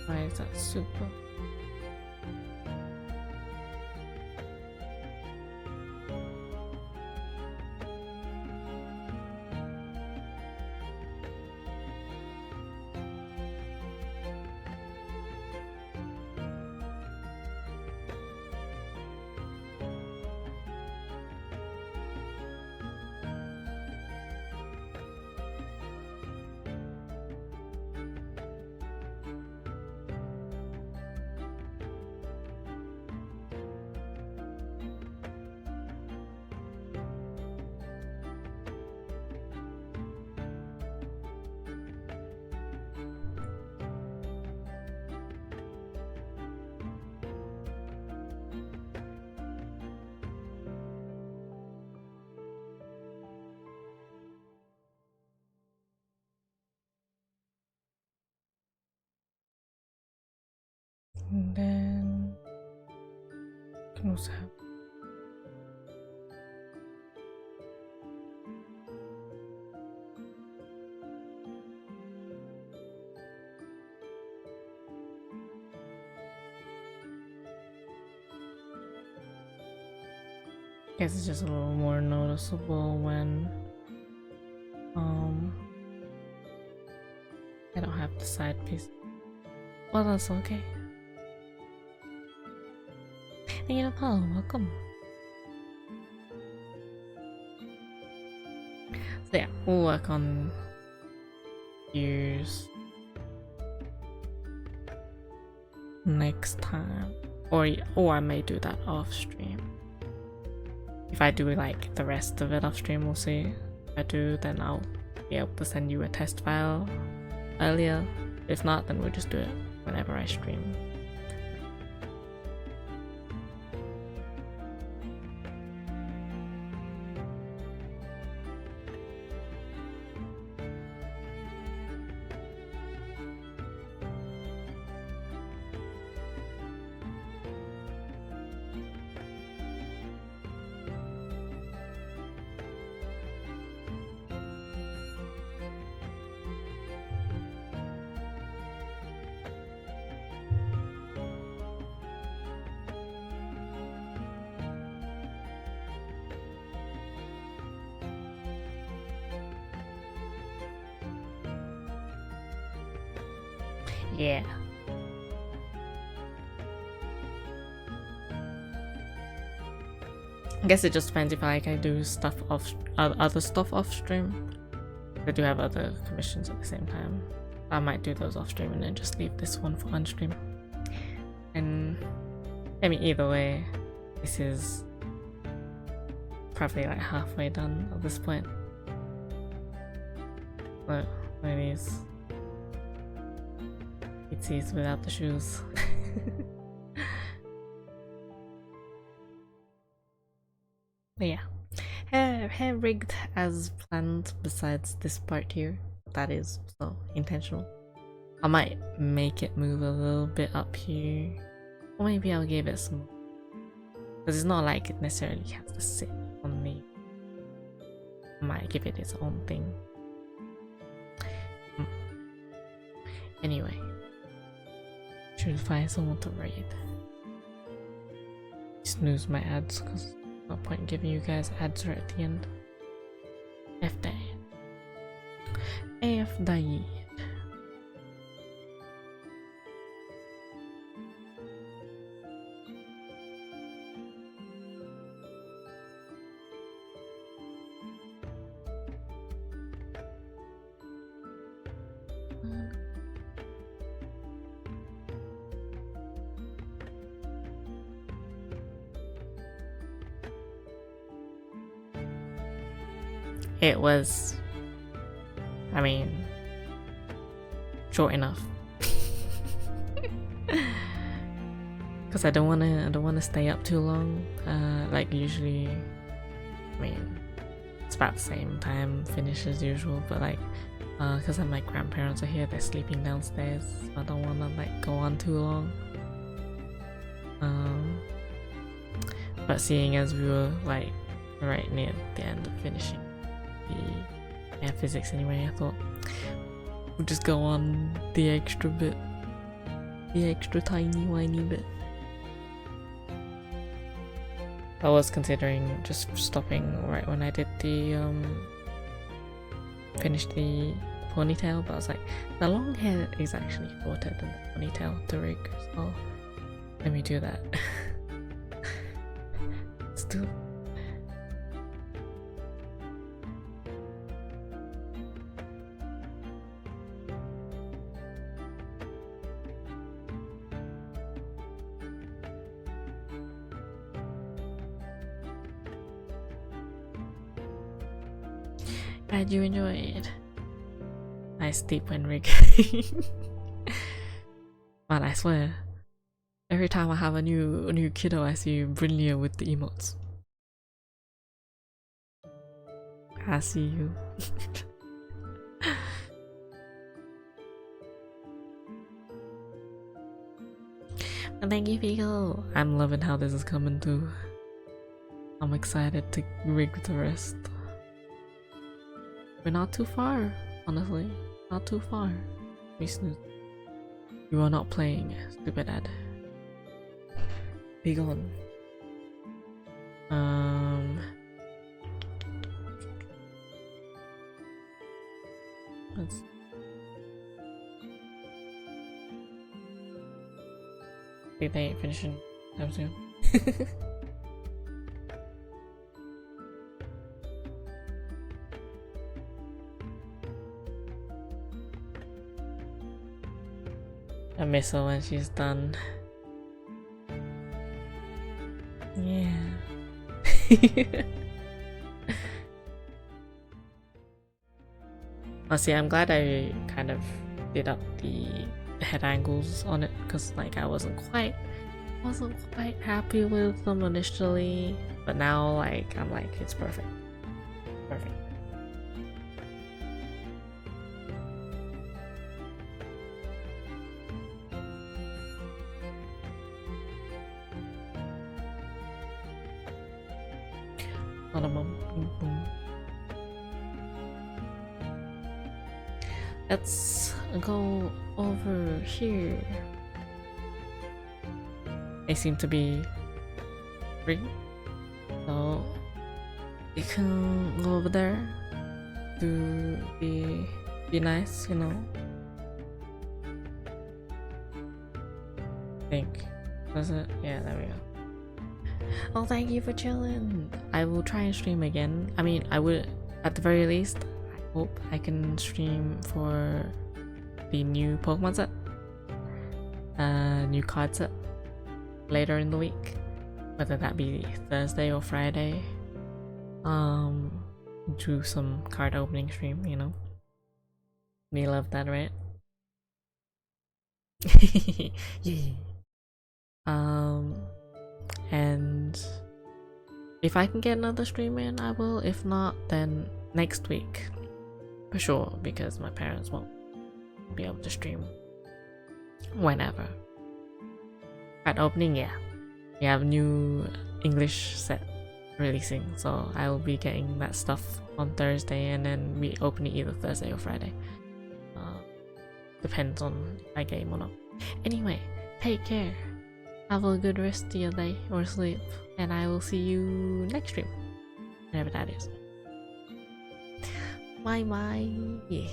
Why is that super? And then you can also have I guess it's just a little more noticeable when I don't have the side piece. Well, that's okay. Thank you for following. Welcome. So yeah, we'll work on ears next time, or I may do that off stream. If I do like the rest of it off stream, we'll see. If I do, then I'll be able to send you a test file earlier. If not, then we'll just do it whenever I stream. yeah. I guess it just depends if I do stuff off other stuff off stream. I do have other commissions at the same time. I might do those off stream and then just leave this one for on stream. And I mean, either way, this is probably like halfway done at this point. Look at these PTs without the shoes. But yeah, hair rigged as planned besides this part here. That is so intentional. I might make it move a little bit up here. Or maybe I'll give it some, because it's not like it necessarily has to sit on me. I might give it its own thing. Anyway, should find someone to raid. Snooze my ads because no point in giving you guys ads right at the end. F day. F day. It was, I mean, short enough. Cause I don't wanna stay up too long. Like usually, I mean, it's about the same time finish as usual. But like, cause my grandparents are here, they're sleeping downstairs. So I don't wanna like go on too long. But seeing as we were like right near the end of finishing the physics anyway, I thought we'll just go on the extra bit, the extra tiny whiny bit. I was considering just stopping right when I did the finished the ponytail, but I was like, the long hair is actually shorter than the ponytail to rig, so let me do that. Still. Glad you enjoyed. Nice deep when rigging. Man, I swear, every time I have a new kiddo, I see Brillia with the emotes. I see you. And thank you, Figo. I'm loving how this is coming too. I'm excited to rig the rest. We're not too far, honestly. Not too far. You are not playing, stupid ad. Be gone. Let's. Think they ain't finishing time soon. I miss her when she's done. Yeah. See, I'm glad I kind of did up the head angles on it, because like I wasn't quite happy with them initially, but now like I'm like, it's perfect. Perfect. Let's go over here. They seem to be free, so you can go over there to be nice, you know. think. Was it? Yeah, there we go. Oh, thank you for chilling. I will try and stream again. I mean, I would, at the very least, I hope I can stream for the new Pokemon set, new card set later in the week, whether that be Thursday or Friday. Do some card opening stream, you know. We love that, right? Yeah. And if I can get another stream in, I will. If not, then next week for sure, because my parents won't be able to stream whenever. Card opening, yeah. We have new English set releasing, so I will be getting that stuff on Thursday, and then we open it either Thursday or Friday. Depends on if I game or not. Anyway, take care. Have a good rest of your day or sleep, and I will see you next stream, whenever that is. Bye bye. Yeah.